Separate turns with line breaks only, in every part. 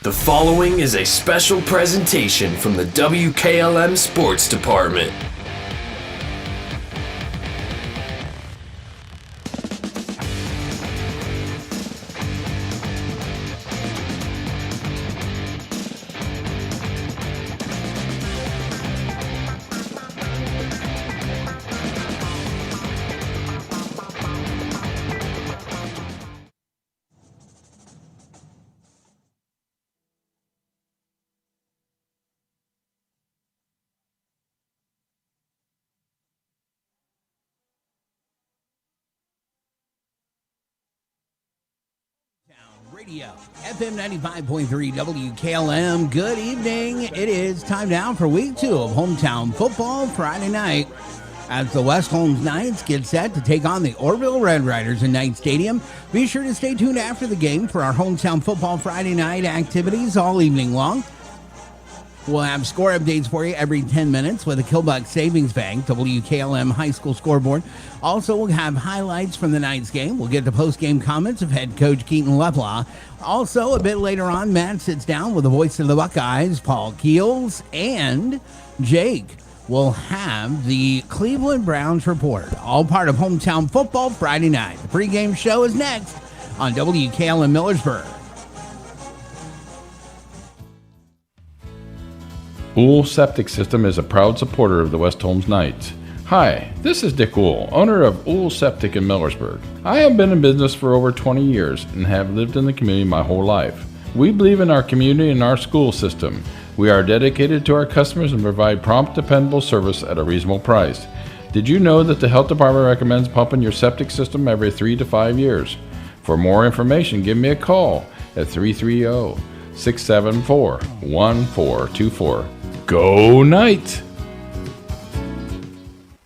The following is a special presentation from the WKLM Sports Department.
Radio, FM 95.3 WKLM. Good evening. It is time now for week 2 of hometown football Friday night as the West Holmes Knights get set to take on the Orrville Red Riders in Knight Stadium. Be sure to stay tuned after the game for our hometown football Friday night activities all evening long. We'll have score updates for you every 10 minutes with a Killbuck Savings Bank, WKLM High School scoreboard. Also, we'll have highlights from the night's game. We'll get the post-game comments of head coach Keaton Leflaw. Also, a bit later on, Matt sits down with the voice of the Buckeyes, Paul Keels, and Jake will have the Cleveland Browns report. All part of hometown football Friday night. The pregame show is next on WKLM Millersburg.
Ohl Septic System is a proud supporter of the West Holmes Knights. Hi, this is Dick Ohl, owner of Ohl Septic in Millersburg. I have been in business for over 20 years and have lived in the community my whole life. We believe in our community and our school system. We are dedicated to our customers and provide prompt, dependable service at a reasonable price. Did you know that the health department recommends pumping your septic system every 3 to 5 years? For more information, give me a call at 330-674-1424. Go Knights!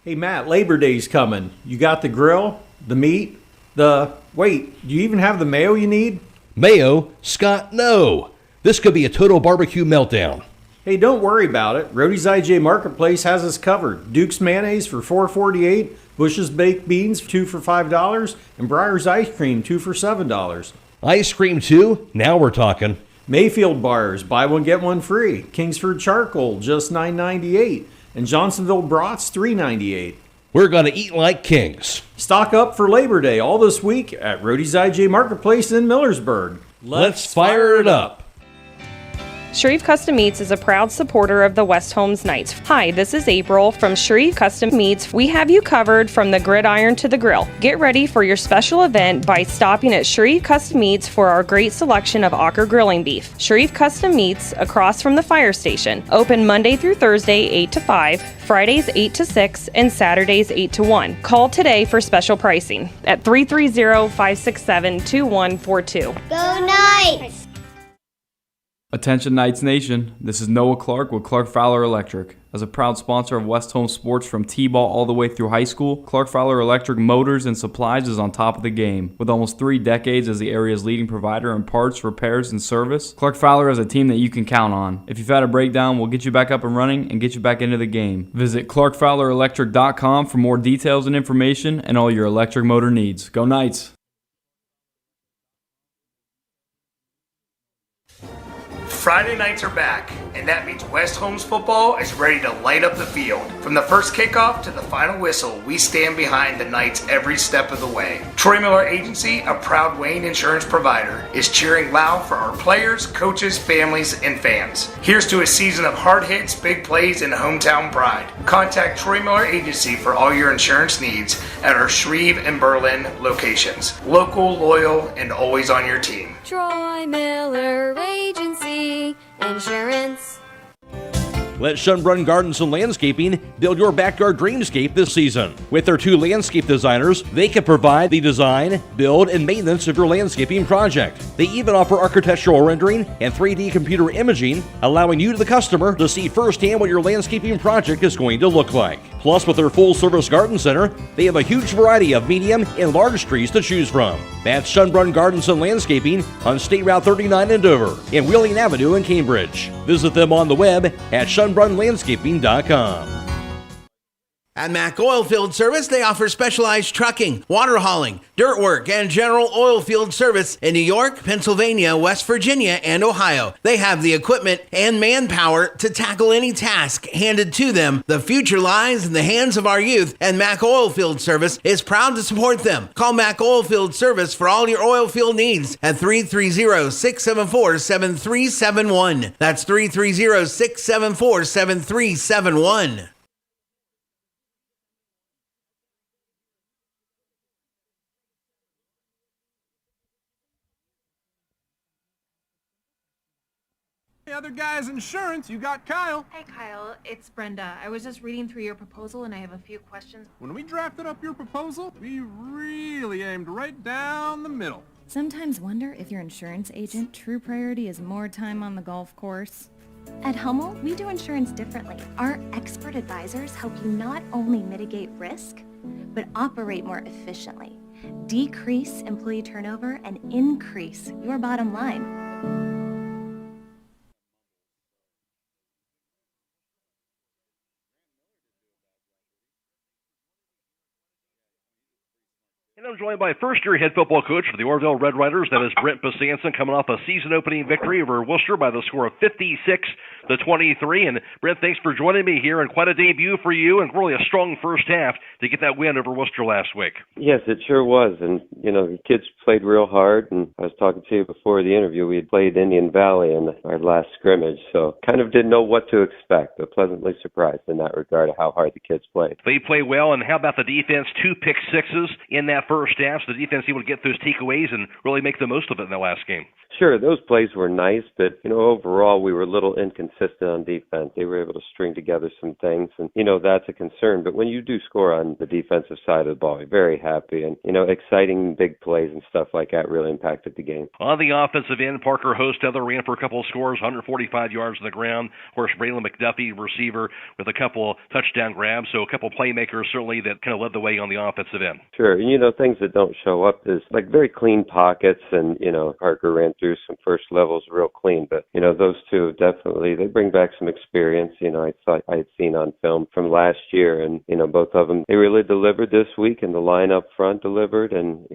Hey Matt, Labor Day's coming. You got the grill, the meat, wait, do you even have the mayo you need?
Mayo? Scott, no. This could be a total barbecue meltdown.
Hey, don't worry about it. Rody's IJ Marketplace has us covered. Duke's mayonnaise for $4.48, Bush's baked beans 2 for $5, and Breyer's ice cream 2 for $7.
Ice cream too? Now we're talking.
Mayfield bars, buy one get one free. Kingsford charcoal, just $9.98, and Johnsonville brats $3.98.
We're gonna eat like kings.
Stock up for Labor Day all this week at Rody's IJ Marketplace in Millersburg.
Let's fire it up.
Shreve Custom Meats is a proud supporter of the West Holmes Knights. Hi, this is April from Shreve Custom Meats. We have you covered from the gridiron to the grill. Get ready for your special event by stopping at Shreve Custom Meats for our great selection of Ocker grilling beef. Shreve Custom Meats, across from the fire station. Open Monday through Thursday 8 to 5, Fridays 8 to 6, and Saturdays 8 to 1. Call today for special pricing at 330-567-2142.
Go Knights!
Attention Knights Nation, this is Noah Clark with Clark Fowler Electric. As a proud sponsor of West Holmes Sports from T-ball all the way through high school, Clark Fowler Electric Motors and Supplies is on top of the game. With almost 3 decades as the area's leading provider in parts, repairs, and service, Clark Fowler is a team that you can count on. If you've had a breakdown, we'll get you back up and running and get you back into the game. Visit ClarkFowlerElectric.com for more details and information and all your electric motor needs. Go Knights!
Friday nights are back, and that means West Holmes football is ready to light up the field. From the first kickoff to the final whistle, we stand behind the Knights every step of the way. Troy Miller Agency, a proud Wayne insurance provider, is cheering loud for our players, coaches, families, and fans. Here's to a season of hard hits, big plays, and hometown pride. Contact Troy Miller Agency for all your insurance needs at our Shreve and Berlin locations. Local, loyal, and always on your team.
Troy Miller Agency Insurance.
Let Schönbrunn Gardens and Landscaping build your backyard dreamscape this season. With their 2 landscape designers, they can provide the design, build, and maintenance of your landscaping project. They even offer architectural rendering and 3D computer imaging, allowing you, the customer, to see firsthand what your landscaping project is going to look like. Plus, with their full-service garden center, they have a huge variety of medium and large trees to choose from. That's Schönbrunn Gardens and Landscaping on State Route 39 in Dover and Wheeling Avenue in Cambridge. Visit them on the web at SchönbrunnLandscaping.com.
At Mac Oilfield Service, they offer specialized trucking, water hauling, dirt work, and general oil field service in New York, Pennsylvania, West Virginia, and Ohio. They have the equipment and manpower to tackle any task handed to them. The future lies in the hands of our youth, and Mac Oilfield Service is proud to support them. Call Mac Oilfield Service for all your oil field needs at 330-674-7371. That's 330-674-7371.
The other guy's insurance, you got Kyle.
Hey Kyle, it's Brenda. I was just reading through your proposal and I have a few questions.
When we drafted up your proposal, we really aimed right down the middle.
Sometimes wonder if your insurance agent true priority is more time on the golf course. At Hummel, we do insurance differently. Our expert advisors help you not only mitigate risk, but operate more efficiently, decrease employee turnover, and increase your bottom line.
And I'm joined by first-year head football coach for the Orrville Red Riders. That is Brent Besanson, coming off a season-opening victory over Worcester by the score of 56-23. And Brent, thanks for joining me here, and quite a debut for you, and really a strong first half to get that win over Worcester last week.
Yes, it sure was. And, the kids played real hard. And I was talking to you before the interview. We had played Indian Valley in our last scrimmage, so kind of didn't know what to expect, but pleasantly surprised in that regard of how hard the kids played.
They played well, and how about the defense? 2 pick sixes in that first half, so the defense able to get those takeaways and really make the most of it in the last game.
Sure, those plays were nice, but, overall we were a little inconsistent on defense. They were able to string together some things, and, that's a concern. But when you do score on the defensive side of the ball, you're very happy, and, exciting big plays and stuff like that really impacted the game.
On the offensive end, Parker Hostetler ran for a couple of scores, 145 yards on the ground. Of course, Braylon McDuffie, receiver, with a couple touchdown grabs, so a couple playmakers certainly that kind of led the way on the offensive end.
Sure, and, things that don't show up is like very clean pockets, and, Parker ran through some first levels real clean, but, those two definitely, they bring back some experience, I thought I had seen on film from last year, and, both of them, they really delivered this week, and the line up front delivered, and,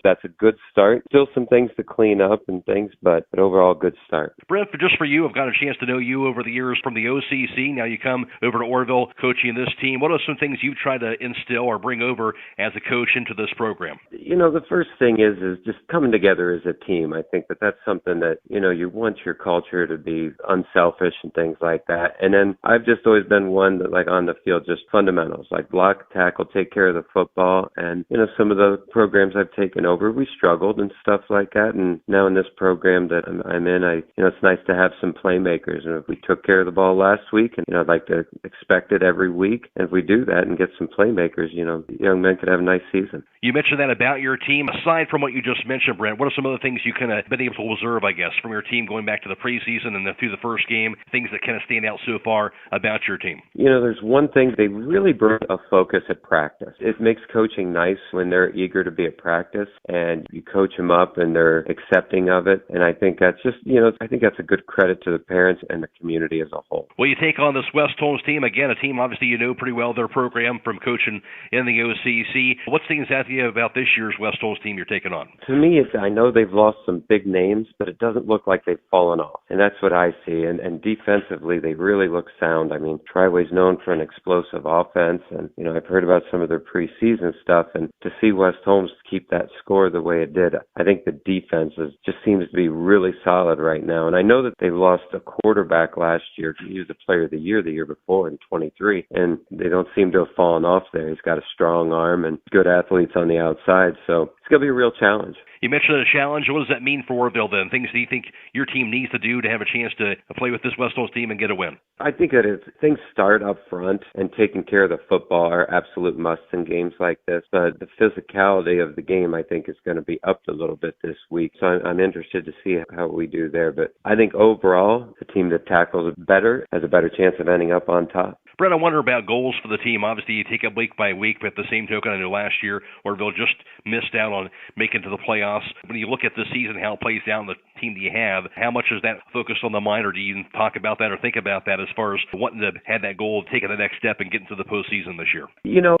that's a good start. Still some things to clean up and things, but overall good start.
Brent, just for you, I've got a chance to know you over the years from the OCC. Now you come over to Orrville coaching this team. What are some things you've tried to instill or bring over as a coach into this program?
The first thing is just coming together as a team. I think that's something that, you want your culture to be unselfish and things like that. And then I've just always been one that, like, on the field, just fundamentals, like block, tackle, take care of the football. And, some of the programs I've taken over, we struggled and stuff like that. And now in this program that I'm in, it's nice to have some playmakers. And if we took care of the ball last week, and, I'd like to expect it every week. And if we do that and get some playmakers, young men could have a nice season.
You mentioned that about your team. Aside from what you just mentioned, Brent, what are some other things you kind of been able to observe, I guess, from your team going back to the preseason and then through the first game, things that kind of stand out so far about your team?
There's one thing, they really bring a focus at practice. It makes coaching nice when they're eager to be at practice and you coach them up and they're accepting of it. And I think that's just, I think that's a good credit to the parents and the community as a whole.
Well, you take on this West Holmes team, again, a team obviously pretty well, their program from coaching in the OCC. What stands out to you about this year's West Holmes team you're taking on?
To me, I know they've lost some big names, but it doesn't look like they've fallen off. And that's what I see. And defensively, they really look sound. I mean, Triway's known for an explosive offense. And, I've heard about some of their preseason stuff. And to see West Holmes keep that score the way it did, I think the defense just seems to be really solid right now. And I know that they lost a quarterback last year. He was the player of the year before in 23. And they don't seem to have fallen off there. He's got a strong arm and good athletes on the outside. So it's going to be a real challenge.
You mentioned a challenge. What does that mean for Orrville then? Things that you think your team needs to do to have a chance to play with this West Holmes team and get a win?
I think that if things start up front and taking care of the football are absolute musts in games like this, but the physicality of the game I think is going to be upped a little bit this week. So I'm interested to see how we do there. But I think overall, the team that tackles it better has a better chance of ending up on top.
Brett, I wonder about goals for the team. Obviously, you take it week by week, but at the same token, I know last year Orrville just missed out on making to the playoffs. When you look at the season, how it plays down, the team that you have, how much is that focused on the mind, or do you even talk about that or think about that as far as wanting to have that goal of taking the next step and getting to the postseason this year?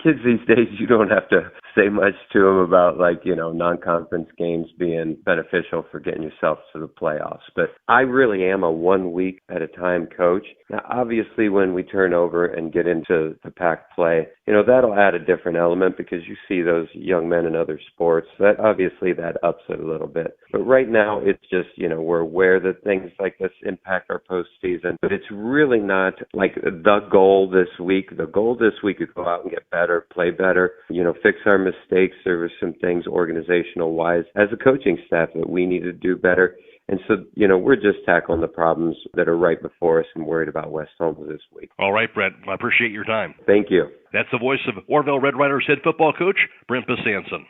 Kids these days, you don't have to say much to them about, non-conference games being beneficial for getting yourself to the playoffs. But I really am a 1 week at a time coach. Now, obviously, when we turn over and get into the pack play, that'll add a different element because you see those young men in other sports. That ups it a little bit. But right now, it's just, we're aware that things like this impact our postseason. But it's really not like the goal this week. The goal this week is go out and get better, play better, fix our mistakes. There were some things organizational-wise as a coaching staff that we need to do better. And so, we're just tackling the problems that are right before us and worried about West Holmes this week.
All right, Brett. I appreciate your time.
Thank you.
That's the voice of Orrville Red Riders head football coach, Brent Besanson.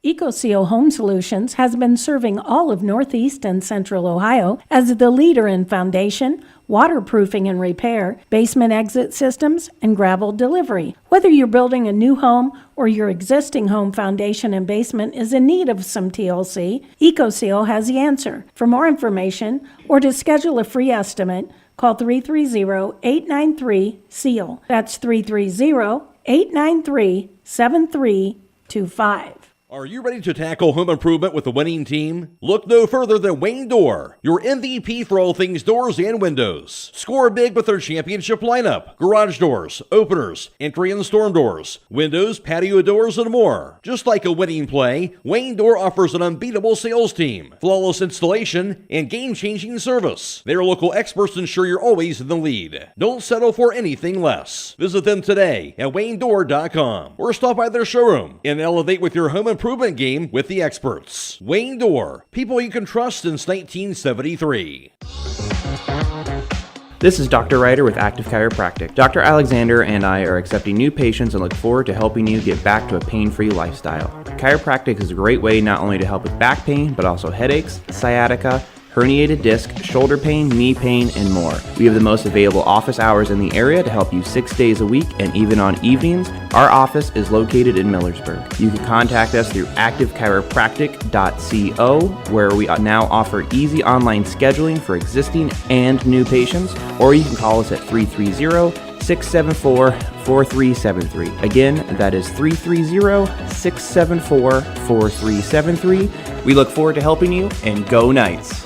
EcoSeal Home Solutions has been serving all of Northeast and Central Ohio as the leader in foundation, waterproofing and repair, basement exit systems, and gravel delivery. Whether you're building a new home or your existing home foundation and basement is in need of some TLC, EcoSeal has the answer. For more information or to schedule a free estimate, call 330-893-SEAL. That's 330-893-7325.
Are you ready to tackle home improvement with a winning team? Look no further than Wayne Door, your MVP for all things doors and windows. Score big with their championship lineup. Garage doors, openers, entry and storm doors, windows, patio doors, and more. Just like a winning play, Wayne Door offers an unbeatable sales team, flawless installation, and game-changing service. Their local experts ensure you're always in the lead. Don't settle for anything less. Visit them today at WayneDoor.com or stop by their showroom and elevate with your home improvement game with the experts. Wayne Door, people you can trust since 1973.
This is Dr. Ryder with Active Chiropractic. Dr. Alexander and I are accepting new patients and look forward to helping you get back to a pain-free lifestyle. Chiropractic is a great way not only to help with back pain, but also headaches, sciatica, herniated disc, shoulder pain, knee pain, and more. We have the most available office hours in the area to help you 6 days a week and even on evenings. Our office is located in Millersburg. You can contact us through activechiropractic.co, where we now offer easy online scheduling for existing and new patients, or you can call us at 330-674-4373. Again, that is 330-674-4373. We look forward to helping you, and go Knights!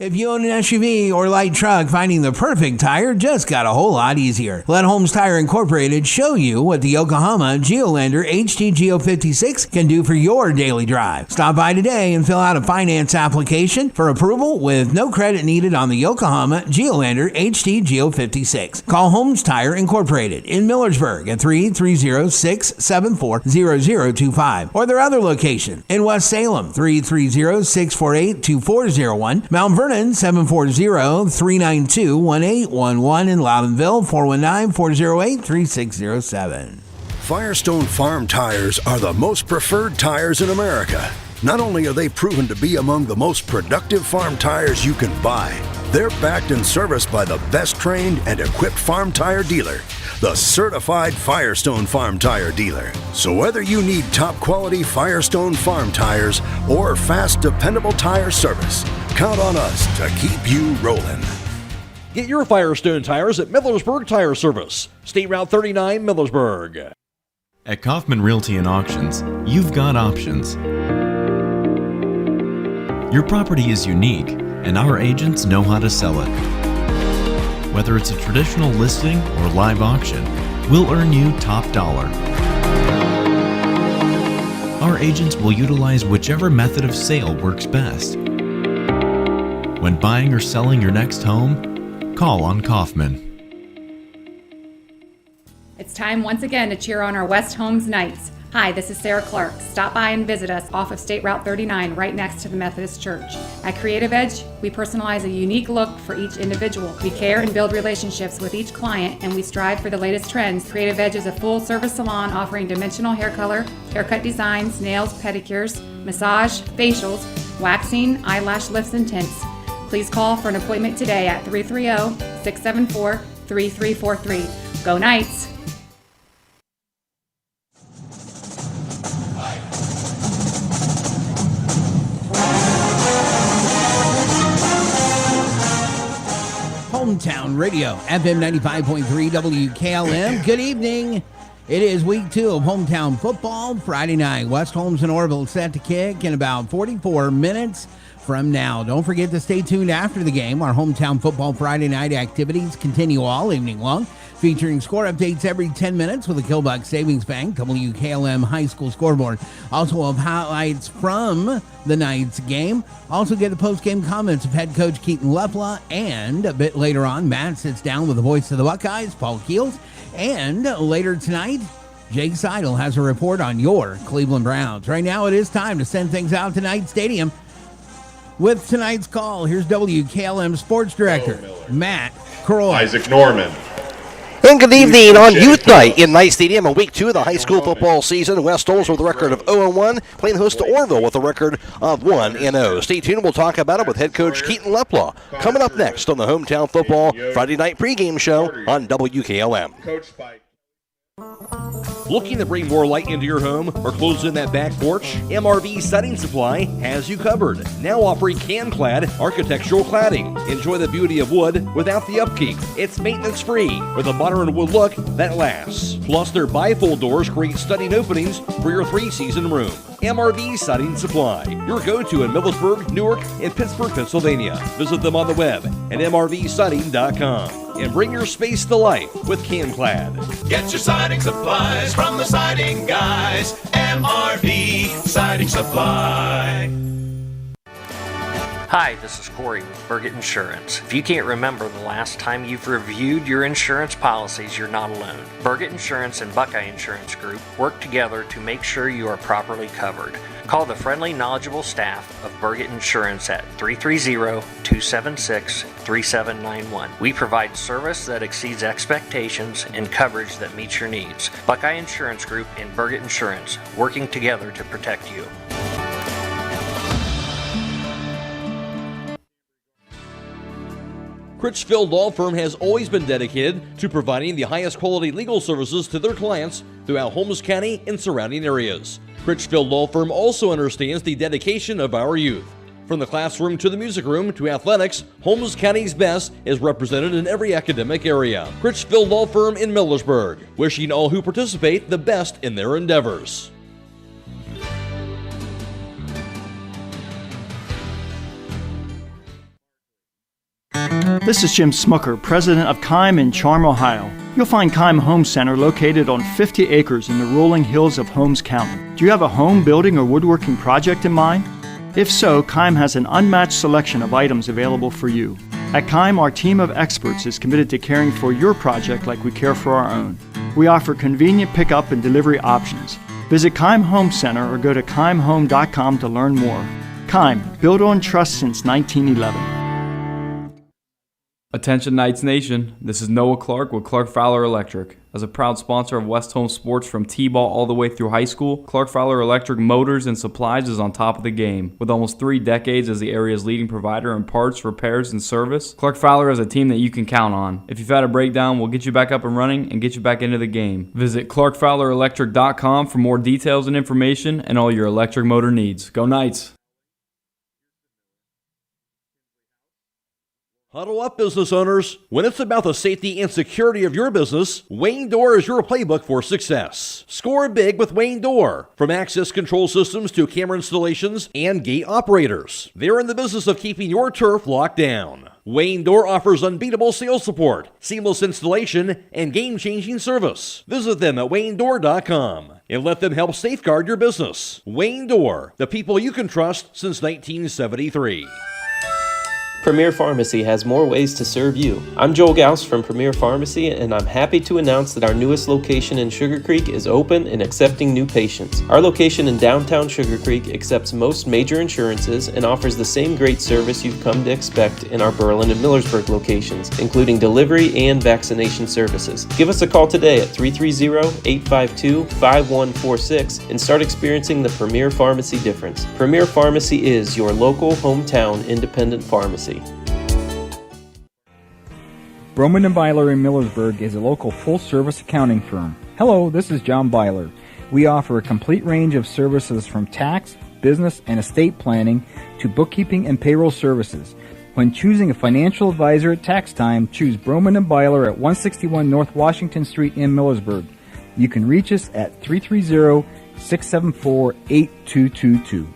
If you own an SUV or light truck, finding the perfect tire just got a whole lot easier. Let Holmes Tire Incorporated show you what the Yokohama Geolandar HT Geo 56 can do for your daily drive. Stop by today and fill out a finance application for approval with no credit needed on the Yokohama Geolandar HT Geo 56. Call Holmes Tire Incorporated in Millersburg at 330-674-0025 or their other location in West Salem, 330-648-2401, Mount Vernon, 740-392-1811, in Loudonville, 419-408-3607.
Firestone Farm tires are the most preferred tires in America. Not only are they proven to be among the most productive farm tires you can buy, they're backed and serviced by the best trained and equipped farm tire dealer, the certified Firestone Farm Tire Dealer. So whether you need top quality Firestone Farm tires or fast, dependable tire service, count on us to keep you rolling.
Get your Firestone tires at Millersburg Tire Service, State Route 39, Millersburg.
At Kaufman Realty and Auctions, you've got options. Your property is unique, and our agents know how to sell it. Whether it's a traditional listing or live auction, we'll earn you top dollar. Our agents will utilize whichever method of sale works best. When buying or selling your next home, call on Kaufman.
It's time once again to cheer on our West Holmes Knights. Hi, this is Sarah Clark. Stop by and visit us off of State Route 39 right next to the Methodist Church. At Creative Edge, we personalize a unique look for each individual. We care and build relationships with each client, and we strive for the latest trends. Creative Edge is a full-service salon offering dimensional hair color, haircut designs, nails, pedicures, massage, facials, waxing, eyelash lifts, and tints. Please call for an appointment today at 330-674-3343. Go Knights!
Hometown Radio, FM 95.3 WKLM. Good evening. It is week 2 of hometown football. Friday night, West Holmes and Orrville set to kick in about 44 minutes from now. Don't forget to stay tuned after the game. Our hometown football Friday night activities continue all evening long, featuring score updates every 10 minutes with the Killbuck Savings Bank WKLM High School scoreboard. Also have highlights from the night's game. Also get the post-game comments of head coach Keaton Lefla, and a bit later on, Matt sits down with the voice of the Buckeyes, Paul Keels. And later tonight, Jake Seidel has a report on your Cleveland Browns. Right now, it is time to send things out to Knight Stadium. With tonight's call, here's WKLM Sports Director Matt Croy.
Isaac Norman.
And good evening on Youth Night in Knight Stadium in Week 2 of the high school football season. West Holmes with a record of 0-1, playing host to Orrville with a record of 1-0. Stay tuned, we'll talk about it with head coach Keaton Lefla coming up next on the Hometown Football Friday Night Pregame Show on WKLM.
Looking to bring more light into your home or close in that back porch? MRV Siding Supply has you covered. Now offering can-clad architectural cladding. Enjoy the beauty of wood without the upkeep. It's maintenance-free with a modern wood look that lasts. Plus, their bifold doors create stunning openings for your 3-season room. MRV Siding Supply, your go-to in Millersburg, Newark, and Pittsburgh, Pennsylvania. Visit them on the web at mrvsiding.com. And bring your space to life with can-clad.
Get your siding supplies from the siding guys. MRV Siding Supply.
Hi, this is Croy with Burgett Insurance. If you can't remember the last time you've reviewed your insurance policies, you're not alone. Burgett Insurance and Buckeye Insurance Group work together to make sure you are properly covered. Call the friendly, knowledgeable staff of Burgett Insurance at 330-276-3791. We provide service that exceeds expectations and coverage that meets your needs. Buckeye Insurance Group and Burgett Insurance, working together to protect you.
Critchfield Law Firm has always been dedicated to providing the highest quality legal services to their clients throughout Holmes County and surrounding areas. Critchfield Law Firm also understands the dedication of our youth. From the classroom to the music room to athletics, Holmes County's best is represented in every academic area. Critchfield Law Firm in Millersburg, wishing all who participate the best in their endeavors.
This is Jim Smucker, president of Kime in Charm, Ohio. You'll find Kime Home Center located on 50 acres in the rolling hills of Holmes County. Do you have a home, building, or woodworking project in mind? If so, Kime has an unmatched selection of items available for you. At Kime, our team of experts is committed to caring for your project like we care for our own. We offer convenient pickup and delivery options. Visit Kime Home Center or go to kimehome.com to learn more. Kime, built on trust since 1911.
Attention Knights Nation, this is Noah Clark with Clark Fowler Electric. As a proud sponsor of West Holmes sports from T-ball all the way through high school, Clark Fowler Electric Motors and Supplies is on top of the game. With almost 3 decades as the area's leading provider in parts, repairs, and service, Clark Fowler is a team that you can count on. If you've had a breakdown, we'll get you back up and running and get you back into the game. Visit clarkfowlerelectric.com for more details and information and all your electric motor needs. Go Knights!
Huddle up, business owners. When it's about the safety and security of your business, Wayne Door is your playbook for success. Score big with Wayne Door. From access control systems to camera installations and gate operators, they're in the business of keeping your turf locked down. Wayne Door offers unbeatable sales support, seamless installation, and game-changing service. Visit them at waynedoor.com and let them help safeguard your business. Wayne Door, the people you can trust since 1973.
Premier Pharmacy has more ways to serve you. I'm Joel Gauss from Premier Pharmacy, and I'm happy to announce that our newest location in Sugar Creek is open and accepting new patients. Our location in downtown Sugar Creek accepts most major insurances and offers the same great service you've come to expect in our Berlin and Millersburg locations, including delivery and vaccination services. Give us a call today at 330-852-5146 and start experiencing the Premier Pharmacy difference. Premier Pharmacy is your local hometown independent pharmacy.
Broman & Byler in Millersburg is a local full-service accounting firm. Hello, this is John Byler. We offer a complete range of services from tax, business, and estate planning to bookkeeping and payroll services. When choosing a financial advisor at tax time, choose Broman & Byler at 161 North Washington Street in Millersburg. You can reach us at 330-674-8222.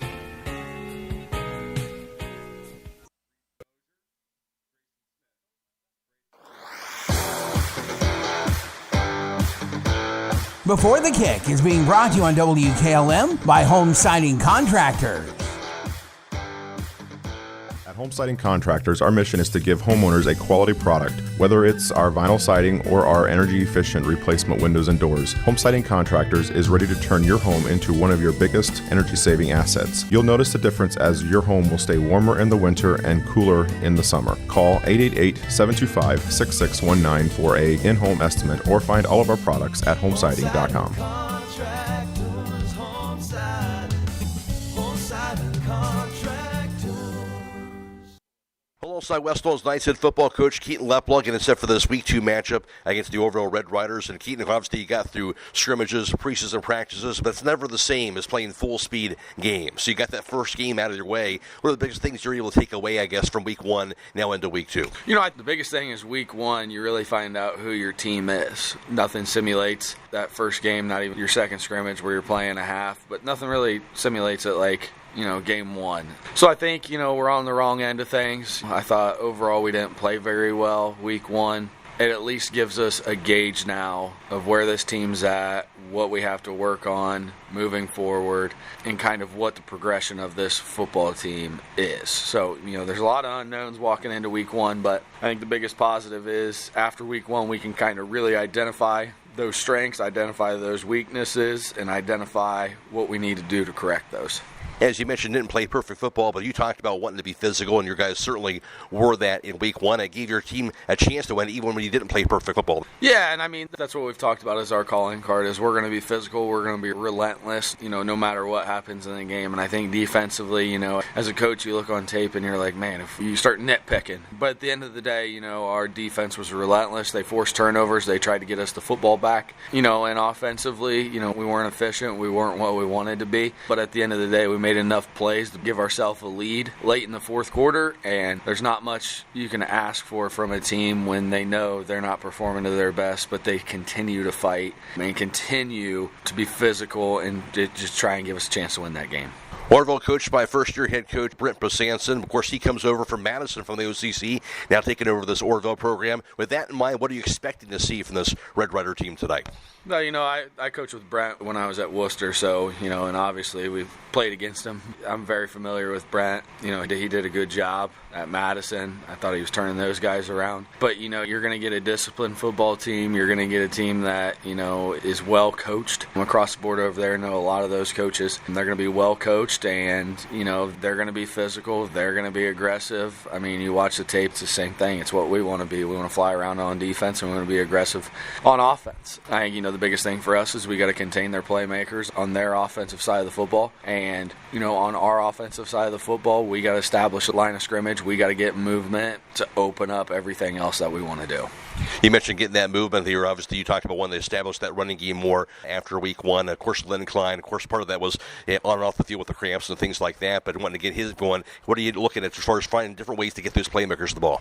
Before the Kick is being brought to you on WKLM by Holmes Siding Contractors.
At Home Siding Contractors, our mission is to give homeowners a quality product, whether it's our vinyl siding or our energy-efficient replacement windows and doors. Home Siding Contractors is ready to turn your home into one of your biggest energy-saving assets. You'll notice the difference as your home will stay warmer in the winter and cooler in the summer. Call 888-725-6619 for a in-home estimate or find all of our products at homesiding.com.
Alongside West Holmes Knights head football coach Keaton Lepla getting set for this Week 2 matchup against the Orrville Red Riders. And Keaton, obviously, you got through scrimmages, preseason practices, but it's never the same as playing full-speed games. So you got that first game out of your way. What are the biggest things you're able to take away, I guess, from Week 1 now into Week 2?
You know, the biggest thing is Week 1, you really find out who your team is. Nothing simulates that first game, not even your second scrimmage where you're playing a half, but nothing really simulates it like, you know, game 1. So I think, you know, we're on the wrong end of things. I thought overall we didn't play very well Week 1. It at least gives us a gauge now of where this team's at, what we have to work on moving forward, and kind of what the progression of this football team is. So, you know, there's a lot of unknowns walking into Week 1, but I think the biggest positive is after Week 1 we can kind of really identify those strengths, identify those weaknesses, and identify what we need to do to correct those.
As you mentioned, didn't play perfect football, but you talked about wanting to be physical, and your guys certainly were that in Week 1. It gave your team a chance to win even when you didn't play perfect football.
Yeah, and I mean, that's what we've talked about as our calling card, is we're going to be physical, we're going to be relentless, you know, no matter what happens in the game. And I think defensively, you know, as a coach, you look on tape and you're like, man, if you start nitpicking. But at the end of the day, you know, our defense was relentless. They forced turnovers. They tried to get us the football back, you know, and offensively, you know, we weren't efficient. We weren't what we wanted to be. But at the end of the day, we made enough plays to give ourselves a lead late in the fourth quarter, and there's not much you can ask for from a team when they know they're not performing to their best, but they continue to fight and continue to be physical and just try and give us a chance to win that game.
Orrville coached by first-year head coach Brent Bosanson. Of course, he comes over from Madison from the OCC, now taking over this Orrville program. With that in mind, what are you expecting to see from this Red Rider team tonight?
No, you know, I coached with Brent when I was at Worcester, so, you know, and obviously we've played against him. I'm very familiar with Brent. You know, he did a good job at Madison. I thought he was turning those guys around. But, you know, you're going to get a disciplined football team. You're going to get a team that, you know, is well coached. I'm across the board over there, I know a lot of those coaches. And they're going to be well coached, and, you know, they're going to be physical. They're going to be aggressive. I mean, you watch the tape, it's the same thing. It's what we want to be. We want to fly around on defense, and we want to be aggressive on offense. I think, you know, the biggest thing for us is we got to contain their playmakers on their offensive side of the football. And, you know, on our offensive side of the football, we got to establish a line of scrimmage. We got to get movement to open up everything else that we want to do.
You mentioned getting that movement here. Obviously, you talked about wanting to establish that running game more after Week 1. Of course, Lynn Klein, of course, part of that was on and off the field with the cramps and things like that, but wanting to get his going. What are you looking at as far as finding different ways to get those playmakers the ball?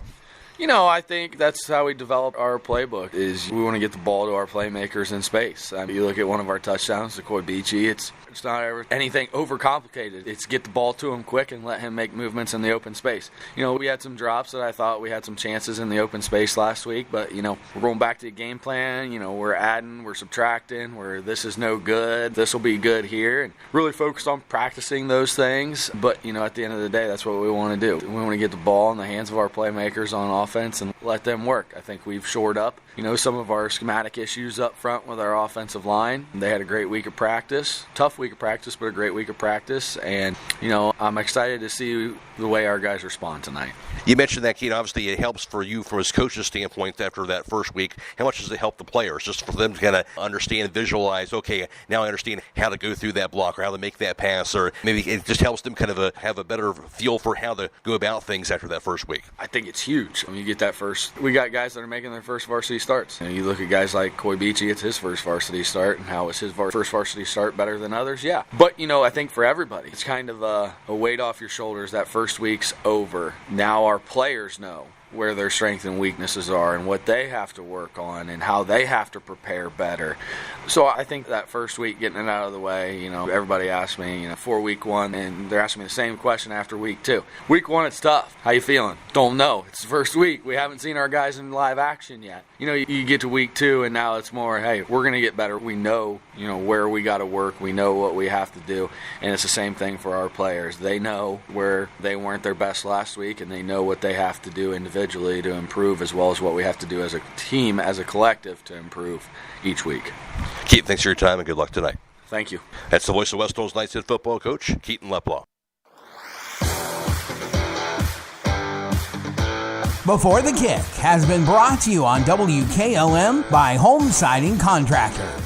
I think that's how we develop our playbook, is we want to get the ball to our playmakers in space. You look at one of our touchdowns to Croy, it's not ever anything overcomplicated. It's get the ball to him quick and let him make movements in the open space. We had some drops that I thought we had some chances in the open space last week, but, we're going back to the game plan. We're adding, we're subtracting, this is no good, this will be good here, and really focused on practicing those things. But, at the end of the day, that's what we want to do. We want to get the ball in the hands of our playmakers on offense and let them work. I think we've shored up, some of our schematic issues up front with our offensive line. They had a great week of practice, tough week of practice, but a great week of practice. And, I'm excited to see the way our guys respond tonight.
You mentioned that, Keaton. Obviously, it helps for you from his coach's standpoint after that first week. How much does it help the players, just for them to kind of understand and visualize, okay, now I understand how to go through that block or how to make that pass, or maybe it just helps them kind of have a better feel for how to go about things after that first week?
I think it's huge. When you get that first, we got guys that are making their first varsity starts. You look at guys like Croy, it's his first varsity start, and how is his first varsity start better than others? Yeah. But, I think for everybody, it's kind of a weight off your shoulders. That first week's over. Now our players know where their strengths and weaknesses are and what they have to work on and how they have to prepare better. So I think that first week, getting it out of the way, everybody asked me, for week one, and they're asking me the same question after week two. Week one, it's tough. How you feeling? Don't know. It's the first week. We haven't seen our guys in live action yet. You get to week two, and now it's more, hey, we're going to get better. We know, where we got to work. We know what we have to do. And it's the same thing for our players. They know where they weren't their best last week, and they know what they have to do individually to improve, as well as what we have to do as a team, as a collective, to improve each week.
Keaton, thanks for your time and good luck tonight.
Thank you.
That's the voice of West Holmes Knights head football coach, Keaton Leplaw.
Before the Kick has been brought to you on WKLM by Holmes Siding Contractors.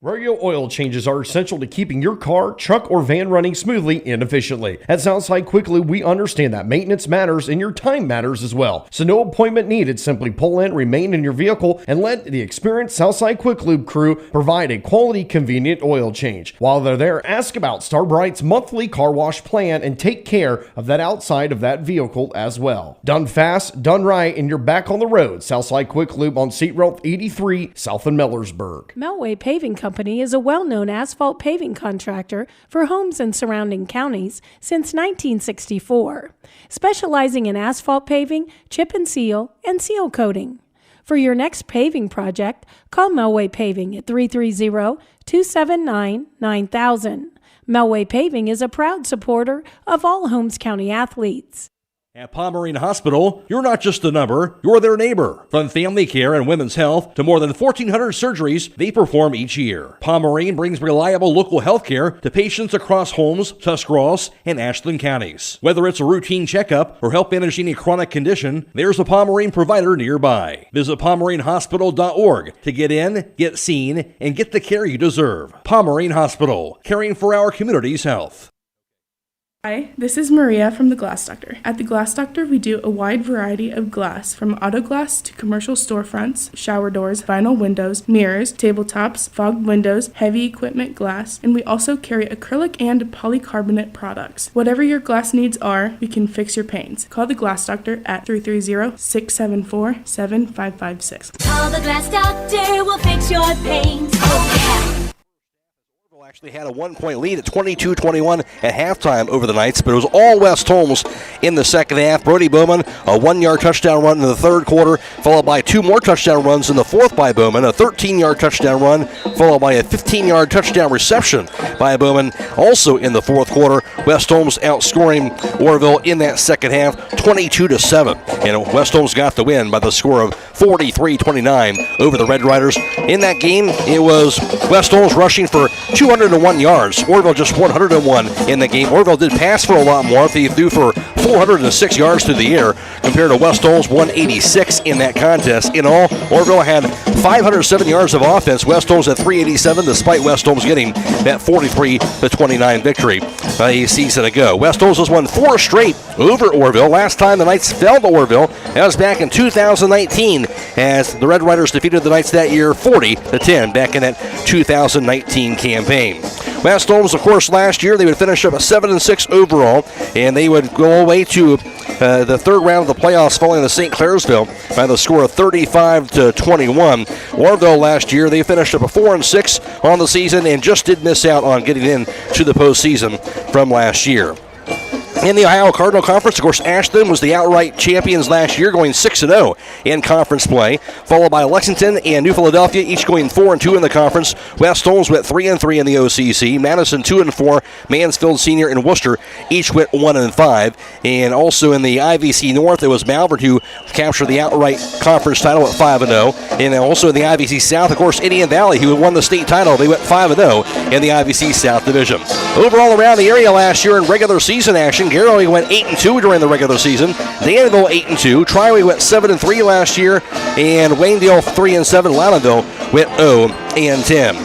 Rodeo oil changes are essential to keeping your car, truck, or van running smoothly and efficiently. At Southside Quick Lube, we understand that maintenance matters and your time matters as well. So no appointment needed. Simply pull in, remain in your vehicle, and let the experienced Southside Quick Lube crew provide a quality, convenient oil change. While they're there, ask about Starbright's monthly car wash plan and take care of that outside of that vehicle as well. Done fast, done right, and you're back on the road. Southside Quick Lube on Seat Route 83, south of Millersburg.
Melway Paving Company is a well-known asphalt paving contractor for homes in surrounding counties since 1964, specializing in asphalt paving, chip and seal coating. For your next paving project, call Melway Paving at 330-279-9000. Melway Paving is a proud supporter of all Holmes County athletes.
At Pomerene Hospital, you're not just a number, you're their neighbor. From family care and women's health to more than 1,400 surgeries they perform each year. Pomerene brings reliable local health care to patients across Holmes, Tuscarawas, and Ashland counties. Whether it's a routine checkup or help manage any chronic condition, there's a Pomerene provider nearby. Visit PomereneHospital.org to get in, get seen, and get the care you deserve. Pomerene Hospital, caring for our community's health.
Hi, this is Maria from The Glass Doctor. At The Glass Doctor, we do a wide variety of glass, from auto glass to commercial storefronts, shower doors, vinyl windows, mirrors, tabletops, fogged windows, heavy equipment glass, and we also carry acrylic and polycarbonate products. Whatever your glass needs are, we can fix your panes. Call The Glass Doctor at 330-674-7556.
Call The Glass Doctor, we'll fix your panes. Oh, yeah!
Actually had a 1-point lead at 22-21 at halftime over the Knights, but it was all West Holmes in the second half. Brody Bowman, a 1-yard touchdown run in the third quarter, followed by 2 more touchdown runs in the fourth by Bowman, a 13-yard touchdown run, followed by a 15-yard touchdown reception by Bowman. Also in the fourth quarter, West Holmes outscoring Orrville in that second half, 22-7. And West Holmes got the win by the score of 43-29 over the Red Riders. In that game, it was West Holmes rushing for 201 yards. Orrville just 101 in the game. Orrville did pass for a lot more. They threw for 406 yards through the air compared to West Holmes 186 in that contest. In all, Orrville had 507 yards of offense. West Holmes at 387, despite West Holmes getting that 43-29 victory a season ago. West Holmes has won 4 straight over Orrville. Last time the Knights fell to Orrville, that was back in 2019, as the Red Riders defeated the Knights that year 40-10 back in that 2019 campaign. West Holmes, of course, last year they would finish up a 7-6 overall, and they would go all the way to the third round of the playoffs, falling to St. Clairsville by the score of 35-21. Orrville last year, they finished up a 4-6 on the season and just did miss out on getting into the postseason from last year. In the Ohio Cardinal Conference, of course, Ashton was the outright champions last year, going 6-0 in conference play, followed by Lexington and New Philadelphia, each going 4-2 in the conference. West Holmes went 3-3 in the OCC. Madison 2-4. Mansfield Senior and Worcester each went 1-5. And also in the IVC North, it was Malvern who captured the outright conference title at 5-0. And also in the IVC South, of course, Indian Valley, who won the state title, they went 5-0 in the IVC South Division. Overall around the area last year in regular season action, Garroway went 8-2 during the regular season. Danville 8-2. Triway went 7-3 last year, and Waynedale 3-7. Loudonville went 0-10.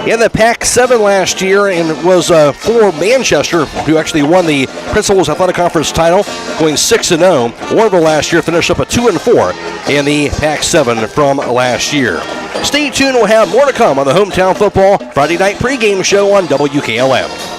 In the Pac-7 last year, and was for Manchester, who actually won the Principals Athletic Conference title, going 6-0. Orrville last year finished up a 2-4 in the Pac-7 from last year. Stay tuned. We'll have more to come on the Hometown Football Friday Night Pregame Show on WKLM.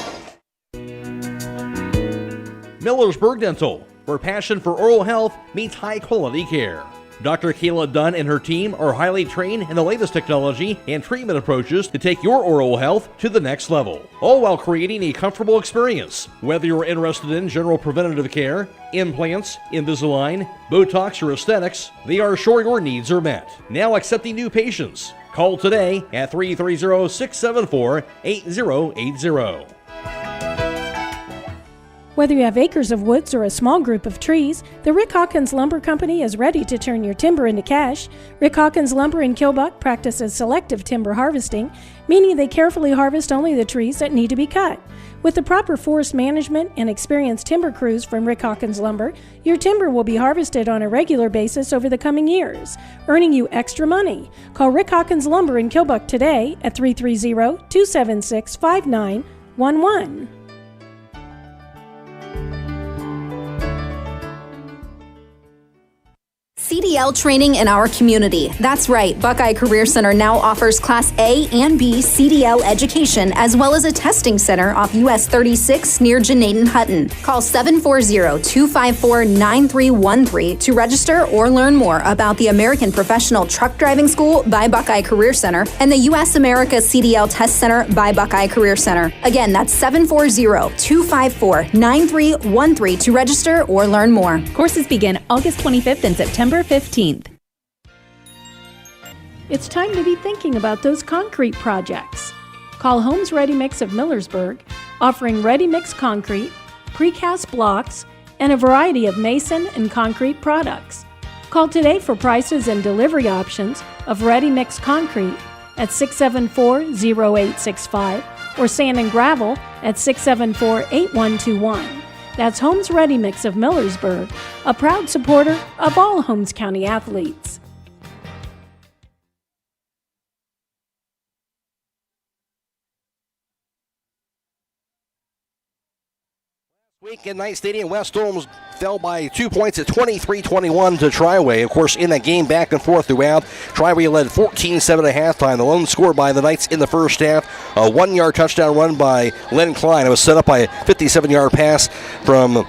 Millersburg Dental, where passion for oral health meets high-quality care. Dr. Kayla Dunn and her team are highly trained in the latest technology and treatment approaches to take your oral health to the next level, all while creating a comfortable experience. Whether you're interested in general preventative care, implants, Invisalign, Botox, or aesthetics, they are sure your needs are met. Now accepting new patients. Call today at 330-674-8080.
Whether you have acres of woods or a small group of trees, the Rick Hawkins Lumber Company is ready to turn your timber into cash. Rick Hawkins Lumber in Kilbuck practices selective timber harvesting, meaning they carefully harvest only the trees that need to be cut. With the proper forest management and experienced timber crews from Rick Hawkins Lumber, your timber will be harvested on a regular basis over the coming years, earning you extra money. Call Rick Hawkins Lumber in Kilbuck today at 330-276-5911.
CDL training in our community. That's right, Buckeye Career Center now offers Class A and B CDL education, as well as a testing center off US 36 near Janaden Hutton. Call 740-254-9313 to register or learn more about the American Professional Truck Driving School by Buckeye Career Center and the US America CDL Test Center by Buckeye Career Center. Again, that's 740-254-9313 to register or learn more.
Courses begin August 25th and September 15th.
It's time to be thinking about those concrete projects. Call Holmes Ready Mix of Millersburg, offering ready mix concrete, precast blocks, and a variety of mason and concrete products. Call today for prices and delivery options of ready mix concrete at 674-0865 or sand and gravel at 674-8121. That's Holmes Ready Mix of Millersburg, a proud supporter of all Holmes County athletes.
Week in Knight Stadium, West Holmes fell by 2 points at 23-21 to Triway. Of course, in that game back and forth throughout, Triway led 14-7 at halftime. The lone score by the Knights in the first half, a 1-yard touchdown run by Len Klein. It was set up by a 57-yard pass from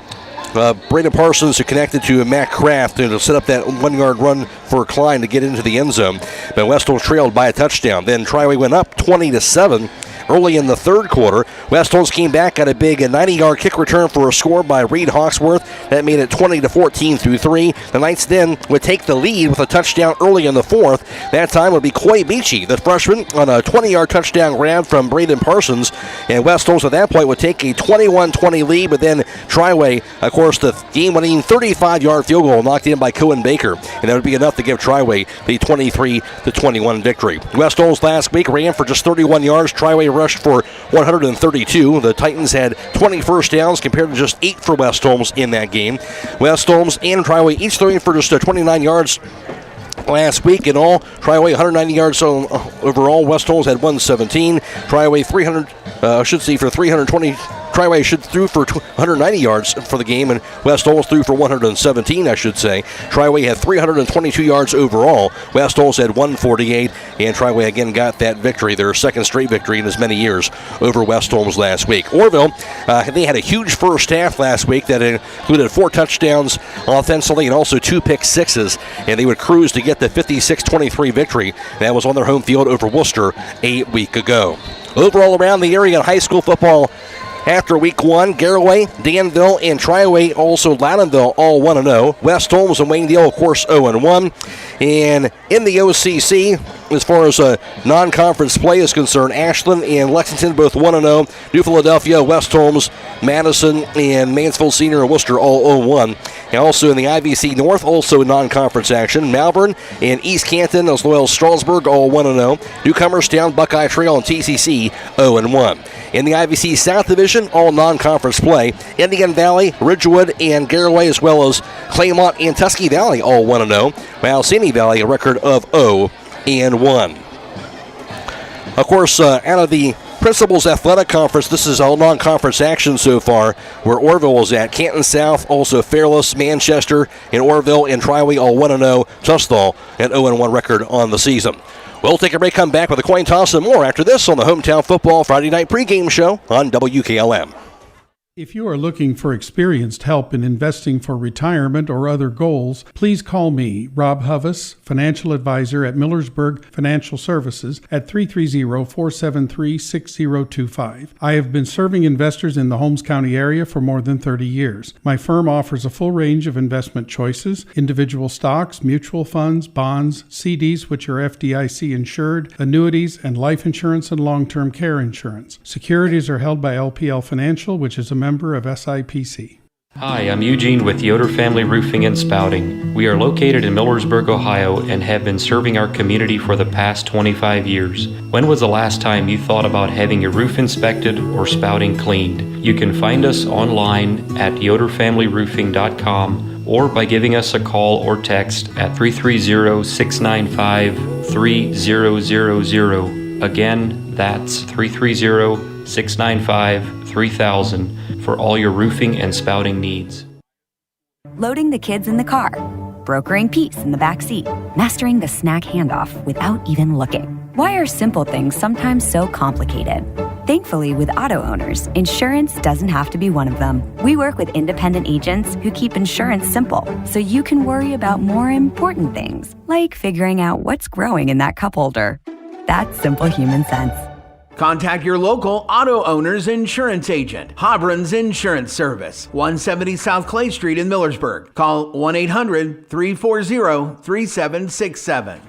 Braden Parsons, who connected to Matt Kraft to set up that 1-yard run for Klein to get into the end zone. But West Holmes trailed by a touchdown. Then Triway went up 20-7. Early in the third quarter, West Holmes came back at a big 90-yard kick return for a score by Reed Hawksworth. That made it 20-14 through 3. The Knights then would take the lead with a touchdown early in the fourth. That time would be Coy Beachy, the freshman, on a 20-yard touchdown grab from Braden Parsons. And West Holmes at that point would take a 21-20 lead, but then Triway, of course, the game-winning 35-yard field goal knocked in by Cohen Baker. And that would be enough to give Triway the 23-21 victory. West Holmes last week ran for just 31 yards. Triway rushed for 132. The Titans had 20 first downs compared to just 8 for West Holmes in that game. West Holmes and Triway each throwing for just 29 yards last week. In all, Triway 190 yards overall. West Holmes had 117. Triway 320. Triway threw for 190 yards for the game, and West Holmes threw for 117, I should say. Triway had 322 yards overall. West Holmes had 148, and Triway again got that victory, their second straight victory in as many years over West Holmes last week. Orrville, they had a huge first half last week that included 4 touchdowns offensively and also 2 pick sixes, and they would cruise to get the 56-23 victory that was on their home field over Worcester a week ago. Overall around the area in high school football, after week 1, Garraway, Danville, and Triway, also Loudonville, all 1-0. West Holmes and Waynedale, of course, 0-1. And in the OCC, as far as non-conference play is concerned, Ashland and Lexington both 1-0. New Philadelphia, West Holmes, Madison, and Mansfield Senior and Worcester all 0-1. And also in the IVC North, also non-conference action, Malvern and East Canton, as well as Strasburg, all 1-0. Newcomerstown, Buckeye Trail, and TCC, 0-1. In the IVC South Division, all non-conference play, Indian Valley, Ridgewood, and Garraway, as well as Claymont and Tusky Valley, all 1-0. While Simi Valley, a record of 0-1. Of course, out of the Principals Athletic Conference, this is all non-conference action so far, where Orrville is at. Canton South, also Fairless, Manchester, and Orrville and Triway, all 1-0. Tusthall, an 0-1 record on the season. We'll take a break, come back with a coin toss and more after this on the Hometown Football Friday Night Pregame Show on WKLM.
If you are looking for experienced help in investing for retirement or other goals, please call me, Rob Huvis, financial advisor at Millersburg Financial Services at 330-473-6025. I have been serving investors in the Holmes County area for more than 30 years. My firm offers a full range of investment choices, individual stocks, mutual funds, bonds, CDs which are FDIC insured, annuities, and life insurance and long-term care insurance. Securities are held by LPL Financial, which is a member of SIPC.
Hi, I'm Eugene with Yoder Family Roofing and Spouting. We are located in Millersburg, Ohio, and have been serving our community for the past 25 years. When was the last time you thought about having your roof inspected or spouting cleaned? You can find us online at yoderfamilyroofing.com or by giving us a call or text at 330-695-3000. Again, that's 330-695-3000 for all your roofing and spouting needs.
Loading the kids in the car, brokering peace in the back seat, mastering the snack handoff without even looking. Why are simple things sometimes so complicated? Thankfully, with auto owners, insurance doesn't have to be one of them. We work with independent agents who keep insurance simple, so you can worry about more important things, like figuring out what's growing in that cup holder. That's simple human sense.
Contact your local auto owner's insurance agent, Hobron's Insurance Service, 170 South Clay Street in Millersburg. Call 1-800-340-3767.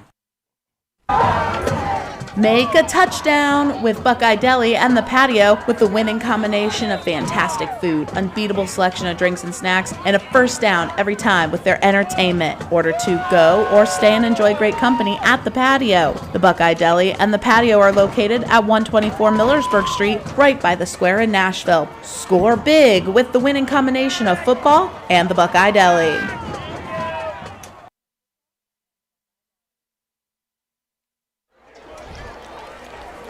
Make a touchdown with Buckeye Deli and the patio with the winning combination of fantastic food, unbeatable selection of drinks and snacks, and a first down every time with their entertainment. Order to go or stay and enjoy great company at the patio. The Buckeye Deli and the patio are located at 124 Millersburg Street, right by the square in Nashville. Score big with the winning combination of football and the Buckeye Deli.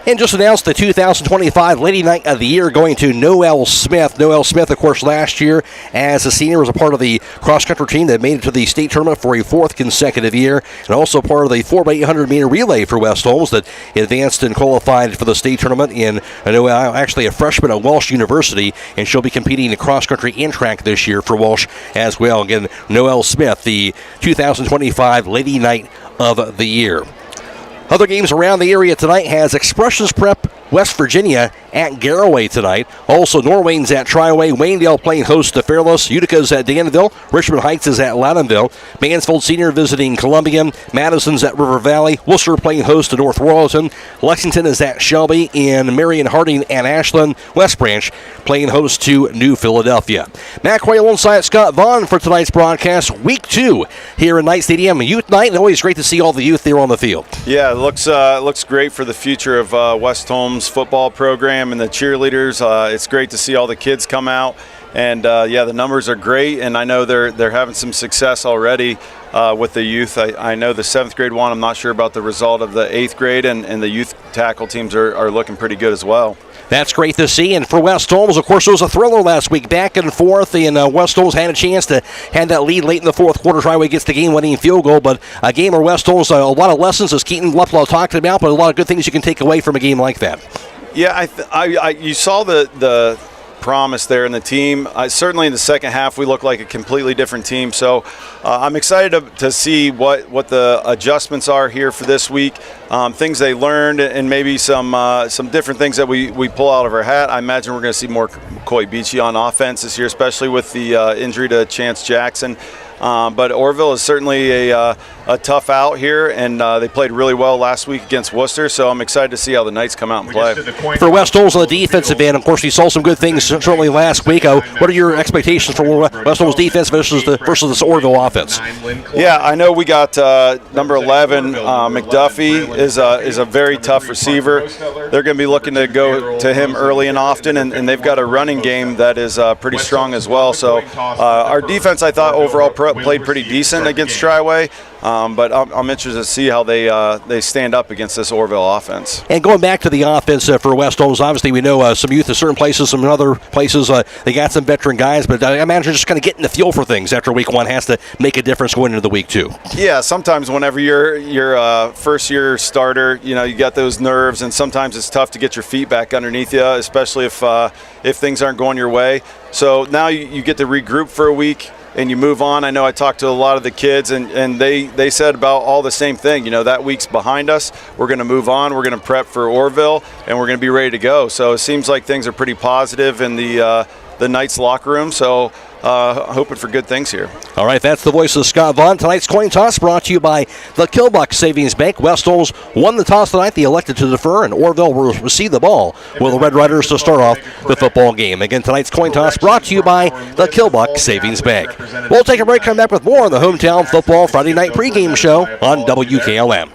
And just announced the 2025 Lady Knight of the Year going to Noelle Smith. Noelle Smith, of course, last year as a senior was a part of the cross-country team that made it to the state tournament for a 4th consecutive year, and also part of the 4x800 meter relay for West Holmes that advanced and qualified for the state tournament. In Noelle, actually a freshman at Walsh University, and she'll be competing in cross-country and track this year for Walsh as well. Again, Noelle Smith, the 2025 Lady Knight of the Year. Other games around the area tonight has Expressions Prep West Virginia at Garraway tonight. Also, Norwayne's at Triway. Waynedale playing host to Fairless. Utica's at Danville. Richmond Heights is at Loudonville. Mansfield Senior visiting Columbia. Madison's at River Valley. Worcester playing host to North Royalton. Lexington is at Shelby. And Marion Harding at Ashland. West Branch playing host to New Philadelphia. Matt Croy alongside Scott Vaughn for tonight's broadcast. Week 2 here in Knight Stadium. Youth Night. And always great to see all the youth there on the field.
Yeah, it looks great for the future of West Holmes football program and the cheerleaders. It's great to see all the kids come out, and the numbers are great, and I know they're having some success already with the youth. I know the 7th grade one. I'm not sure about the result of the 8th grade, and the youth tackle teams are looking pretty good as well.
That's great to see. And for West Holmes, of course, it was a thriller last week, back and forth, and West Holmes had a chance to have that lead late in the fourth quarter. Triway gets the game-winning field goal, but a game where West Holmes, a lot of lessons, as Keaton Luplow talked about, but a lot of good things you can take away from a game like that.
Yeah, you saw the promise there in the team. Certainly in the second half, we look like a completely different team. So I'm excited to see what the adjustments are here for this week. Things they learned, and maybe some different things that we pull out of our hat. I imagine we're going to see more McCoy Beachy on offense this year, especially with the injury to Chance Jackson. But Orrville is certainly a tough out here, and they played really well last week against Worcester, so I'm excited to see how the Knights come out and play.
For West Holmes on the defensive end, of course, we saw some good things certainly last week. What are your expectations for West Holmes defense versus this Orrville offense?
Yeah, I know we got number 11, McDuffie, is a very tough receiver. They're going to be looking to go to him early and often, and they've got a running game that is pretty strong as well. So our defense, I thought, overall played pretty decent against Triway. But I'm interested to see how they stand up against this Orrville offense.
And going back to the offense for West Holmes, obviously we know some youth in certain places, some in other places. They got some veteran guys, but I imagine just kind of getting the feel for things after week one has to make a difference going into the week two.
Yeah, sometimes whenever you're first-year starter, you got those nerves, and sometimes it's tough to get your feet back underneath you, especially if things aren't going your way. So now you get to regroup for a week, and you move on. I know I talked to a lot of the kids, and they said about all the same thing. That week's behind us. We're going to move on. We're going to prep for Orrville, and we're going to be ready to go. So it seems like things are pretty positive in the Knights locker room. So hoping for good things here.
All right, that's the voice of Scott Vaughn. Tonight's coin toss brought to you by the Kilbuck Savings Bank. West Holmes won the toss tonight. They elected to defer, and Orrville will receive the ball with the Red Riders to start off the football game. Again, tonight's coin toss brought to you by the Kilbuck Savings Bank. We'll take a break, come back with more on the Hometown Football Friday Night Pregame Show on WKLM.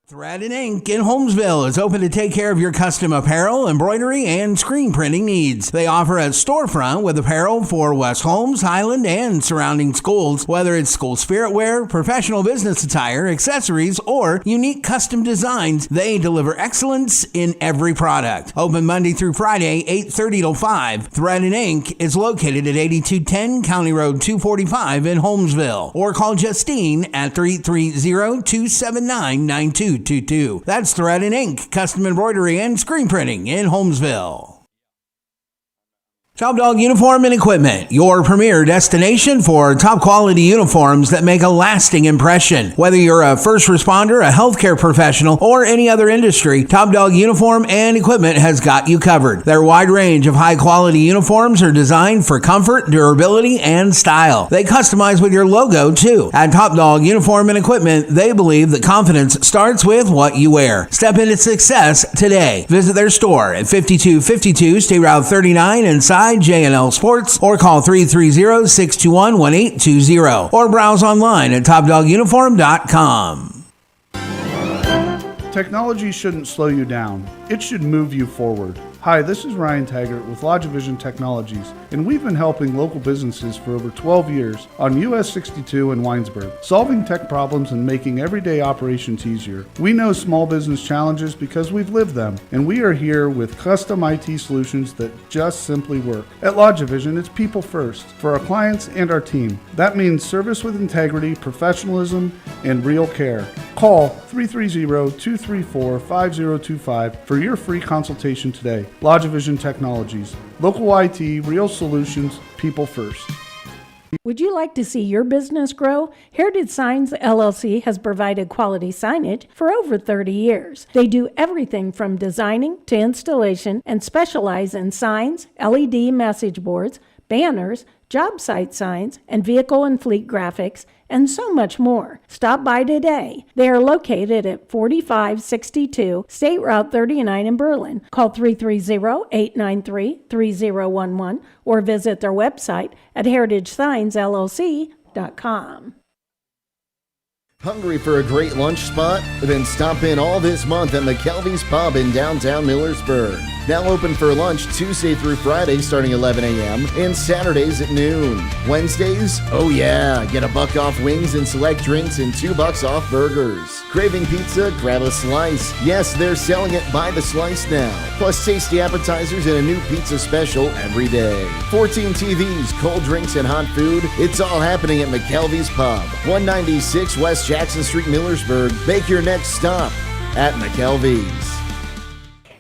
Thread and Ink in Holmesville is open to take care of your custom apparel, embroidery, and screen printing needs. They offer a storefront with apparel for West Holmes, Highland, and surrounding schools. Whether it's school spirit wear, professional business attire, accessories, or unique custom designs, they deliver excellence in every product. Open Monday through Friday, 8:30 till 5. Thread and Ink is located at 8210 County Road 245 in Holmesville. Or call Justine at 330-279-9222. That's Thread and Ink, custom embroidery and screen printing in Holmesville. Top Dog Uniform and Equipment, your premier destination for top quality uniforms that make a lasting impression. Whether you're a first responder, a healthcare professional, or any other industry, Top Dog Uniform and Equipment has got you covered. Their wide range of high quality uniforms are designed for comfort, durability, and style. They customize with your logo too. At Top Dog Uniform and Equipment, they believe that confidence starts with what you wear. Step into success today. Visit their store at 5252 State Route 39 inside J&L Sports, or call 330-621-1820, or browse online at topdoguniform.com.
Technology shouldn't slow you down. It should move you forward. Hi, this is Ryan Taggart with LodgeVision Technologies, and we've been helping local businesses for over 12 years on US 62 in Winesburg, solving tech problems and making everyday operations easier. We know small business challenges because we've lived them, and we are here with custom IT solutions that just simply work. At LodgeVision, it's people first for our clients and our team. That means service with integrity, professionalism, and real care. Call 330-234-5025 for your free consultation today. LodgeVision Technologies. Local IT, real solutions, people first.
Would you like to see your business grow? Heritage Signs LLC has provided quality signage for over 30 years. They do everything from designing to installation and specialize in signs, LED message boards, banners, job site signs, and vehicle and fleet graphics, and so much more. Stop by today. They are located at 4562 State Route 39 in Berlin. Call 330-893-3011 or visit their website at heritagesignsllc.com.
Hungry for a great lunch spot? Then stop in all this month at McKelvey's Pub in downtown Millersburg. Now open for lunch Tuesday through Friday starting 11 a.m. and Saturdays at noon. Wednesdays? Oh yeah, get $1 off wings and select drinks and $2 off burgers. Craving pizza? Grab a slice. Yes, they're selling it by the slice now. Plus tasty appetizers and a new pizza special every day. 14 TVs, cold drinks, and hot food. It's all happening at McKelvey's Pub, 196 West Jackson Street, Millersburg. Make your next stop at McKelvey's.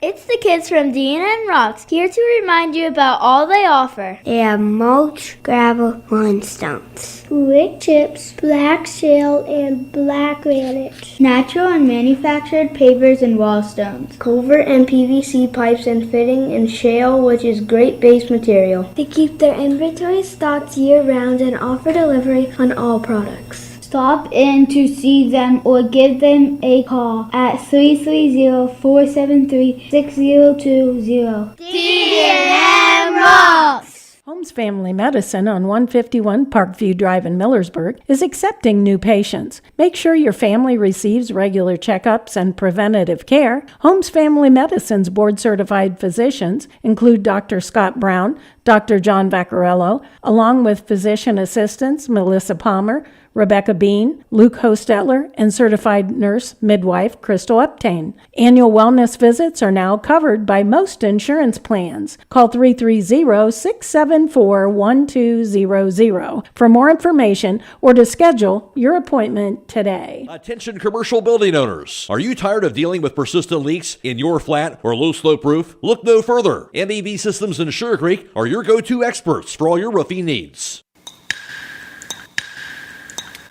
It's the kids from Dean and Rocks, here to remind you about all they offer. They have mulch, gravel, limestone, wood chips, black shale, and black granite, natural and manufactured pavers and wall stones, culvert and PVC pipes and fitting, and shale, which is great base material. They keep their inventory stocked year-round and offer delivery on all products. Stop in to see them or give them a call at 330-473-6020.
D&M Rocks! Holmes Family Medicine on 151 Parkview Drive in Millersburg is accepting new patients. Make sure your family receives regular checkups and preventative care. Holmes Family Medicine's board-certified physicians include Dr. Scott Brown, Dr. John Vaccarello, along with physician assistants Melissa Palmer, Rebecca Bean, Luke Hostetler, and certified nurse midwife Crystal Uptain. Annual wellness visits are now covered by most insurance plans. Call 330-674-1200 for more information or to schedule your appointment today.
Attention commercial building owners. Are you tired of dealing with persistent leaks in your flat or low slope roof? Look no further. MEB Systems in Sugar Creek are your go-to experts for all your roofing needs.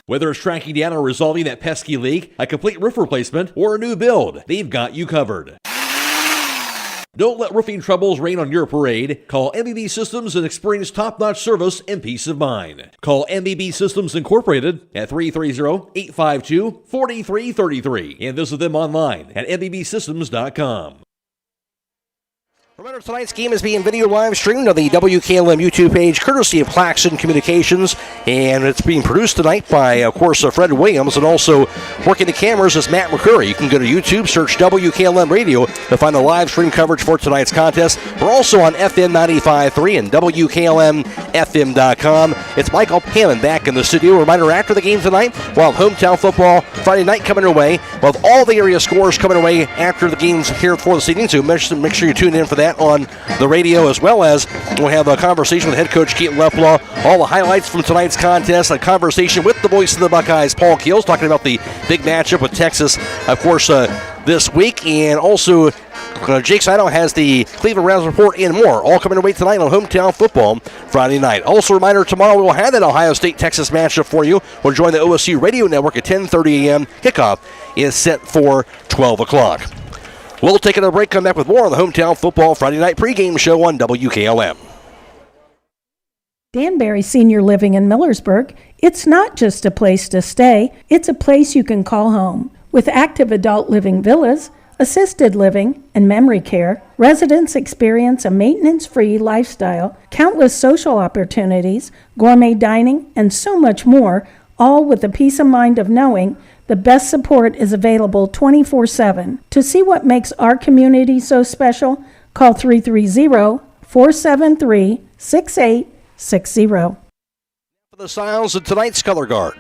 Whether it's tracking down or resolving that pesky leak, a complete roof replacement, or a new build, they've got you covered. Don't let roofing troubles rain on your parade. Call MEB Systems and experience top-notch service and peace of mind. Call MEB Systems Incorporated at 330-852-4333 and visit them online at mbsystems.com.
Remember, tonight's game is being video live streamed on the WKLM YouTube page, courtesy of Claxon Communications, and it's being produced tonight by, of course, Fred Williams, and also working the cameras is Matt McCreery. You can go to YouTube, search WKLM Radio to find the live stream coverage for tonight's contest. We're also on FM 95.3 and WKLM-FM.com. It's Michael Hammond back in the studio. Reminder, after the game tonight, we'll have hometown football Friday night coming your way. We'll have all the area scores coming away after the games here for this evening, so make sure you tune in for that on the radio, as well as we'll have a conversation with head coach Keaton Leflaw, all the highlights from tonight's contest, a conversation with the voice of the Buckeyes, Paul Keels, talking about the big matchup with Texas, of course, this week, and also Jake Seidel has the Cleveland Browns report and more, all coming away tonight on Hometown Football Friday night. Also, a reminder, tomorrow we will have that Ohio State-Texas matchup for you. We'll join the OSU Radio Network at 10:30 a.m. Kickoff is set for 12 o'clock. We'll take another break, come back with more on the Hometown Football Friday Night pregame show on WKLM.
Danbury Senior Living in Millersburg, it's not just a place to stay, it's a place you can call home. With active adult living villas, assisted living, and memory care, residents experience a maintenance-free lifestyle, countless social opportunities, gourmet dining, and so much more, all with the peace of mind of knowing the best support is available 24/7. To see what makes our community so special, call 330-473-6860.
For the styles of tonight's color guard.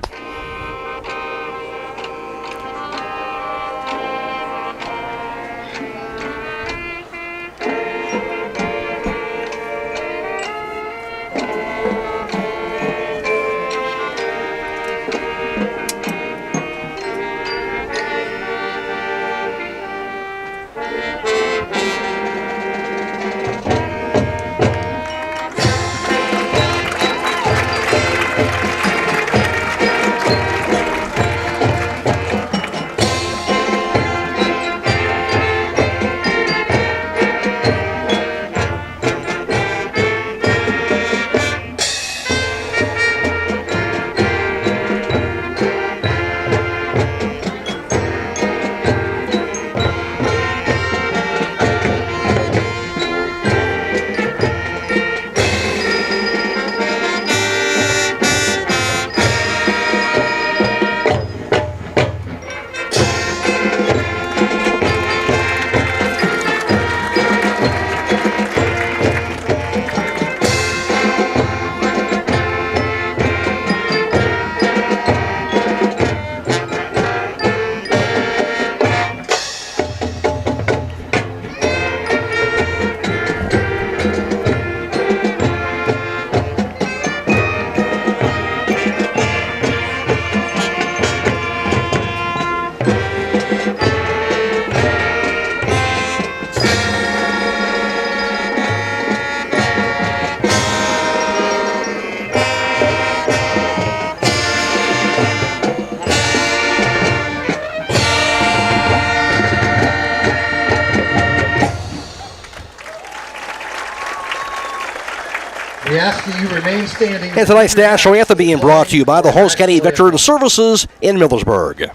ask that you remain standing.
And tonight's national anthem being brought to you by the Holmes County Veteran Services in Millersburg.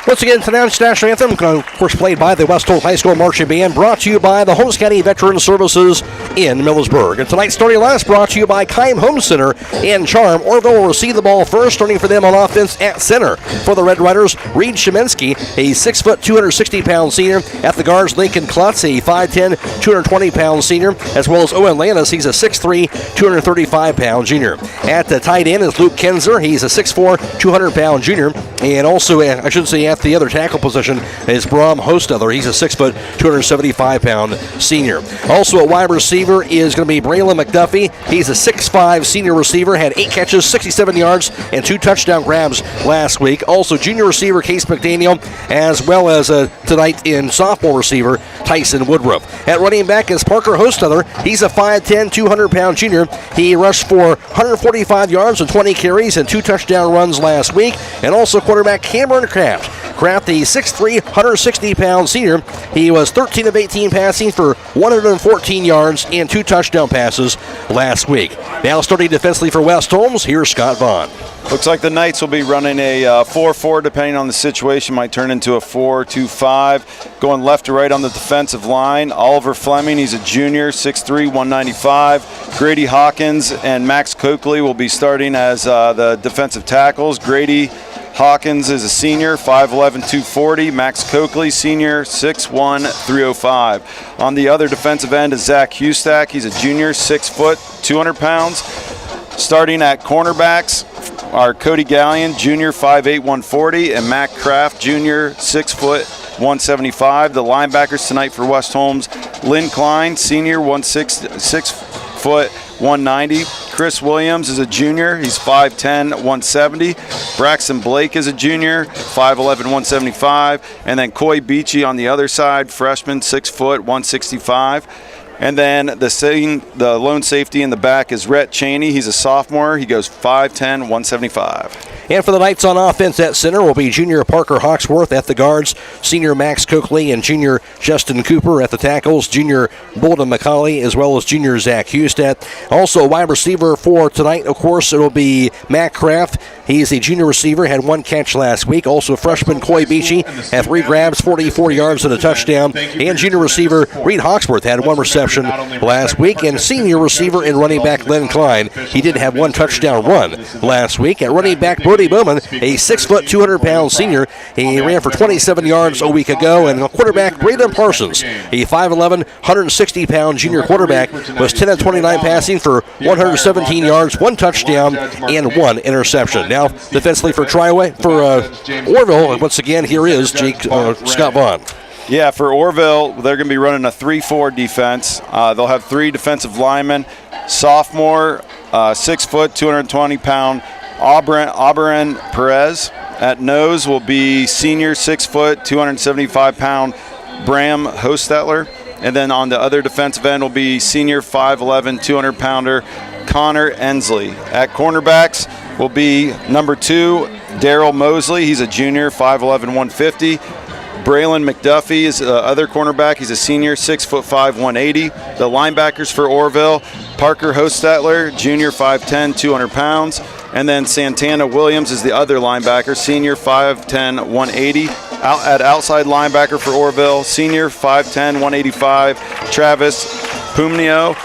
Once again, tonight's national anthem, of course, played by the West Holmes High School Marching Band, brought to you by the Holmes County Veteran Services in Millersburg. And tonight's starting last brought to you by Keim Home Center and Charm. Orrville will receive the ball first, starting for them on offense at center. For the Red Riders, Reed Sheminsky, a 6', 260-pound senior. At the guards, Lincoln Klutz, a 5'10", 220-pound senior, as well as Owen Landis. He's a 6'3", 235-pound junior. At the tight end is Luke Kenzer. He's a 6'4", 200-pound junior. And also, I should say, at the other tackle position is Bram Hostetler. He's a 6', 275-pound senior. Also at wide receiver is going to be Braylon McDuffie. He's a 6'5" senior receiver, had 8 catches, 67 yards, and 2 touchdown grabs last week. Also junior receiver Case McDaniel, as well as tonight in sophomore receiver Tyson Woodruff. At running back is Parker Hostetler. He's a 5'10", 200-pound junior. He rushed for 145 yards and 20 carries and 2 touchdown runs last week. And also quarterback Cameron Kraft. Kraft, the 6'3", 160-pound senior. He was 13 of 18 passing for 114 yards and 2 touchdown passes last week. Now starting defensively for West Holmes, here's Scott Vaughn.
Looks like the Knights will be running a 4-4, depending on the situation. Might turn into a 4-2-5. Going left to right on the defensive line, Oliver Fleming, he's a junior, 6'3", 195. Grady Hawkins and Max Coakley will be starting as the defensive tackles. Grady Hawkins is a senior, 5'11", 240. Max Coakley, senior, 6'1", 305. On the other defensive end is Zach Hustack. He's a junior, 6 foot, 200 pounds. Starting at cornerbacks are Cody Gallion, junior, 5'8", 140, and Matt Kraft, junior, 6 foot, 175. The linebackers tonight for West Holmes, Lynn Klein, senior, 6 foot, 190. Chris Williams is a junior. He's 5'10", 170. Braxton Blake is a junior, 5'11", 175. And then Coy Beachy on the other side, freshman, 6 foot, 165. And then the lone safety in the back is Rhett Cheney. He's a sophomore. He goes 5'10", 175.
And for the Knights on offense at center will be junior Parker Hawksworth. At the guards, senior Max Coakley and junior Justin Cooper. At the tackles, junior Bolden McCauley, as well as junior Zach Husted. Also a wide receiver for tonight, of course, it will be Matt Kraft. He's a junior receiver, had 1 catch last week. Also freshman Coy Beachy had 3 grabs, 44 yards and a touchdown. And junior receiver Reed Hawksworth had 1 reception last week. And senior receiver and running back Len Klein, he did have 1 touchdown run last week. At running back Brody Bowman, a 6 foot, 200-pound senior. He ran for 27 yards a week ago. And quarterback Braden Parsons, a 5'11", 160-pound junior quarterback, was 10 of 29 passing for 117 yards, 1 touchdown, and 1 interception. Now, defensively for Orrville, once again, here is Scott Vaughn.
Yeah, for Orrville, they're going to be running a 3-4 defense. They'll have 3 defensive linemen. Sophomore, 6 foot, 220-pound Auburn Perez. At nose will be senior, 6 foot, 275-pound Bram Hostetler. And then on the other defensive end will be senior, 5'11", 200-pounder Connor Ensley. At cornerbacks will be number 2, Daryl Mosley. He's a junior, 5'11", 150. Braylon McDuffie is the other cornerback. He's a senior, 6'5", 180. The linebackers for Orrville, Parker Hostetler, junior, 5'10", 200 pounds. And then Santana Williams is the other linebacker, senior, 5'10", 180. At outside linebacker for Orrville, senior, 5'10", 185, Travis Pumnio.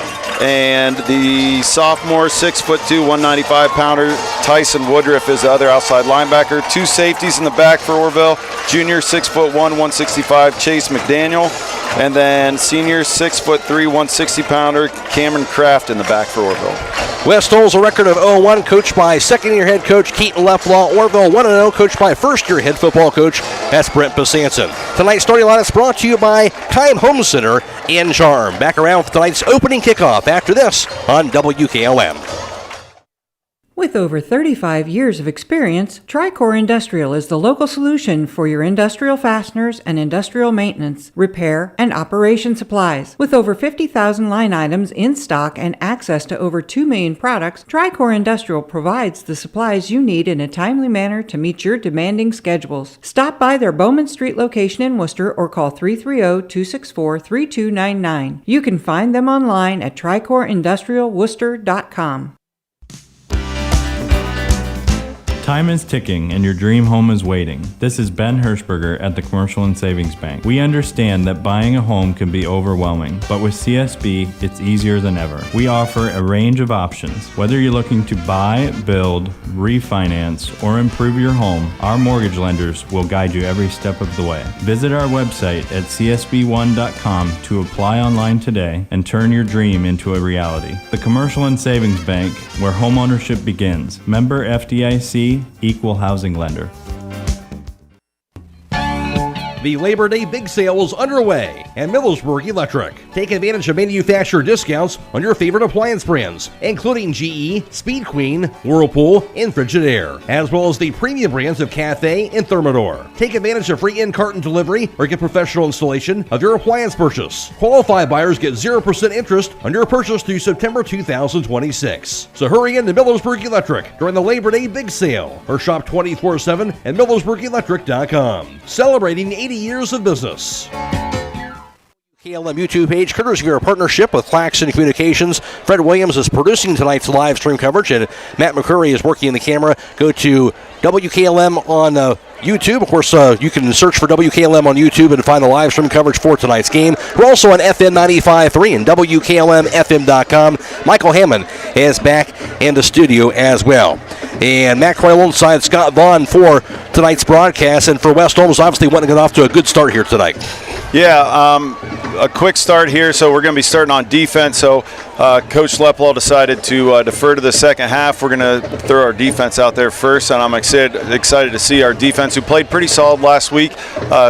And the sophomore, 6'2", 195-pounder, Tyson Woodruff is the other outside linebacker. Two safeties in the back for Orrville, junior, 6'1", 165, Chase McDaniel. And then senior, 6'3", 160-pounder, Cameron Kraft in the back for Orrville.
West Holmes a record of 0-1, coached by second-year head coach Keaton Leflaw. Orrville 1-0, coached by first-year head football coach, that's Brent Besanson. Tonight's starting line is brought to you by Keim Home Center and Charm. Back around for tonight's opening kickoff after this on WKLM.
With over 35 years of experience, Tricor Industrial is the local solution for your industrial fasteners and industrial maintenance, repair, and operation supplies. With over 50,000 line items in stock and access to over 2 million products, Tricor Industrial provides the supplies you need in a timely manner to meet your demanding schedules. Stop by their Bowman Street location in Worcester or call 330-264-3299. You can find them online at tricorindustrialworcester.com.
Time is ticking and your dream home is waiting. This is Ben Hirschberger at the Commercial and Savings Bank. We understand that buying a home can be overwhelming, but with CSB, it's easier than ever. We offer a range of options. Whether you're looking to buy, build, refinance, or improve your home, our mortgage lenders will guide you every step of the way. Visit our website at csb1.com to apply online today and turn your dream into a reality. The Commercial and Savings Bank, where homeownership begins. Member FDIC, Equal Housing Lender.
The Labor Day Big Sale is underway at Millersburg Electric. Take advantage of manufacturer discounts on your favorite appliance brands, including GE, Speed Queen, Whirlpool, and Frigidaire, as well as the premium brands of Cathay and Thermador. Take advantage of free in-carton delivery or get professional installation of your appliance purchase. Qualified buyers get 0% interest on your purchase through September 2026. So hurry into Millersburg Electric during the Labor Day Big Sale or shop 24/7 at millersburgelectric.com. Celebrating 80 years of business.
KLM YouTube page, courtesy of our partnership with Claxon Communications. Fred Williams is producing tonight's live stream coverage, and Matt McCreery is working the camera. Go to WKLM on YouTube. Of course, you can search for WKLM on YouTube and find the live stream coverage for tonight's game. We're also on FM 95.3 and WKLM-FM.com. Michael Hammond is back in the studio as well. And Matt Croy alongside Scott Vaughn for tonight's broadcast. And for West Holmes, obviously wanting to get off to a good start here tonight.
Yeah, a quick start here. So we're going to be starting on defense. So Coach Leplow decided to defer to the second half. We're going to throw our defense out there first, and I'm excited to see our defense, who played pretty solid last week,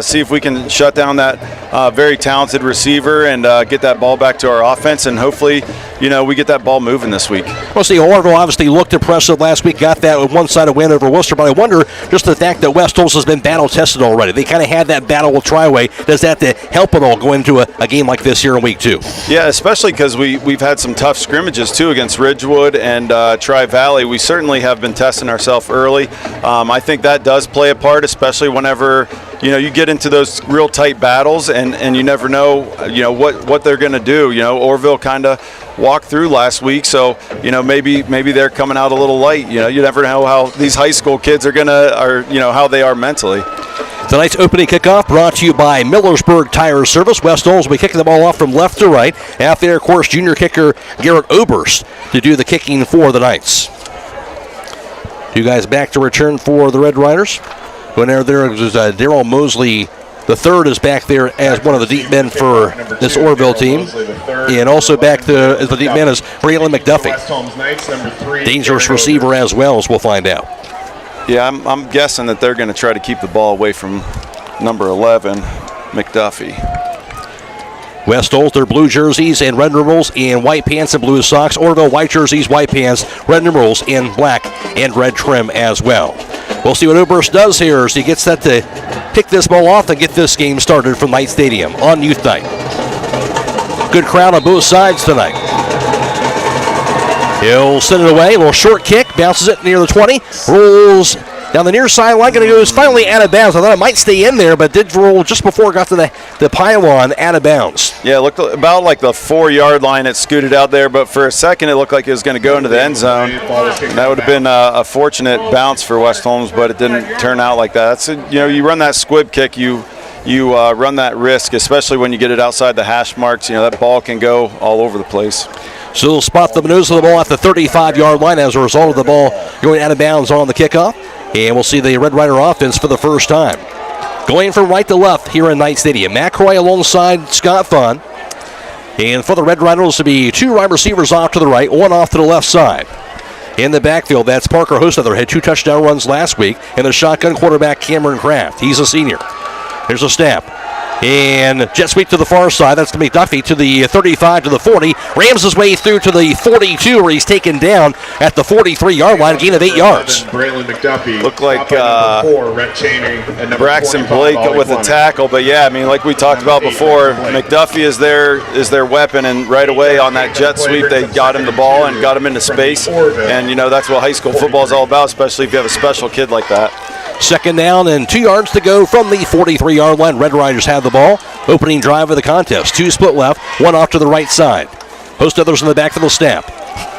see if we can shut down that very talented receiver and get that ball back to our offense, and hopefully, we get that ball moving this week.
Well, see, Orrville obviously looked impressive last week, got that one-sided win over Worcester, but I wonder just the fact that West Holmes has been battle-tested already. They kind of had that battle with Triway. Does that help at all go into a game like this here in week 2?
Yeah, especially because we've had some tough scrimmages, too, against Ridgewood and Tri-Valley. We certainly have been testing ourselves early. I think that does play a part, especially whenever you get into those real tight battles, and you never know what they're going to do. Orrville kind of walked through last week, so maybe they're coming out a little light. You never know how these high school kids are how they are mentally.
Tonight's opening kickoff brought to you by Millersburg Tire Service. West Holmes will be kicking the ball off from left to right. Out there, of course, junior kicker Garrett Oberst to do the kicking for the Knights. Two guys back to return for the Red Riders. Whenever there is Darrell Mosley, the third, is back there as one of the deep men for this Orrville team. And also back as the deep man is Braylon McDuffie. Dangerous receiver as well, as we'll find out.
Yeah, I'm guessing that they're going to try to keep the ball away from number 11, McDuffie.
West Holmes, their blue jerseys and red numerals and white pants and blue socks. Orrville, white jerseys, white pants, red numerals in black and red trim as well. We'll see what Oberst does here as he gets that to pick this ball off and get this game started from Knight Stadium on Youth Night. Good crowd on both sides tonight. He'll send it away. A little short kick. Bounces it near the 20. Rolls Down the near sideline, going to go finally out of bounds. I thought it might stay in there, but did roll just before it got to the pylon out of bounds.
Yeah, it looked about like the 4-yard line. It scooted out there, but for a second it looked like it was going to go into the end zone. That would have been a fortunate bounce for West Holmes, but it didn't turn out like that. You run that squib kick, you run that risk, especially when you get it outside the hash marks. That ball can go all over the place.
So they'll spot the nose of the ball at the 35-yard line as a result of the ball going out of bounds on the kickoff. And we'll see the Red Rider offense for the first time. Going from right to left here in Knight Stadium. Matt Croy alongside Scott Vaughn. And for the Red Riders to be 2 wide receivers off to the right, 1 off to the left side. In the backfield, that's Parker Hostetler. Had 2 touchdown runs last week. And the shotgun quarterback, Cameron Kraft. He's a senior. There's a snap. And jet sweep to the far side. That's to McDuffie to the 35 to the 40. Rams his way through to the 42 where he's taken down at the 43-yard line, gain of 8 yards.
Braylon McDuffie looked like Braxton Blake with a tackle. But, yeah, like we talked about before, McDuffie is their weapon. And right away on that jet sweep, they got him the ball and got him into space. And, that's what high school football is all about, especially if you have a special kid like that.
Second down and 2 yards to go from the 43-yard line. Red Riders have the ball. Opening drive of the contest. 2 split left, 1 off to the right side. Hostetler's in the back for the snap.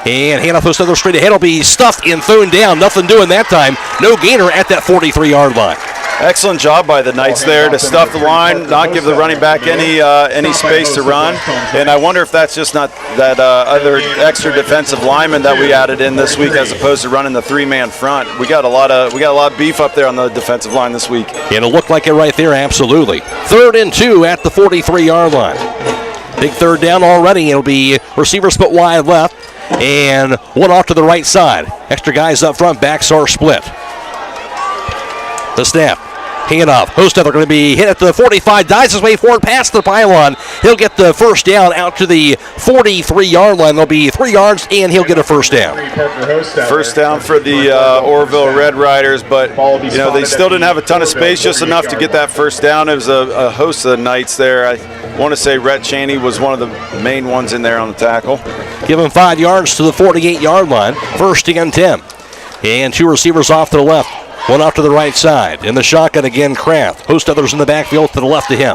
And handoff Hostetler straight ahead will be stuffed and thrown down. Nothing doing that time. No gainer at that 43-yard line.
Excellent job by the Knights there to stuff the line, not give the running back any space to run. And I wonder if that's just not that other extra defensive lineman that we added in this week as opposed to running the 3-man front. We got a lot of beef up there on the defensive line this week.
And it looked like it right there, absolutely. 3rd and 2 at the 43-yard line. Big third down already. It'll be receiver split wide left and 1 off to the right side. Extra guys up front, backs are split. The snap. Handoff. Hostetler going to be hit at the 45, dives his way forward past the pylon. He'll get the first down out to the 43-yard line. There'll be 3 yards, and he'll get a first down.
First down for the Orrville Red Riders, but they still didn't have a ton of space, just enough to get that first down. It was a host of the Knights there. I want to say Rhett Cheney was one of the main ones in there on the tackle.
Give him 5 yards to the 48-yard line. First and 10. And 2 receivers off to the left. 1 off to the right side. In the shotgun again, Kraft. Hostetler's in the backfield to the left of him.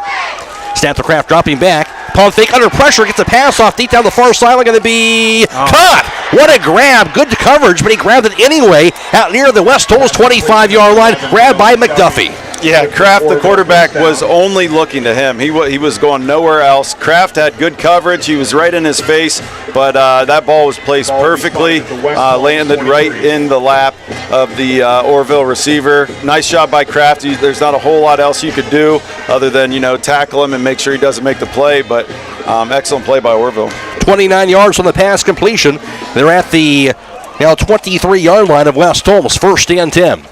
Snap to Kraft, dropping back. Palm fake under pressure. Gets a pass off deep down the far sideline. Going to be caught. What a grab. Good coverage, but he grabbed it anyway out near the West Holmes 25-yard line. Grabbed by McDuffie.
Yeah, Kraft, the quarterback, was only looking to him. He was going nowhere else. Kraft had good coverage. He was right in his face, but that ball was placed perfectly, landed right in the lap of the Orrville receiver. Nice job by Kraft. There's not a whole lot else you could do other than, tackle him and make sure he doesn't make the play, but excellent play by Orrville.
29 yards on the pass completion. They're at the 23-yard line of West Holmes. First and 10.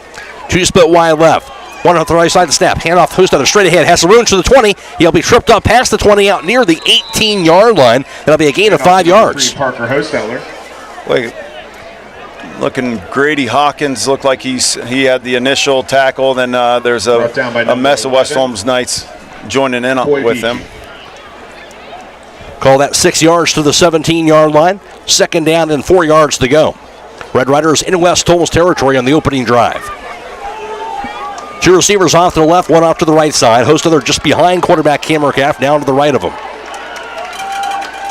2 split wide left. 1 off the right side of the snap. Handoff Hostetler straight ahead. Has the room to the 20. He'll be tripped up past the 20 out near the 18-yard line. That'll be a gain of 5 yards.
Parker Hostetler. Looking Grady Hawkins looked like he had the initial tackle. Then there's a mess of West Holmes Knights joining in with him.
Call that 6 yards to the 17-yard line. Second down and 4 yards to go. Red Riders in West Holmes territory on the opening drive. 2 receivers off to the left, 1 off to the right side. Hostetler just behind quarterback Cameron Kraft, down to the right of him.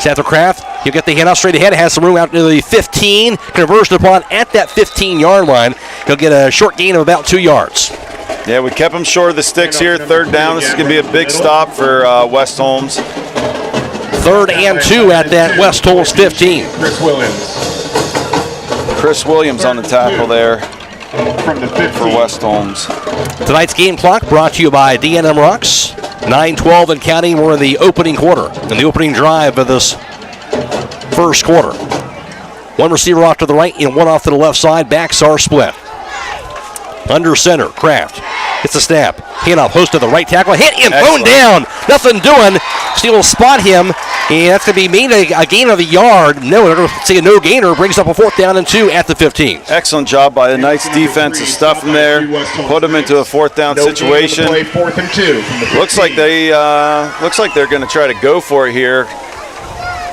Santa Kraft, he'll get the handoff straight ahead, has some room out to the 15. Conversion upon at that 15-yard line. He'll get a short gain of about 2 yards.
Yeah, we kept him short of the sticks here. 3rd down. This is going to be a big stop for West Holmes.
3rd and 2 at that West Holmes 15.
Chris Williams on the tackle there for West Holmes.
Tonight's game clock brought to you by D&M Rocks. 9:12 and counting. We're in the opening quarter, in the opening drive of this first quarter. 1 receiver off to the right and 1 off to the left side. Backs are split. Under center, Kraft. It's a snap. Handoff, host to the right tackle. Hit and thrown down. Nothing doing. Still will spot him. And that's going to be made a gain of a yard. No, they're going to see a no gainer. Brings up a 4th down and 2 at the 15.
Excellent job by the Knights defense to stuff him there. Put him into a 4th down situation. 4th and 2. Looks like they're going to try to go for it here.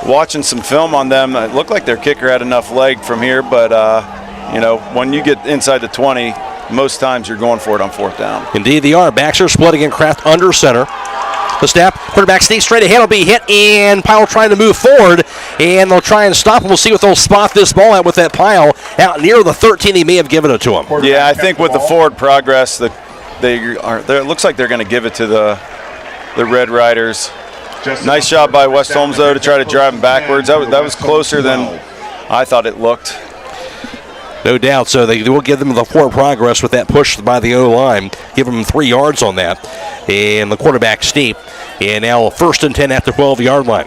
Watching some film on them, it looked like their kicker had enough leg from here, but when you get inside the 20, most times you're going for it on 4th down.
Indeed they are. Backs are splitting and Kraft under center. The snap, quarterback sneaks straight ahead, will be hit, and Pyle trying to move forward, and they'll try and stop him. We'll see what they'll spot this ball at with that Pyle out near the 13. They may have given it to him.
Yeah, I think with the forward progress, it looks like they're going to give it to the Red Riders. Nice job by West Holmes, though, to try to drive him backwards. That was closer than I thought it looked.
No doubt, so they will give them the forward progress with that push by the O-line. Give them 3 yards on that. And the quarterback steep. And now 1st and 10 at the 12-yard line.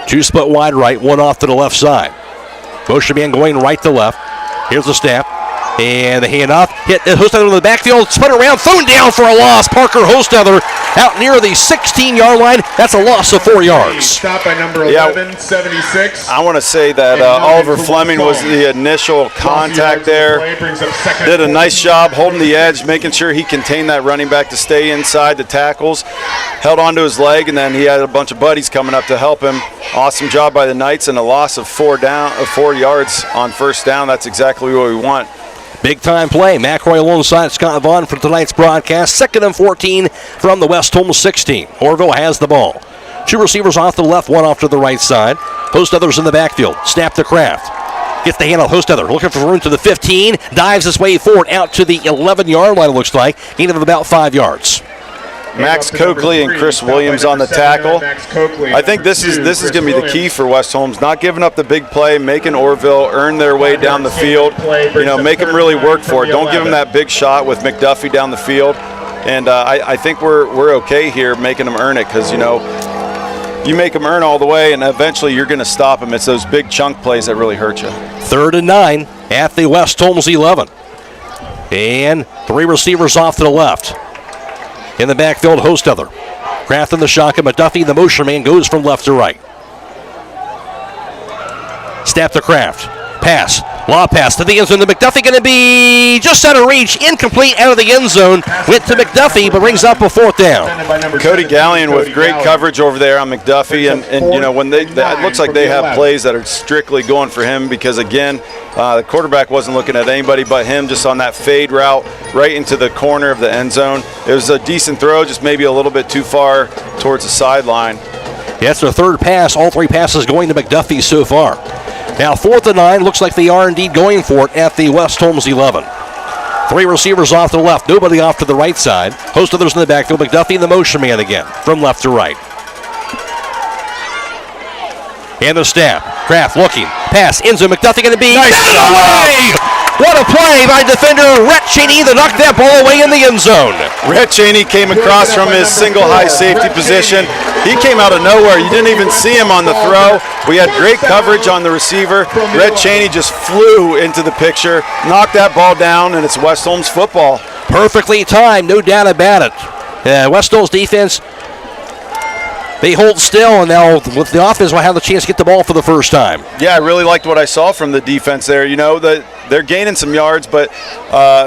2 split wide right, 1 off to the left side. Motion man going right to left. Here's the snap. And the handoff. Hit Hostetler in the backfield. Spun around. Thrown down for a loss. Parker Hostetler out near the 16-yard line. That's a loss of 4 yards.
Stop by number 11, 76.
I want to say that Oliver Fleming was the initial contact there. Did a nice job holding the edge, making sure he contained that running back to stay inside the tackles. Held onto his leg, and then he had a bunch of buddies coming up to help him. Awesome job by the Knights, and a loss of 4 yards on 1st down. That's exactly what we want.
Big time play. McCreery alongside Scott Vaughn for tonight's broadcast. 2nd and 14 from the West Holmes 16. Orrville has the ball. 2 receivers off to the left, 1 off to the right side. Hostetler's in the backfield. Snap to Kraft. Gets the hand on Hostetler. Looking for room to the 15. Dives his way forward out to the 11-yard line, it looks like. Gain of about 5 yards.
Max Coakley and Chris Williams on the tackle. I think this is going to be the key for West Holmes, not giving up the big play, making Orrville earn their way down the field. Make them really work for it. Don't give them that big shot with McDuffie down the field. And I think we're okay here making them earn it because, you make them earn all the way, and eventually you're going to stop them. It's those big chunk plays that really hurt you.
3rd and 9 at the West Holmes 11. And 3 receivers off to the left. In the backfield, Hostetler. Kraft in the shotgun. McDuffie, the motion man, goes from left to right. Snap to Kraft. Pass. Law pass to the end zone. The McDuffie going to be just out of reach. Incomplete out of the end zone. Went to McDuffie, but brings up a 4th down.
Cody Gallion with great coverage over there on McDuffie. And when it looks like they have plays that are strictly going for him because, again, the quarterback wasn't looking at anybody but him just on that fade route right into the corner of the end zone. It was a decent throw, just maybe a little bit too far towards the sideline.
That's their 3rd pass. All 3 passes going to McDuffie so far. Now 4th and 9. Looks like they are indeed going for it at the West Holmes 11. 3 receivers off to the left. Nobody off to the right side. Hostetler's in the backfield. McDuffie the motion man again from left to right. And the snap. Kraft looking. Pass. End zone. McDuffie going to be
nice
away. What a play by defender Rhett Cheney that knocked that ball away in the end zone.
Rhett Cheney came across from his single high safety position. He came out of nowhere. You didn't even see him on the throw. We had great coverage on the receiver. Rhett Cheney just flew into the picture, knocked that ball down, and it's West Holmes football.
Perfectly timed, no doubt about it. West Holmes defense, they hold still, and now with the offense, will have the chance to get the ball for the first time.
Yeah, I really liked what I saw from the defense there. They're gaining some yards, but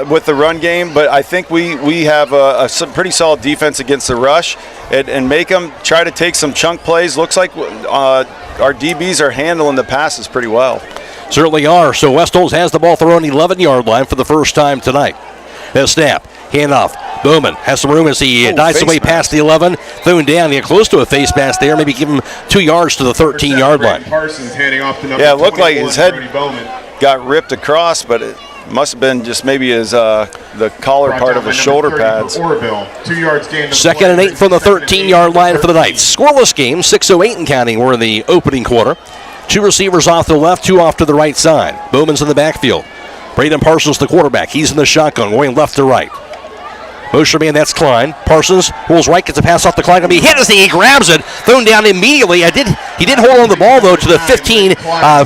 with the run game. But I think we have a pretty solid defense against the rush, and make them try to take some chunk plays. Looks like our DBs are handling the passes pretty well.
Certainly are. So West Holmes has the ball thrown 11-yard line for the first time tonight. The snap. Handoff. Bowman has some room as he dives away past the 11. Thrown down. He close to a face mask there. Maybe give him 2 yards to the 13-yard line.
Parsons handing off to number
it looked like his head got ripped across, but it must have been just maybe his the collar part of his shoulder pads.
2 yards gain.
2nd and 8 from the 13-yard line for the Knights. Scoreless game. 6:08 and counting. We're in the opening quarter. 2 receivers off to the left, 2 off to the right side. Bowman's in the backfield. Braden Parsons, the quarterback. He's in the shotgun, going left to right. Motion man, that's Klein. Parsons rolls right, gets a pass off the Klein. Going to be hit as he grabs it. Thrown down immediately. He did hold on the ball, though, to the 15.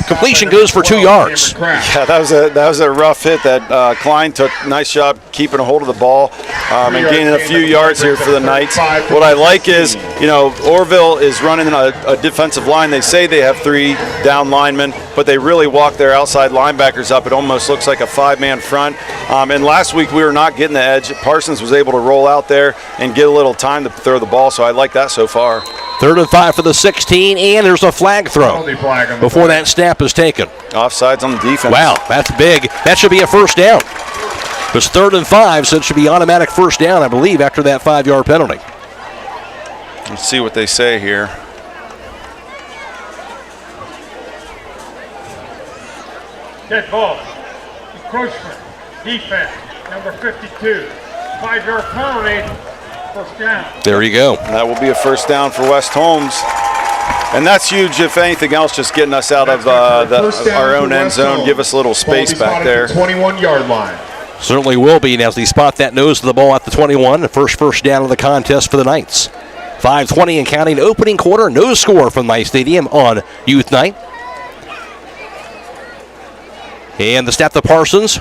Completion goes for 2 yards.
Yeah, that was a rough hit that Klein took. Nice job keeping a hold of the ball and gaining a few yards here for the Knights. What I like is, Orrville is running a defensive line. They say they have 3 down linemen, but they really walk their outside linebackers up. It almost looks like a 5-man front. And last week we were not getting the edge. Parsons was able to roll out there and get a little time to throw the ball, so I like that so far.
3rd and 5 for the 16, and there's a flag throw before that snap is taken.
Offsides on the defense.
Wow, that's big. That should be a first down. It was 3rd and 5, so it should be automatic first down, I believe, after that 5-yard penalty.
Let's see what they say here.
Dead ball. Encroachment. Defense. Number 52. 5-yard penalty. First down.
There you go.
That will be a first down for West Holmes. And that's huge, if anything else, just getting us out of our own end zone, give us a little space back there.
21-yard line.
Certainly will be, and as they spot that nose of the ball at the 21, the first down of the contest for the Knights. 5:20 and counting, opening quarter, no score from Knight Stadium on Youth Night. And the snap to Parsons.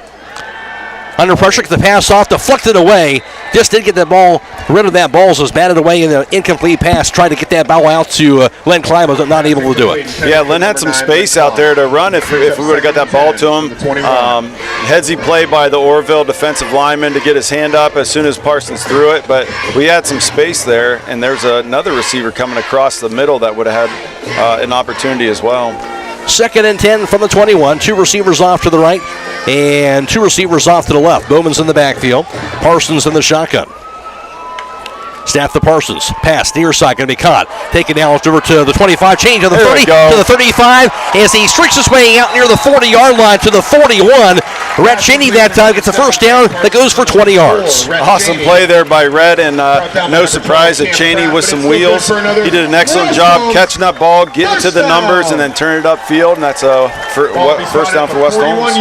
Under pressure, the pass off, deflected away. Just didn't get rid of that ball, so it's batted away in an incomplete pass. Tried to get that ball out to Len Klein, was not able to do it.
Yeah, Len had some space out there to run if we would have got that ball to him. Headsy play by the Orrville defensive lineman to get his hand up as soon as Parsons threw it, but we had some space there, and there's another receiver coming across the middle that would have had an opportunity as well.
2nd and 10 from the 21. 2 receivers off to the right and 2 receivers off to the left. Bowman's in the backfield. Parsons in the shotgun. Snap to Parsons. Pass near side, going to be caught. Taken down over to the 25. Change to the 30, to the 35. As he streaks his way out near the 40-yard line to the 41. Rhett Cheney that time gets a first down that goes for 20 yards.
Awesome play there by Rhett, and no surprise that Cheney with some wheels. He did an excellent job catching that ball, getting to the numbers, and then turning it upfield, and that's a first down for West Holmes.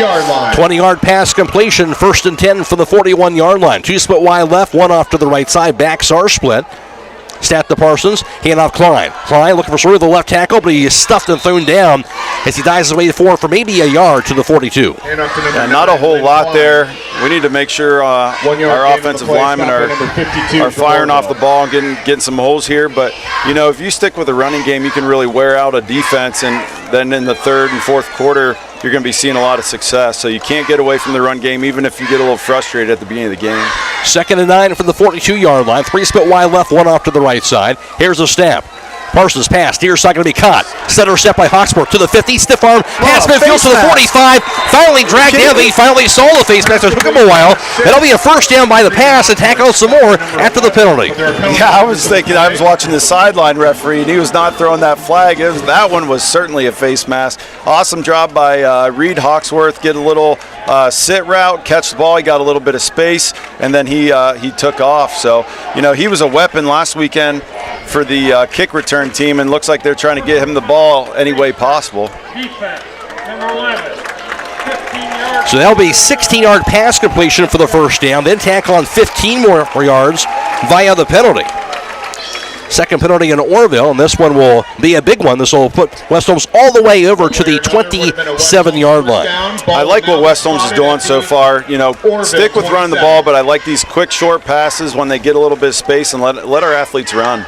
20-yard pass completion, 1st and 10 from the 41-yard line. 2 split wide left, 1 off to the right side. Backs are split. Snap to Parsons, hand off Klein. Klein looking for sort of the left tackle, but he is stuffed and thrown down as he dives his way forward for maybe a yard to the 42.
Yeah, not a whole lot there. We need to make sure our offensive linemen are firing off the ball and getting some holes here. But, if you stick with the running game, you can really wear out a defense, and then in the 3rd and 4th quarter, you're going to be seeing a lot of success. So you can't get away from the run game, even if you get a little frustrated at the beginning of the game.
2nd and 9 from the 42-yard line. 3 split wide left, 1 off to the right side. Here's a snap. Parsons pass, near side going to be caught. Center step by Hawksport to the 50, stiff arm, pass midfield to the 45. Finally dragged down, he finally saw the face mask. It took him a while. That'll be a first down by the pass and tackle some more after the penalty.
Yeah, I was watching the sideline referee, and he was not throwing that flag. That one was certainly a face mask. Awesome job by Reed Hawksworth, get a little sit route, catch the ball. He got a little bit of space, and then he took off. So, he was a weapon last weekend for the kick return team, and looks like they're trying to get him the ball any way possible.
Defense, number 11, 15 yards.
So that'll be 16-yard pass completion for the first down, then tackle on 15 more yards via the penalty. Second penalty in Orrville, and this one will be a big one. This will put West Holmes all the way over to the 27-yard line.
I like what West Holmes is doing so far. Stick with running the ball, but I like these quick, short passes when they get a little bit of space and let our athletes run.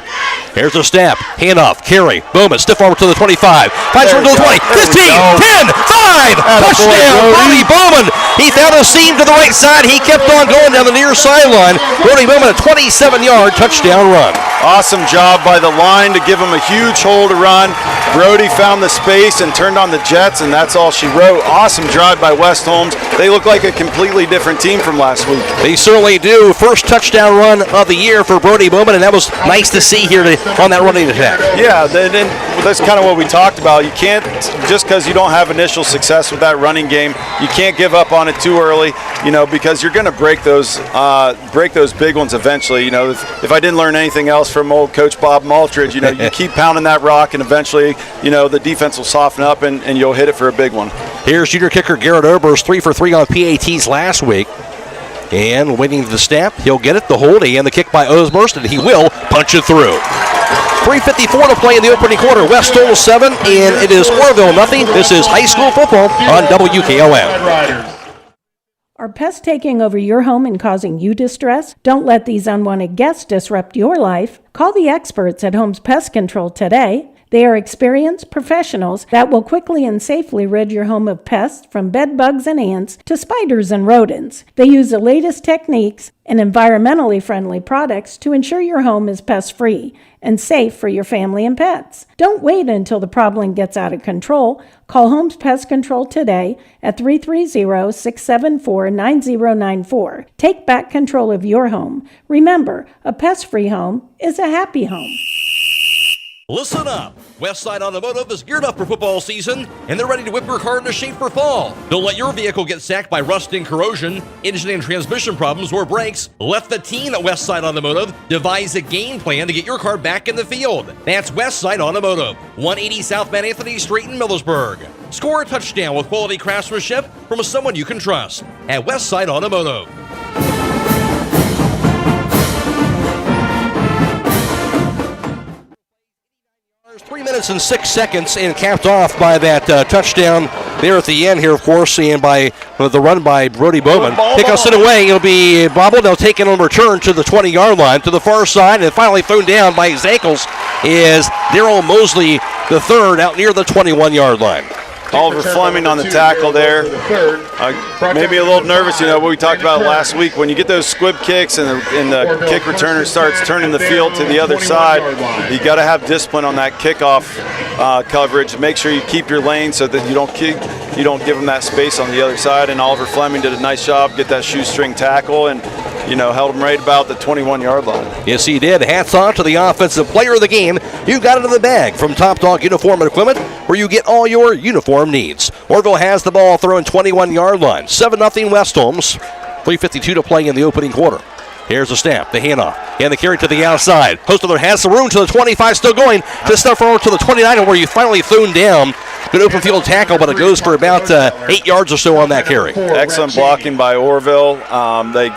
Here's a snap, handoff, carry, Bowman, stiff arm to the 25, finds room to the 20, 15, 10, 5, touchdown, Brody Bowman. He found a seam to the right side. He kept on going down the near sideline. Brody Bowman, a 27-yard touchdown run.
Awesome job by the line to give him a huge hole to run. Brody found the space and turned on the Jets, and that's all she wrote. Awesome drive by West Holmes. They look like a completely different team from last week.
They certainly do. First touchdown run of the year for Brody Bowman, and that was nice to see here on that running attack.
Yeah, that's kind of what we talked about. You can't, just because you don't have initial success with that running game, you can't give up on it too early, because you're going to break those big ones eventually. If I didn't learn anything else from old Coach Bob Maltridge, you keep pounding that rock, and eventually, the defense will soften up and you'll hit it for a big one.
Here's junior kicker Garrett Oberst, 3 for 3 on PATs last week. And waiting for the snap, he'll get it, the hold, and the kick by Oberst, and he will punch it through. 3:54 to play in the opening quarter. West Holmes 7, and it is Orrville nothing. This is high school football on WKLM.
Are pests taking over your home and causing you distress? Don't let these unwanted guests disrupt your life. Call the experts at Holmes Pest Control today. They are experienced professionals that will quickly and safely rid your home of pests from bed bugs and ants to spiders and rodents. They use the latest techniques and environmentally friendly products to ensure your home is pest-free and safe for your family and pets. Don't wait until the problem gets out of control. Call Holmes Pest Control today at 330-674-9094. Take back control of your home. Remember, a pest-free home is a happy home.
Listen up! Westside Automotive is geared up for football season, and they're ready to whip your car into shape for fall. Don't let your vehicle get sacked by rust and corrosion, engine and transmission problems, or brakes. Let the team at Westside Automotive devise a game plan to get your car back in the field. That's Westside Automotive, 180 South Mount Anthony Street in Millersburg. Score a touchdown with quality craftsmanship from someone you can trust at Westside Automotive. 3 minutes and 6 seconds, and capped off by that touchdown there at the end here, of course, and by the run by Brody Bowman. Pick us it away. It'll be bobbled. They'll take it on return to the 20-yard line to the far side, and finally thrown down by his ankles is Daryl Mosley, the third, out near the 21-yard line.
Oliver Fleming on the tackle there. Maybe a little nervous, what we talked about last week. When you get those squib kicks and the kick returner starts turning the field to the other side, you got to have discipline on that kickoff coverage. Make sure you keep your lane so that you don't give them that space on the other side. And Oliver Fleming did a nice job, get that shoestring tackle, and held him right about the 21-yard line.
Yes, he did. Hats off to the offensive player of the game. You got it in the bag from Top Dog Uniform and Equipment, where you get all your uniform needs. Orrville has the ball thrown 21-yard line. 7-0 West Holmes. 3:52 to play in the opening quarter. Here's the snap, the handoff, and the carry to the outside. Hostetler has some room to the 25, still going to stuff forward to the 29, where you finally thrown down. Good open field tackle, but it goes for about 8 yards or so on that carry.
Excellent blocking by Orrville.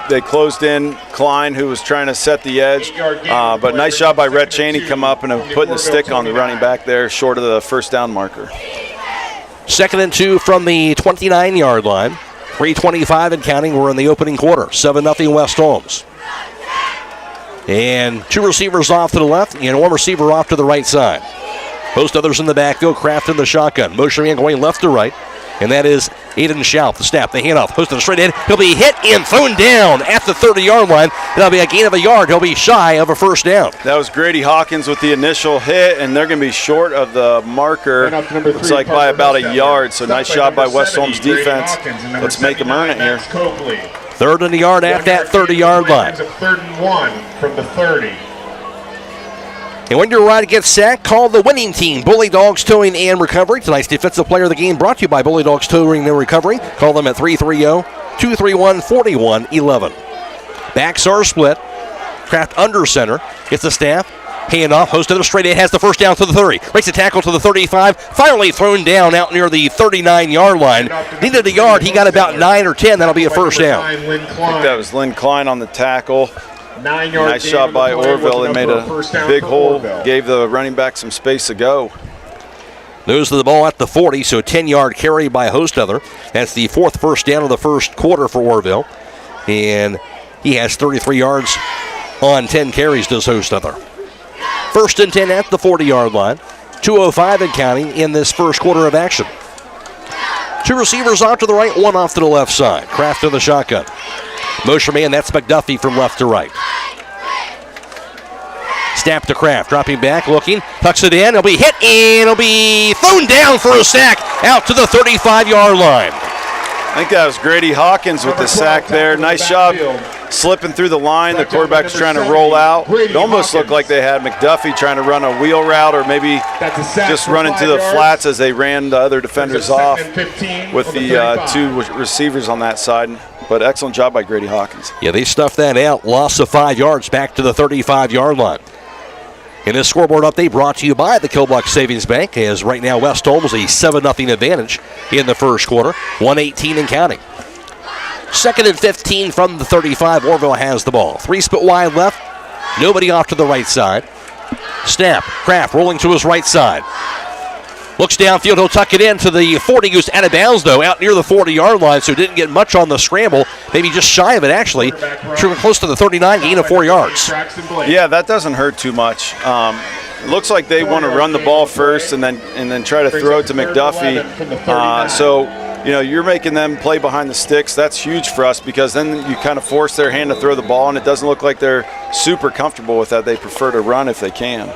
They closed in Klein, who was trying to set the edge, but nice job by Rhett Cheney come up and putting the stick on the running back there, short of the first down marker.
2nd and 2 from the 29-yard line. 3:25 and counting. We're in the opening quarter. 7-0 West Holmes. And 2 receivers off to the left and 1 receiver off to the right side. Most others in the backfield. Kraft in the shotgun. Motion man going left to right. And that is Aiden Schauf. The snap, the handoff, posted straight in. He'll be hit and thrown down at the 30-yard line. That'll be a gain of a yard. He'll be shy of a first down.
That was Grady Hawkins with the initial hit, and they're going to be short of the marker. Looks like by about a yard. So nice job by West Holmes defense. Let's make them earn it here.
3rd and a yard at that 30-yard line.
3rd and 1 from the 30.
And when your ride gets sacked, call the winning team, Bully Dogs Towing and Recovery. Tonight's defensive player of the game brought to you by Bully Dogs Towing and Recovery. Call them at 330-231-4111. Backs are split. Kraft under center. Gets the snap. Handoff. Hostetler straight in. Has the first down to the 30. Breaks the tackle to the 35. Finally thrown down out near the 39-yard line. Needed a yard. He got about 9 or 10. That'll be a first down.
I think that was Lynn Klein on the tackle. Nice shot by Orrville. They made a big hole, gave the running back some space to go.
Lose the ball at the 40, so 10-yard carry by Hostetler. That's the 4th first down of the first quarter for Orrville. And he has 33 yards on 10 carries, does Hostetler. 1st and 10 at the 40-yard line. 2:05 and counting in this first quarter of action. 2 receivers off to the right, 1 off to the left side. Kraft in the shotgun. Motion man, that's McDuffie from left to right. Snap to Kraft, dropping back, looking, tucks it in, he'll be hit, and he'll be thrown down for a sack out to the 35-yard line.
I think that was Grady Hawkins with the sack there. Nice job slipping through the line. The quarterback was trying to roll out. It almost looked like they had McDuffie trying to run a wheel route or maybe just run into the flats as they ran the other defenders off with the 2 receivers on that side. But excellent job by Grady Hawkins.
Yeah, they stuffed that out. Loss of 5 yards back to the 35-yard line. In this scoreboard update brought to you by the Killbuck Savings Bank, as right now West Holmes a 7-0 advantage in the first quarter. 1:18 and counting. 2nd and 15 from the 35. Orrville has the ball. 3 split wide left. Nobody off to the right side. Snap. Kraft rolling to his right side. Looks downfield, he'll tuck it in to the 40, goes out of bounds though, out near the 40-yard line, so didn't get much on the scramble, maybe just shy of it actually. Close to the 39, gain of 4 yards.
Yeah, that doesn't hurt too much. It looks like they want to run the ball first and then try to throw it to McDuffie. So, you know, you're making them play behind the sticks. That's huge for us because then you kind of force their hand to throw the ball, and it doesn't look like they're super comfortable with that. They prefer to run if they can.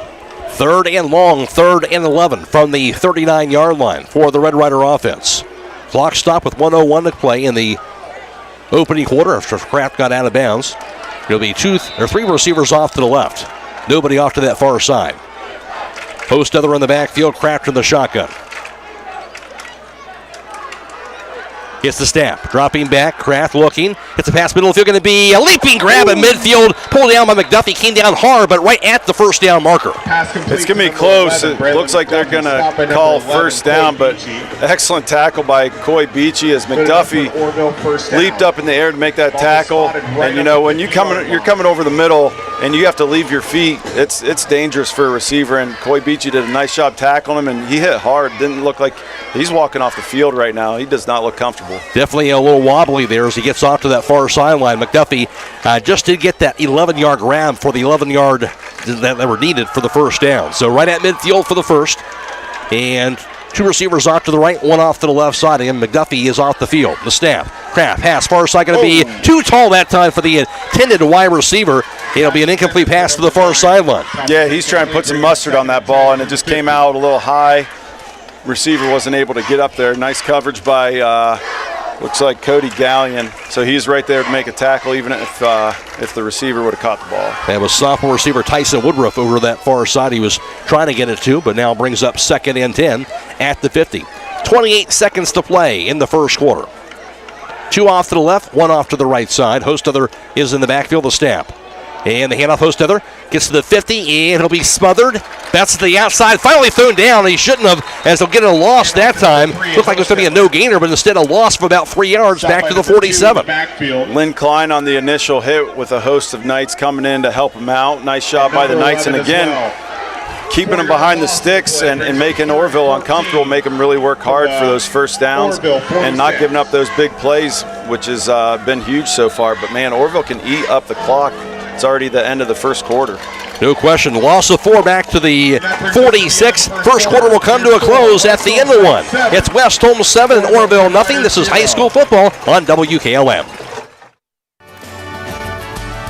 3rd and long, 3rd and 11 from the 39-yard line for the Red Rider offense. Clock stopped with 1:01 to play in the opening quarter after Kraft got out of bounds. It'll be 3 receivers off to the left. Nobody off to that far side. Postgame in the backfield, Kraft in the shotgun. It's the snap. Dropping back. Kraft looking. It's a pass middle of the field. Going to be a leaping grab at midfield. Pulled down by McDuffie. Came down hard, but right at the first down marker.
It's going to be close. It looks like they're going to call first down, but excellent tackle by Croy Beachy as McDuffie leaped up in the air to make that tackle. And, you know, when you're coming over the middle and you have to leave your feet, it's dangerous for a receiver. And Croy Beachy did a nice job tackling him, and he hit hard. Didn't look like he's walking off the field right now. He does not look comfortable.
Definitely a little wobbly there as he gets off to that far sideline. McDuffie just did get that 11-yard grab for the 11-yard that were needed for the first down. So right at midfield for the first. And 2 receivers off to the right, 1 off to the left side. And McDuffie is off the field. The snap. Kraft pass far side going to be too tall that time for the intended wide receiver. It'll be an incomplete pass to the far sideline.
Yeah, he's trying to put some mustard on that ball, and it just came out a little high. Receiver wasn't able to get up there. Nice coverage by, looks like Cody Gallion. So he's right there to make a tackle, even if the receiver would have caught the ball.
That was sophomore receiver Tyson Woodruff over that far side. He was trying to get it to, but now brings up 2nd and 10 at the 50. 28 seconds to play in the first quarter. 2 off to the left, 1 off to the right side. Hostetler is in the backfield, the snap. And the handoff, Hostetler gets to the 50, and he'll be smothered. That's to the outside, finally thrown down. He shouldn't have, as he'll get a loss that time. Looked like it was going to be a no-gainer, but instead a loss for about 3 yards back to the 47.
Lynn Klein on the initial hit with a host of Knights coming in to help him out. Nice job by the Knights, and again, keeping them behind the sticks and making Orrville uncomfortable, make them really work hard for those first downs and not giving up those big plays, which has been huge so far. But, man, Orrville can eat up the clock. It's already the end of the first quarter.
No question. Loss of 4 back to the 46. First quarter will come to a close at the end of one. It's West Holmes 7 and Orrville nothing. This is high school football on WKLM.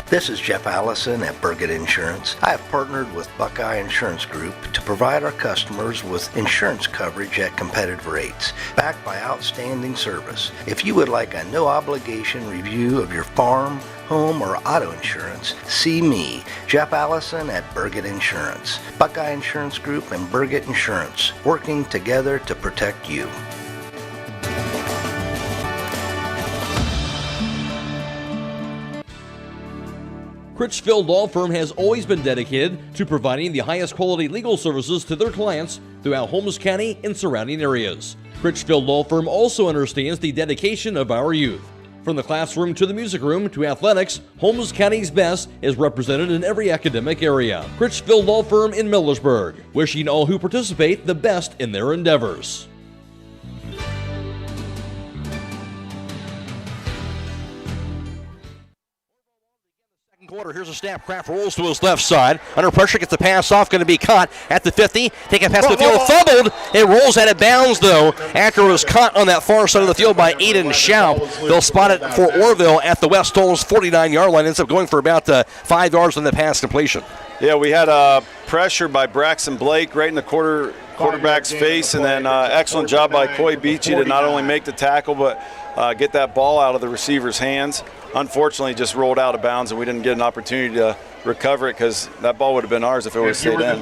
This is Jeff Allison at Burgett Insurance. I have partnered with Buckeye Insurance Group to provide our customers with insurance coverage at competitive rates, backed by outstanding service. If you would like a no-obligation review of your farm, home, or auto insurance, see me, Jeff Allison at Burgett Insurance. Buckeye Insurance Group and Burgett Insurance, working together to protect you.
Critchfield Law Firm has always been dedicated to providing the highest quality legal services to their clients throughout Holmes County and surrounding areas. Critchfield Law Firm also understands the dedication of our youth. From the classroom to the music room to athletics, Holmes County's best is represented in every academic area. Critchfield Law Firm in Millersburg, wishing all who participate the best in their endeavors.
Quarter. Here's a snap. Kraft rolls to his left side. Under pressure, gets the pass off. Going to be caught at the 50. Taking a pass to the field. Fumbled. It rolls out of bounds, though, after it was caught on that far side of the field by Aiden Schaub. They'll spot it for Orrville at the West Holmes 49-yard line. Ends up going for about 5 yards on the pass completion.
Yeah, we had pressure by Braxton Blake right in the quarterback's face, and then excellent job by Croy Beachy to not only make the tackle, but get that ball out of the receiver's hands. Unfortunately, just rolled out of bounds, and we didn't get an opportunity to recover it because that ball would have been ours if it would have stayed in.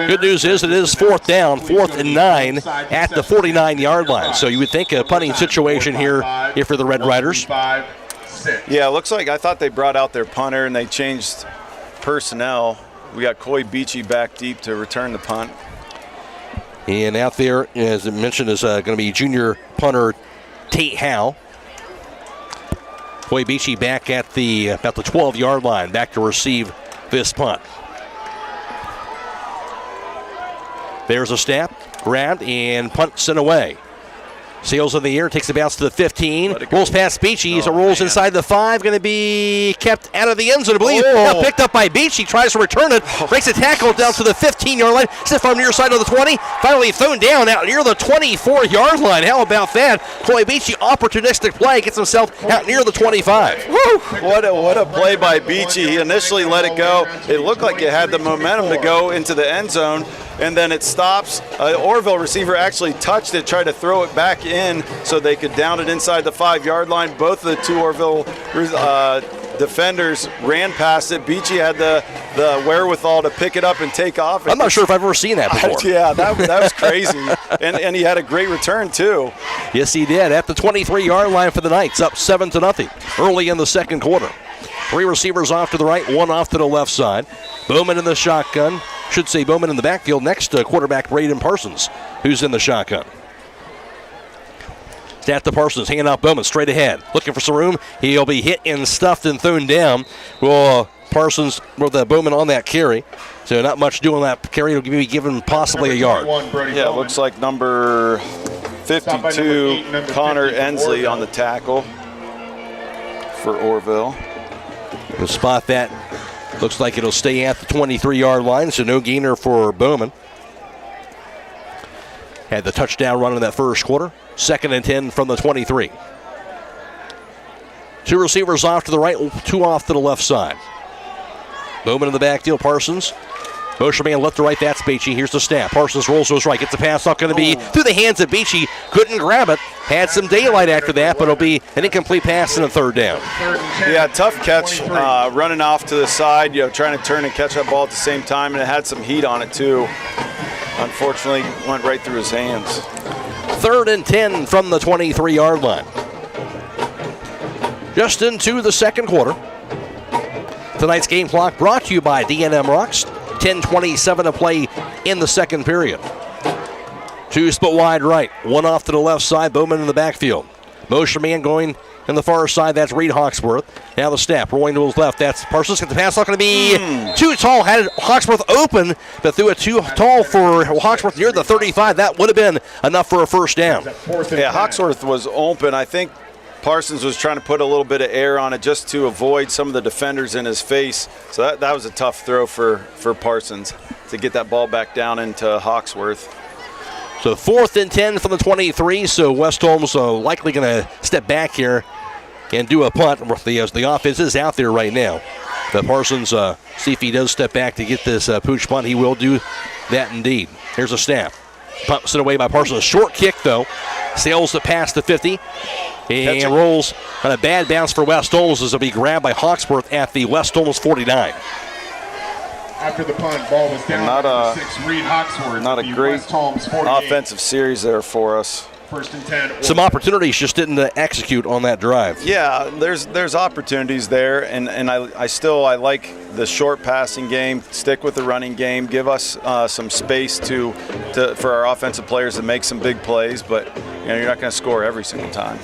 Good news is it is 4th down, 4th and 9 at the 49-yard line. So you would think a punting situation here for the Red Riders.
Yeah, it looks like I thought they brought out their punter and they changed personnel. We got Croy Beachy back deep to return the punt.
And out there, as I mentioned, is going to be junior punter Tate Howe. Croy Beachy back at about the 12-yard line, back to receive this punt. There's a snap, grabbed, and punt sent away. Sails in the air, takes a bounce to the 15, rolls past Beachy, so rolls inside the 5, going to be kept out of the end zone, I believe. Now picked up by Beachy, tries to return it, breaks a tackle down to the 15-yard line, stiff on near side of the 20, finally thrown down out near the 24-yard line. How about that? Croy Beachy, opportunistic play, gets himself out near the 25.
Woo! What a play by Beachy. He initially let it go. It looked like it had the momentum to go into the end zone, and then it stops. Orrville receiver actually touched it, tried to throw it back in so they could down it inside the 5-yard line. Both of the two Orrville defenders ran past it. Beachy had the wherewithal to pick it up and take off.
I'm not sure if I've ever seen that before.
Yeah, that was crazy. and he had a great return, too.
Yes, he did. At the 23-yard line for the Knights, up 7-0 early in the second quarter. 3 receivers off to the right, 1 off to the left side. Bowman in the shotgun. Should say Bowman in the backfield next to quarterback Braden Parsons, who's in the shotgun. Snap to Parsons, hanging out Bowman straight ahead. Looking for some room. He'll be hit and stuffed and thrown down. Well, Parsons with Bowman on that carry. So not much doing that carry. He'll be given possibly a yard.
Yeah, it looks like number 52, Connor Ensley on the tackle for Orrville.
The spot that looks like it'll stay at the 23-yard line, so no gainer for Bowman. Had the touchdown run in that first quarter. 2nd and 10 from the 23. 2 receivers off to the right, 2 off to the left side. Bowman in the backfield, Parsons. Motion man left to right, that's Beachy. Here's the snap. Parsons rolls to his right, gets the pass off, going to be through the hands of Beachy. Couldn't grab it. Had some daylight after that, but it'll be an incomplete pass and a 3rd down.
Yeah, tough catch, running off to the side, trying to turn and catch that ball at the same time, and it had some heat on it too. Unfortunately, went right through his hands.
3rd and 10 from the 23-yard line. Just into the second quarter. Tonight's game clock brought to you by D&M Rocks. 10:27 to play in the second period. 2 split wide right, 1 off to the left side. Bowman in the backfield. Motion man going in the far side. That's Reed Hawksworth. Now the snap rolling to his left. That's Parsons. Get the pass. Not going to be too tall. Had Hawksworth open, but threw it too tall for Hawksworth near the 35. That would have been enough for a first down.
Yeah, Hawksworth was open. I think Parsons was trying to put a little bit of air on it just to avoid some of the defenders in his face. So that was a tough throw for Parsons to get that ball back down into Hawksworth.
So 4th and 10 from the 23. So West Holmes likely going to step back here and do a punt. The offense is out there right now. But Parsons, see if he does step back to get this pooch punt. He will do that indeed. Here's a snap. Punt sent away by Parsons. A short kick, though. Sails it past the 50. And rolls on a bad bounce for West Holmes as it'll be grabbed by Hawksworth at the West Holmes 49.
After the punt, ball was down.
Not
6, Reed Hawksworth.
Not a great offensive series there for us.
1st and 10.
Some opportunities, just didn't execute on that drive.
Yeah, there's opportunities there, and I like the short passing game. Stick with the running game. Give us some space for our offensive players to make some big plays, but you're not going to score every single time.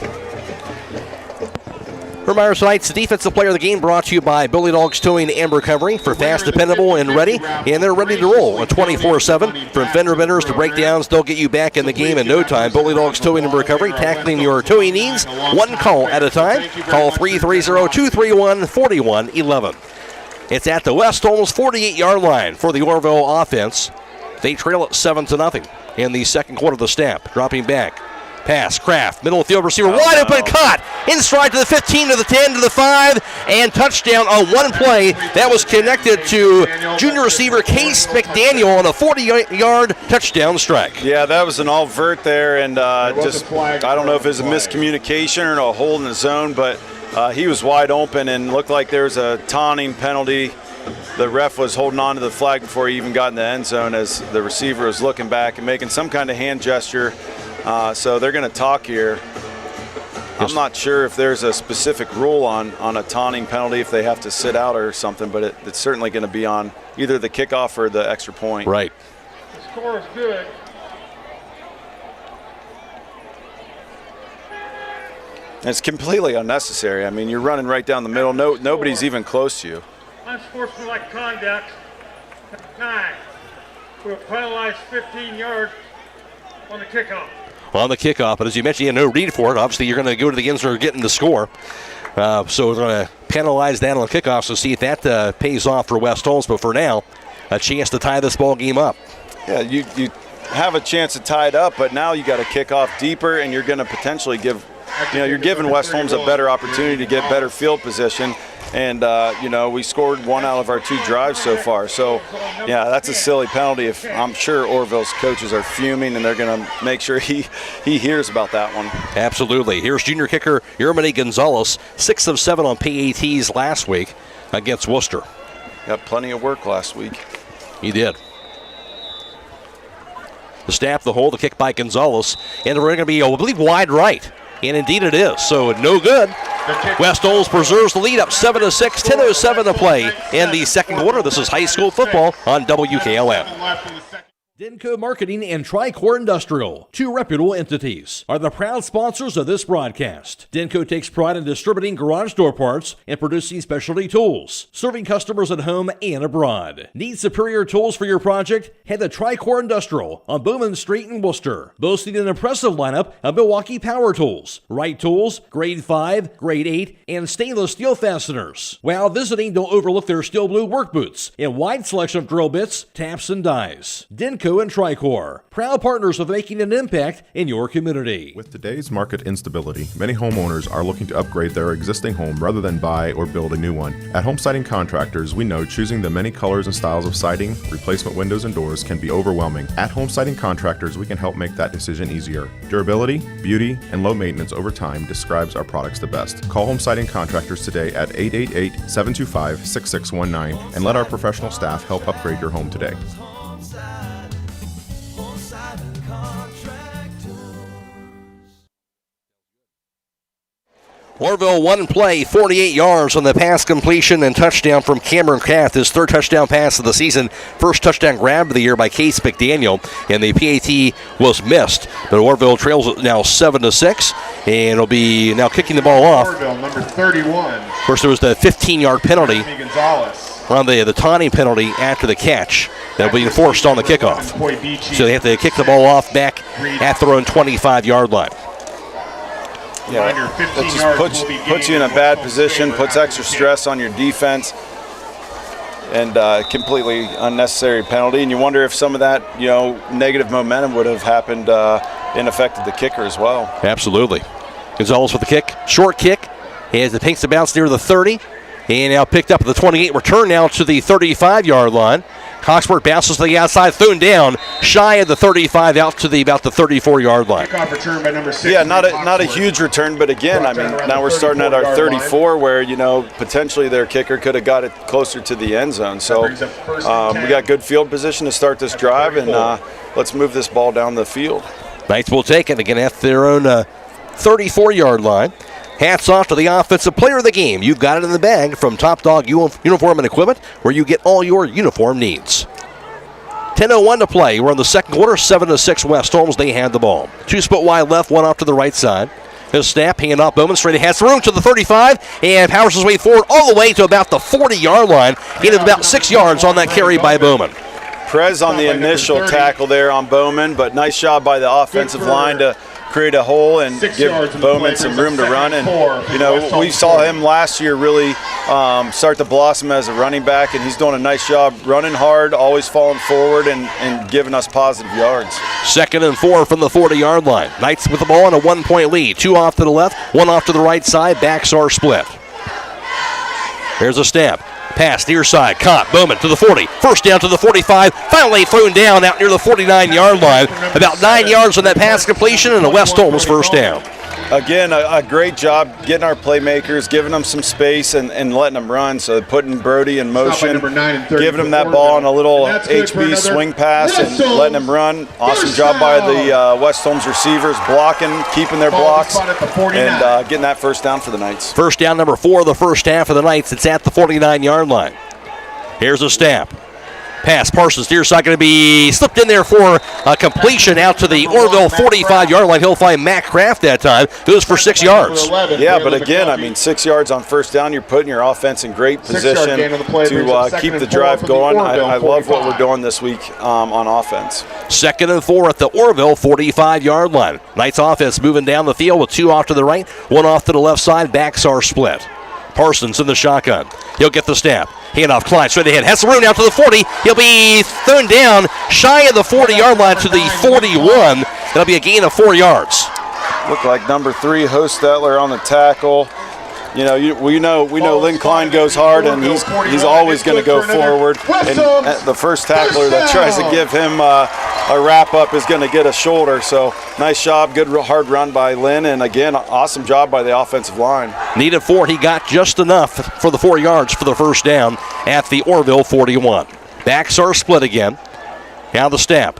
Reminder tonight's defensive player of the game brought to you by Bully Dogs Towing and Recovery for fast, dependable, and ready. And they're ready to roll on 24/7. From fender benders to breakdowns, they'll get you back in the game in no time. Bully Dogs Towing and Recovery, tackling your towing needs one call at a time. Call 330-231-4111. It's at the West Holmes 48-yard line for the Orrville offense. They trail it 7-0 in the second quarter of the snap. Dropping back. Pass, Kraft, middle of the field receiver, wide open, caught, in stride to the 15, to the 10, to the 5, and touchdown on one play. That was connected to junior receiver Case McDaniel on a 40-yard touchdown strike.
Yeah, that was an all vert there, and I don't know if it was a miscommunication or a hold in the zone, but he was wide open and looked like there was a taunting penalty. The ref was holding on to the flag before he even got in the end zone as the receiver was looking back and making some kind of hand gesture. So they're going to talk here. I'm not sure if there's a specific rule on a taunting penalty, if they have to sit out or something, but it's certainly going to be on either the kickoff or the extra point.
Right.
The score is good.
And it's completely unnecessary. I mean, you're running right down the middle. Nobody's even close to you.
Unsportsmanlike conduct, 9. We'll penalize 15 yards on the kickoff.
on the kickoff. But as you mentioned, you had no read for it. Obviously, you're going to go to the end zone getting the score. So we're going to penalize that on the kickoff, so see if that pays off for West Holmes. But for now, a chance to tie this ball game up.
Yeah, you have a chance to tie it up, but now you got to kick off deeper, and you're going to potentially you're giving West Holmes a better opportunity to get better field position. And, we scored 1 out of our 2 drives so far. So, yeah, that's a silly penalty. I'm sure Orrville's coaches are fuming, and they're going to make sure he hears about that one.
Absolutely. Here's junior kicker Yermany Gonzalez, 6 of 7 on PATs last week against Worcester.
Got plenty of work last week.
He did. The snap, the hold, the kick by Gonzalez, and we're going to be, I believe, wide right. And indeed it is, so no good. West Holmes preserves the lead up 7-6, 10:07 to play in the second quarter. This is high school football on WKLM.
Denko Marketing and Tricor Industrial, 2 reputable entities, are the proud sponsors of this broadcast. Denko takes pride in distributing garage door parts and producing specialty tools, serving customers at home and abroad. Need superior tools for your project? Head to Tricor Industrial on Bowman Street in Worcester, boasting an impressive lineup of Milwaukee power tools, Wright tools, grade 5, grade 8, and stainless steel fasteners. While visiting, don't overlook their steel blue work boots and wide selection of drill bits, taps, and dies. Denko and Tricor, proud partners of making an impact in your community.
With today's market instability, many homeowners are looking to upgrade their existing home rather than buy or build a new one. At Home Siding Contractors, we know choosing the many colors and styles of siding, replacement windows, and doors can be overwhelming. At Home Siding Contractors, we can help make that decision easier. Durability, beauty, and low maintenance over time describes our products the best. Call Home Siding Contractors today at 888-725-6619 and let our professional staff help upgrade your home today.
Orrville one play, 48 yards on the pass completion and touchdown from Cameron Kraft, his 3rd touchdown pass of the season. First touchdown grab of the year by Case McDaniel, and the PAT was missed. But Orrville trails it now 7-6, and it'll be now kicking the ball off.
Orrville, number 31.
Of course, there was the 15-yard penalty on the taunting penalty after the catch that will be enforced on the kickoff. So they have to kick the ball off back at their own 25-yard line.
Yeah, that just puts you in a bad position, puts extra stress on your defense, and completely unnecessary penalty. And you wonder if some of that, negative momentum would have happened and affected the kicker as well.
Absolutely. Gonzalez with the kick, short kick, as it pinks the bounce near the 30, and now picked up at the 28. Return now to the 35-yard line. Coxburg bounces to the outside, thrown down, shy of the 35, out to about the 34-yard line.
Return by number 6.
Yeah, not a huge return, but again, now we're starting at our 34, where potentially their kicker could have got it closer to the end zone. So we got good field position to start this drive, and let's move this ball down the field.
Knights will take it again at their own 34-yard line. Hats off to the offensive player of the game. You've got it in the bag from Top Dog Uniform and Equipment, where you get all your uniform needs. 10:01 to play. We're in the second quarter, 7-6 West Holmes. They had the ball. 2 split wide left, 1 off to the right side. His snap, hand off Bowman, straight ahead, room to the 35, and powers his way forward all the way to about the 40-yard line. Gained about 6 yards on that carry by Bowman.
Prez on the initial tackle there on Bowman, but nice job by the offensive line to create a hole and give Bowman some room to run. And we saw him last year really start to blossom as a running back, and he's doing a nice job running hard, always falling forward and giving us positive yards.
2nd and 4 from the 40-yard line. Knights with the ball and a 1-point lead. 2 off to the left, 1 off to the right side. Backs are split. Here's a snap. Pass near side, caught, Bowman to the 40, first down to the 45, finally thrown down out near the 49-yard line. About 9 yards on that pass completion, and a West Holmes first down.
Again, a great job getting our playmakers, giving them some space and letting them run. So putting Brody in motion, giving him that ball on a little HB swing pass and letting them run. Awesome job by the West Holmes receivers, blocking, keeping their blocks, and getting that first down for the Knights.
First down number 4 of the first half of the Knights. It's at the 49-yard line. Here's a snap. Pass Parsons near side going to be slipped in there for a completion out to the Orrville 45-yard line. He'll find Matt Kraft that time. Goes for 6 yards.
Yeah, but again, I mean, 6 yards on first down, you're putting your offense in great position to keep the drive going. I love what we're doing this week on offense.
2nd and 4 at the Orrville 45-yard line. Knights offense moving down the field with 2 off to the right, 1 off to the left side. Backs are split. Parsons in the shotgun. He'll get the snap. Handoff, Klein straight ahead. Has the room out to the 40. He'll be thrown down shy of the 40-yard line to the 41. That'll be a gain of 4 yards.
Look like number 3, Hostetler on the tackle. You know, we know Lynn Klein goes hard, and he's always going to go forward. And the first tackler that tries to give him a wrap-up is going to get a shoulder. So nice job, good hard run by Lynn, and again, awesome job by the offensive line.
Needed 4. He got just enough for the 4 yards for the first down at the Orrville 41. Backs are split again. Now the snap.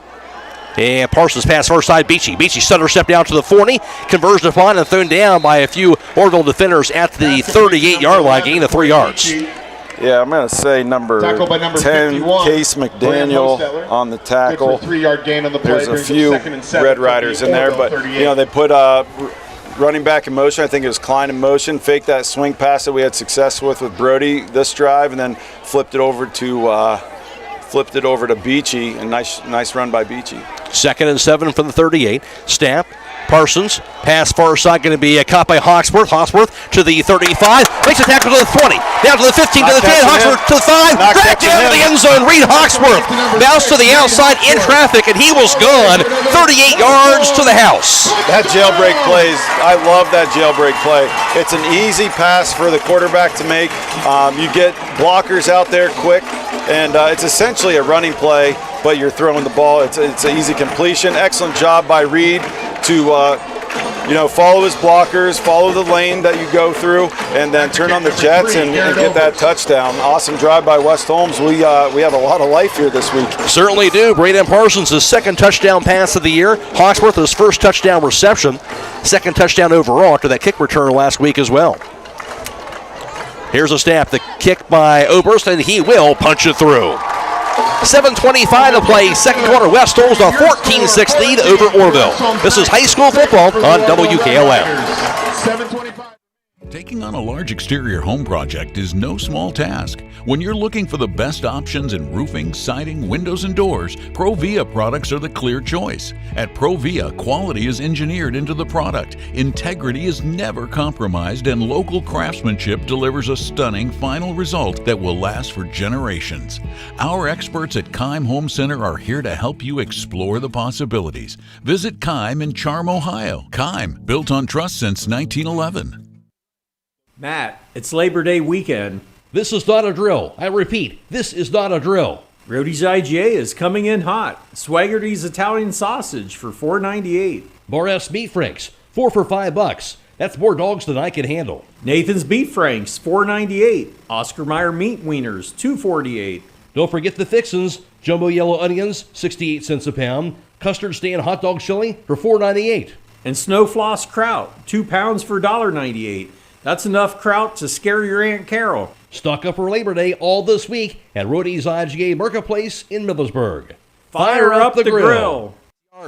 And Parsons pass first side, Beachy. Beachy center step down to the 40. Conversion upon and thrown down by a few Orrville defenders at the 38-yard line, gain of 3 yards.
Yeah, I'm going to say number 10, Case McDaniel on the tackle.
3-yard gain on the play.
There's a few Red Riders in there, but they put running back in motion. I think it was Klein in motion. Faked that swing pass that we had success with Brody this drive, and then flipped it over to Beachy, and nice run by Beachy.
2nd and 7 from the 38. Snap. Parsons. Pass far side going to be caught by Hawksworth. Hawksworth to the 35. Makes a tackle to the 20. Down to the 15, to the 10. Hawksworth to the 5. Back down to the end zone. Reed Hawksworth bounced to the outside in traffic, and he was gone. 38 yards to the house.
That jailbreak plays, I love that jailbreak play. It's an easy pass for the quarterback to make. You get blockers out there quick, and it's essentially a running play, but you're throwing the ball. It's an easy completion. Excellent job by Reed to follow his blockers, follow the lane that you go through, and then turn on the jets and get that touchdown. Awesome drive by West Holmes. We have a lot of life here this week.
Certainly do. Braden Parsons' 2nd touchdown pass of the year. Hawksworth, his 1st touchdown reception. 2nd touchdown overall after that kick return last week as well. Here's a snap. The kick by Oberst, and he will punch it through. 7:25 to play, 2nd quarter. West Holmes a 14-6 lead over Orrville. This is high school football on WKLM.
Taking on a large exterior home project is no small task. When you're looking for the best options in roofing, siding, windows, and doors, Provia products are the clear choice. At Provia, quality is engineered into the product, integrity is never compromised, and local craftsmanship delivers a stunning final result that will last for generations. Our experts at Keim Home Center are here to help you explore the possibilities. Visit Keim in Charm, Ohio. Keim, built on trust since 1911.
Matt, it's Labor Day weekend.
This is not a drill. I repeat, this is not a drill.
Rody's IGA is coming in hot. Swaggerty's Italian sausage for $4.98.
Bar S Meat Franks, 4 for $5. That's more dogs than I can handle.
Nathan's Beef Franks, $4.98. Oscar Mayer Meat Wieners, $2.48.
Don't forget the fixins. Jumbo yellow onions, 68 cents a pound. Custard stand hot dog chili for $4.98.
And Snow Floss Kraut, 2 pounds for $1.98. That's enough kraut to scare your Aunt Carol.
Stock up for Labor Day all this week at Rody's IGA Marketplace in Millersburg.
Fire up the grill.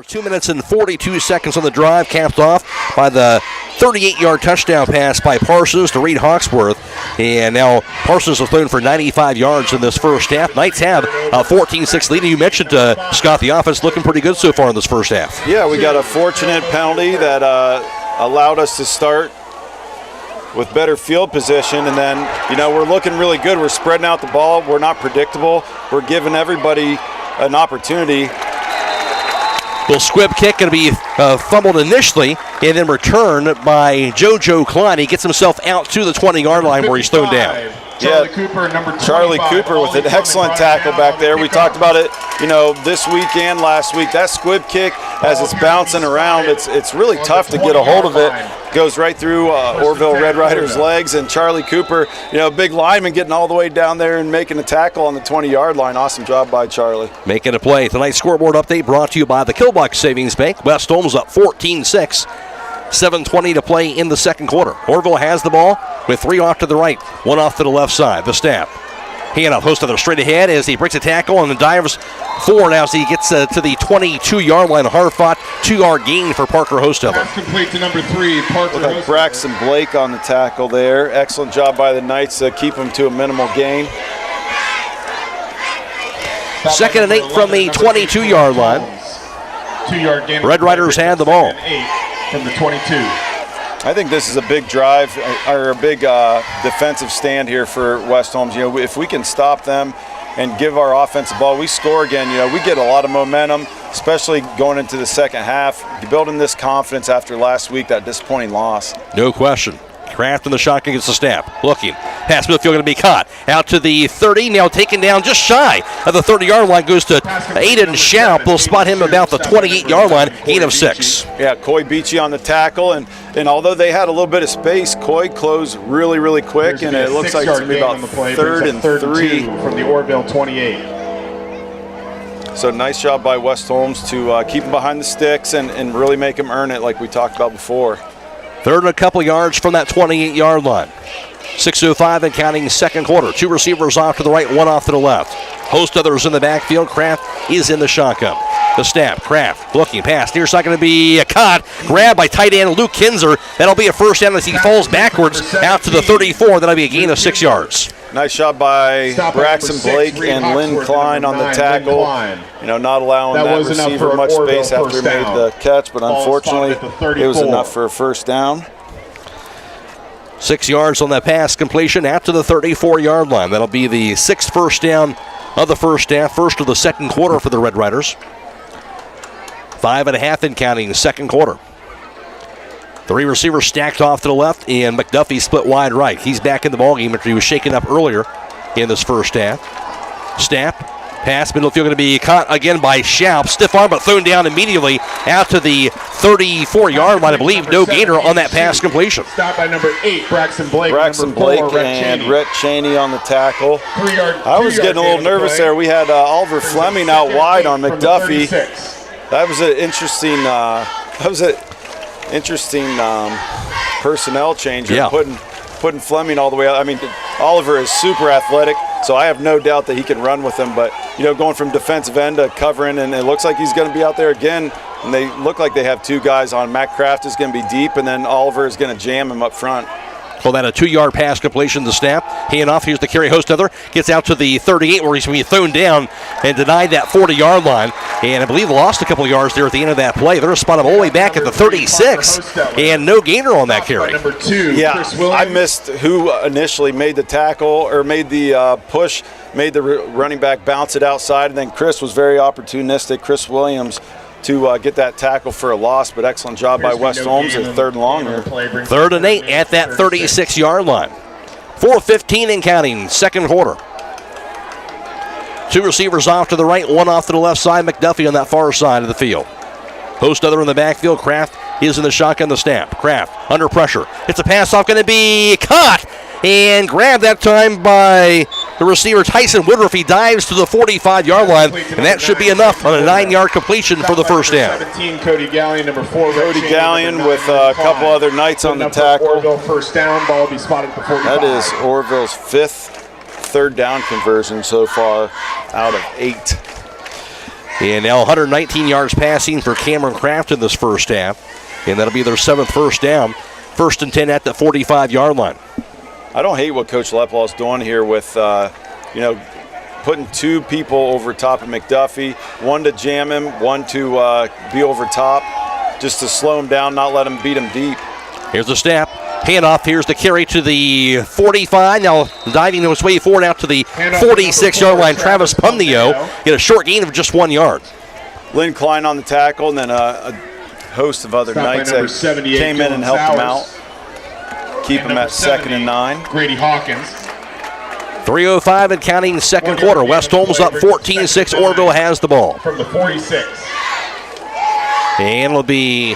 2 minutes and 42 seconds on the drive, capped off by the 38-yard touchdown pass by Parsons to Reed Hawksworth. And now Parsons has thrown for 95 yards in this first half. Knights have a 14-6 lead. You mentioned, Scott, the offense looking pretty good so far in this first half.
Yeah, we got a fortunate penalty that allowed us to start with better field position, and then we're looking really good. We're spreading out the ball. We're not predictable. We're giving everybody an opportunity.
Little squib kick going to be fumbled initially and then returned by JoJo Klein. He gets himself out to the 20-yard line where he's thrown down.
Charlie Cooper, number 25.
Charlie Cooper with an excellent tackle back there. We talked about it, this week and last week. That squib kick, as it's bouncing around, it's really tough to get a hold of it. Goes right through Orrville Red Riders' legs, and Charlie Cooper, big lineman, getting all the way down there and making a tackle on the 20-yard line. Awesome job by Charlie.
Making a play. Tonight's scoreboard update brought to you by the Killbuck Savings Bank. West Holmes up 14-6. 7:20 to play in the second quarter. Orrville has the ball with 3 off to the right, 1 off to the left side. The snap. Handoff, Hostetler straight ahead as he breaks a tackle and then dives forward as he gets to the 22-yard line. Hard-fought 2-yard gain for Parker Hostetler.
Pass complete to number 3, Parker Hostetler.
Braxton Blake on the tackle there. Excellent job by the Knights to keep him to a minimal gain.
2nd and 8 from the 22-yard line.
2-yard gain.
Red Riders had the ball.
8 from the 22.
I think this is a big drive or a big defensive stand here for West Holmes. You know, if we can stop them and give our offense the ball, we score again. You know, we get a lot of momentum, especially going into the second half. Building this confidence after last week, that disappointing loss.
No question. Kraft in the shotgun gets the snap. Looking. Pass midfield going to be caught. Out to the 30. Now taken down just shy of the 30-yard line. Goes to Aiden Schaup. We'll spot him about the 28-yard line. Gain of 6.
Yeah, Coy beat you on the tackle. And although they had a little bit of space, Coy closed really, really quick. And it looks like it's going to be about 3rd and 3
from the Orrville 28.
So nice job by West Holmes to keep him behind the sticks and really make him earn it like we talked about before.
3rd and a couple yards from that 28-yard line. 6:05 and counting second quarter. 2 receivers off to the right, 1 off to the left. Hostetler's in the backfield. Kraft is in the shotgun. The snap. Kraft looking pass. Near side going to be caught. Grabbed by tight end Luke Kinzer. That'll be a first down as he falls backwards out to the 34. That'll be a gain of 6 yards.
Nice job by Braxton Blake and Lynn Klein on the tackle. You know, not allowing that receiver much space after he made the catch, but unfortunately it was enough for a first down.
6 yards on that pass completion out to the 34-yard line. That'll be the 6th first down of the first half, first of the second quarter for the Red Riders. 5.5 and counting second quarter. 3 receivers stacked off to the left, and McDuffie split wide right. He's back in the ballgame after he was shaken up earlier in this first half. Snap, pass, middle field going to be caught again by Schaup. Stiff arm, but thrown down immediately out to the 34-yard line. I believe no gainer on that pass completion.
Stop by number 8, Braxton Blake.
Braxton Blake and Rhett Cheney on the tackle. I was getting a little nervous there. We had Oliver Fleming out wide on McDuffie. That was an interesting personnel change.
Yeah.
Putting Fleming all the way out. I mean, Oliver is super athletic, so I have no doubt that he can run with him. But, you know, going from defensive end to covering, and it looks like he's going to be out there again. And they look like they have 2 guys on. Matt Kraft is going to be deep, and then Oliver is going to jam him up front.
Call that a 2-yard pass completion to snap. Hand off. Here's the carry. Hostetler gets out to the 38 where he's going to be thrown down and denied that 40-yard line. And I believe lost a couple of yards there at the end of that play. They're going to spot him all the way back at the 36. And no gainer on that carry.
Number 2,
yeah, I missed who initially made the tackle or made the push, made the running back bounce it outside. And then Chris was very opportunistic. Chris Williams to get that tackle for a loss, but excellent job by West Holmes at 3rd and long here.
3rd and 8 at that 36-yard line. 4:15 and counting, second quarter. 2 receivers off to the right, 1 off to the left side. McDuffie on that far side of the field. Hostetler in the backfield. Kraft is in the shotgun, the snap. Kraft under pressure. It's a pass off, going to be caught and grabbed that time by the receiver Tyson Woodruff. He dives to the 45-yard line, and that should be enough on a 9-yard completion for the first down.
17, Cody Gallion. Number 4,
Cody Gallion with a couple other Knights on the tackle.
Orrville first down. Ball will be spotted at the 45.
That is Orrville's 5th third down conversion so far out of 8.
And now 119 yards passing for Cameron Kraft in this first half, and that'll be their 7th first down. 1st and 10 at the 45-yard line.
I don't hate what Coach Leplaw's doing here with, you know, putting 2 people over top of McDuffie, 1 to jam him, 1 to be over top, just to slow him down, not let him beat him deep.
Here's the snap. Handoff. Here's the carry to the 45. Now diving his way forward out to the 46-yard line. Travis Pumnio get a short gain of just 1 yard.
Lynn Klein on the tackle, and then a host of other Knights that came in and helped him out. Keep him at 2nd and 9.
Grady Hawkins.
3:05 and counting second quarter. West Holmes up 14-6. Orrville has the ball.
From the 46.
And it'll be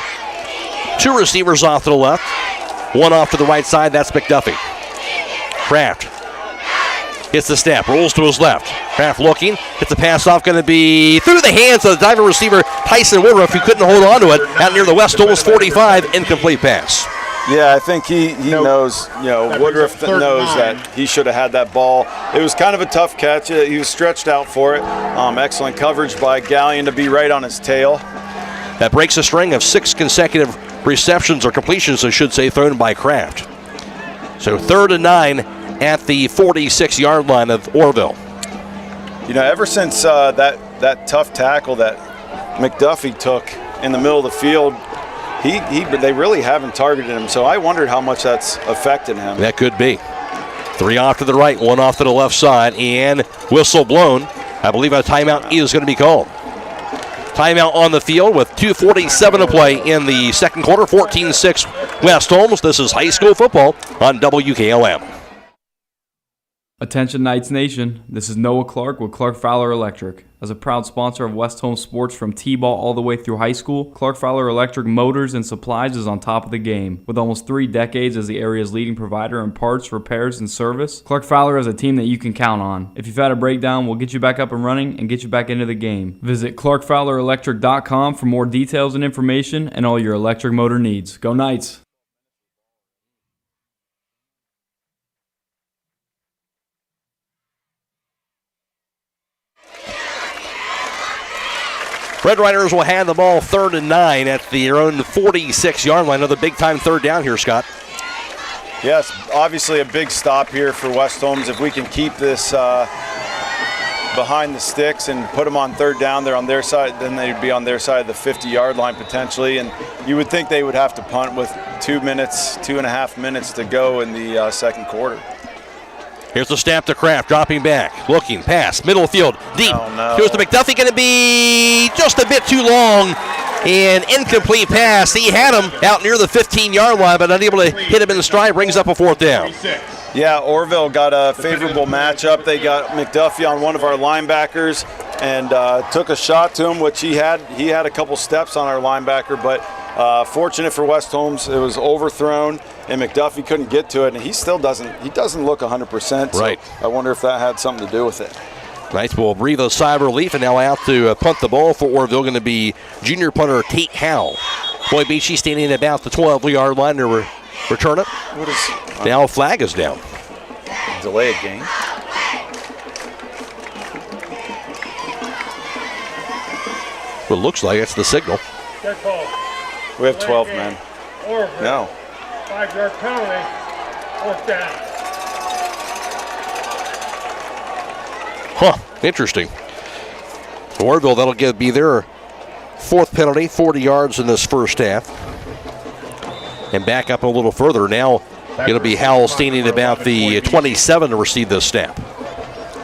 2 receivers off to the left. 1 off to the right side. That's McDuffie. Kraft hits the snap. Rolls to his left. Kraft looking. Hits the pass off. Going to be through the hands of the diving receiver Tyson Woodruff, who couldn't hold on to it. Out near the West Holmes 45. Incomplete pass.
Yeah, I think he knows, Woodruff knows that he should have had that ball. It was kind of a tough catch. He was stretched out for it. Excellent coverage by Gallion to be right on his tail.
That breaks a string of 6 consecutive receptions or completions, I should say, thrown by Kraft. So 3rd and 9 at the 46-yard line of Orrville.
Ever since that tough tackle that McDuffie took in the middle of the field, they really haven't targeted him, so I wondered how much that's affected him.
That could be. 3 off to the right, 1 off to the left side, and whistle blown. I believe a timeout is going to be called. Timeout on the field with 2:47 to play in the second quarter, 14-6 West Holmes. This is high school football on WKLM.
Attention Knights Nation, this is Noah Clark with Clark Fowler Electric. As a proud sponsor of West Holmes sports from T-ball all the way through high school, Clark Fowler Electric Motors and Supplies is on top of the game. With almost 3 decades as the area's leading provider in parts, repairs, and service, Clark Fowler is a team that you can count on. If you've had a breakdown, we'll get you back up and running and get you back into the game. Visit ClarkFowlerElectric.com for more details and information and all your electric motor needs. Go Knights!
Red Riders will hand the ball 3rd and 9 at their own 46-yard line. Another big-time 3rd down here, Scott.
Yes, obviously a big stop here for West Holmes. If we can keep this behind the sticks and put them on 3rd down, they're on their side, then they'd be on their side of the 50-yard line potentially. And you would think they would have to punt with 2.5 minutes to go in the second quarter.
Here's the snap to Kraft, dropping back, looking, pass, middle field, deep.
Oh, no.
Here's the McDuffie, going to be just a bit too long. An incomplete pass. He had him out near the 15-yard line, but unable to hit him in the stride. Brings up a 4th down.
Yeah, Orrville got a favorable matchup. They got McDuffie on one of our linebackers and took a shot to him, which he had a couple steps on our linebacker, but fortunate for West Holmes, it was overthrown, and McDuffie couldn't get to it, and he doesn't look 100%.
Right.
So I wonder if that had something to do with it.
Knights will breathe a sigh of relief, and now out to punt the ball for Orrville, going to be junior punter Tate Howell. Boy Beachy standing at about the 12-yard line to return it. Now a flag is down.
Delay a game.
Well, it looks like it's the signal.
Good call.
We have 12 men.
Orrville.
No.
5-yard penalty. 4th down.
Huh, interesting. So Orrville, that'll be their 4th penalty, 40 yards in this first half. And back up a little further. Now it'll be Howell standing about the 27 to receive this snap.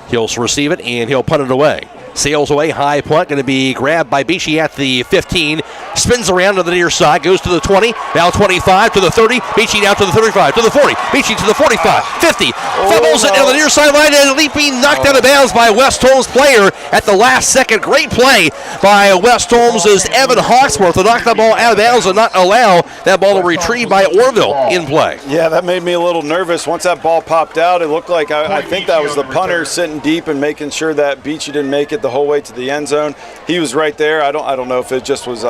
He'll receive it, and he'll punt it away. Sails away, high punt, going to be grabbed by Beachy at the 15. Spins around to the near side, goes to the 20, now 25, to the 30. Beachy now to the 35, to the 40. Beachy to the 45, 50. Fumbles it on the near sideline, and leaping, knocked out of bounds by West Holmes player at the last second. Great play by West Holmes as Evan Hawksworth to knock the ball out of bounds and not allow that ball to retrieve by Orrville in play.
Yeah, that made me a little nervous. Once that ball popped out, it looked like I think that was the punter sitting deep and making sure that Beachy didn't make it the whole way to the end zone. He was right there. I don't know if it just was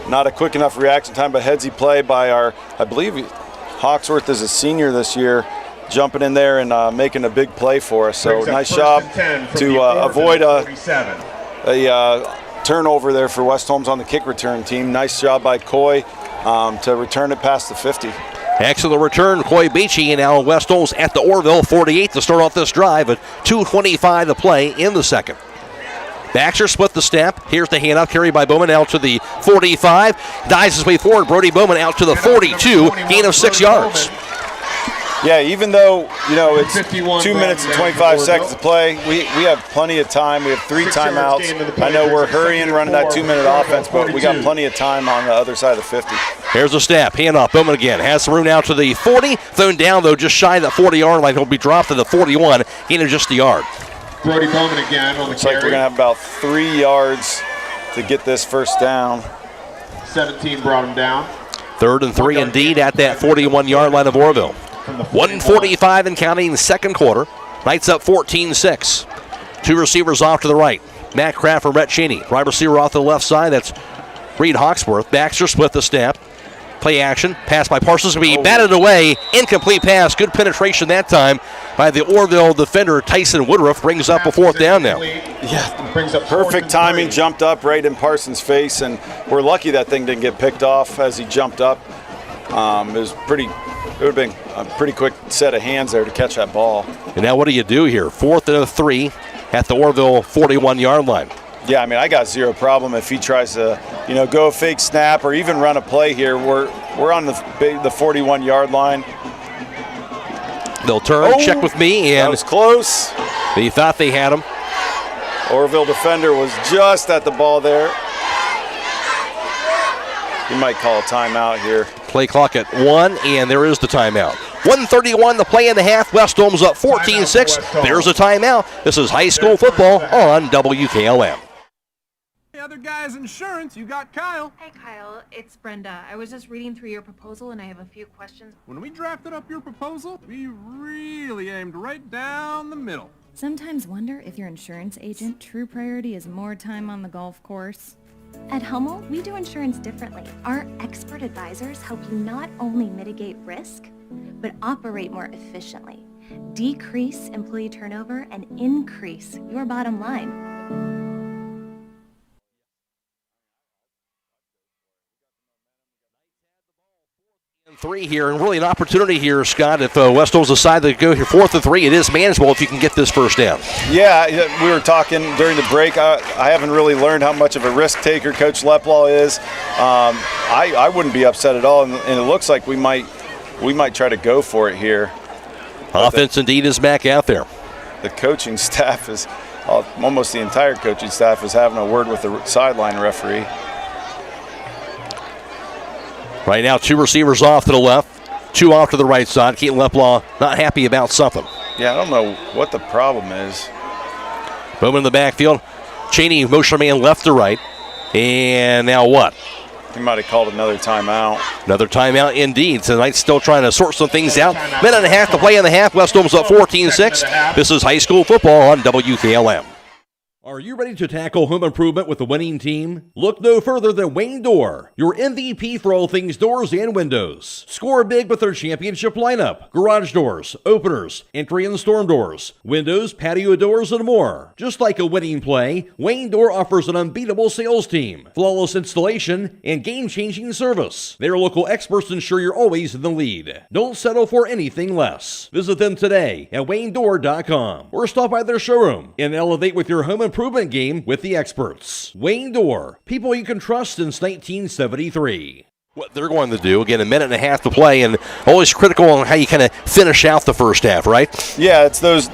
not a quick enough reaction time, but headsy play by I believe Hawksworth is a senior this year, jumping in there and making a big play for us. So nice job to avoid a turnover there for West Holmes on the kick return team. Nice job by Coy to return it past the 50.
Excellent return, Coy Beachy, and now West Holmes at the Orrville 48 to start off this drive, at 2:25 to play in the second. Baxter split the snap. Here's the handoff carried by Bowman out to the 45. Dives his way forward. Brody Bowman out to the 42. Gain of 6 yards.
Yeah, even though, it's 2 minutes and 25 seconds to play, we have plenty of time. We have 3 timeouts. I know we're hurrying running that 2-minute offense, but we got plenty of time on the other side of the 50.
Here's the snap. Handoff. Bowman again. Has some room out to the 40. Thrown down, though, just shy of that 40-yard line. He'll be dropped to the 41. Gain of just a yard.
Brody Bowman again on the
Looks like we're going to have about 3 yards to get this first down.
17 brought him down.
3rd and 3 indeed at that 41-yard line of Orrville. 1:45 and counting in the second quarter. Knights up 14-6. 2 receivers off to the right. Matt Kraft for Rhett Cheney. Right receiver off to the left side. That's Reed Hawksworth. Baxter split the snap. Play action. Pass by Parsons. Going to be batted away. Incomplete pass. Good penetration that time by the Orrville defender, Tyson Woodruff. Brings up a 4th down now.
Yeah, brings up perfect timing. Jumped up right in Parsons' face, and we're lucky that thing didn't get picked off as he jumped up. It would have been a pretty quick set of hands there to catch that ball.
And now what do you do here? 4th and 3 at the Orrville 41-yard line.
Yeah, I mean, I got zero problem if he tries to, go a fake snap or even run a play here. We're on the 41-yard line.
They'll turn, check with me, and
that was close.
They thought they had him.
Orrville defender was just at the ball there. He might call a timeout here.
Play clock at 1, and there is the timeout. 1:31 to play in the half. West Holmes up 14-6. There's a timeout. This is high school football on WKLM.
Hey, other guys' insurance, you got Kyle.
Hey, Kyle, it's Brenda. I was just reading through your proposal, and I have a few questions.
When we drafted up your proposal, we really aimed right down the middle.
Sometimes wonder if your insurance agent true priority is more time on the golf course.
At Hummel, we do insurance differently. Our expert advisors help you not only mitigate risk, but operate more efficiently, decrease employee turnover, and increase your bottom line.
3 here, and really an opportunity here, Scott. If West Holmes decide to go here 4th and 3, it is manageable if you can get this first down.
Yeah, we were talking during the break. I haven't really learned how much of a risk taker Coach Leplaw is. I wouldn't be upset at all, and it looks like we might try to go for it here.
Offense indeed is back out there.
The coaching staff is, almost the entire coaching staff is having a word with the sideline referee.
Right now, 2 receivers off to the left, 2 off to the right side. Keaton Leplaw not happy about something.
Yeah, I don't know what the problem is.
Bowman in the backfield. Cheney, motion man left to right. And now what?
He might have called another timeout.
Another timeout indeed. So Knight's still trying to sort some things out. Minute and a half to play in the half. West Holmes up 14-6. This is high school football on WKLM.
Are you ready to tackle home improvement with a winning team? Look no further than Wayne Door, your MVP for all things doors and windows. Score big with their championship lineup. Garage doors, openers, entry and storm doors, windows, patio doors, and more. Just like a winning play, Wayne Door offers an unbeatable sales team, flawless installation, and game-changing service. Their local experts ensure you're always in the lead. Don't settle for anything less. Visit them today at waynedoor.com or stop by their showroom and elevate with your home improvement game with the experts. Wayne Door, people you can trust since 1973.
What they're going to do, again, a minute and a half to play, and always critical on how you kind of finish out the first half, right?
Yeah, it's those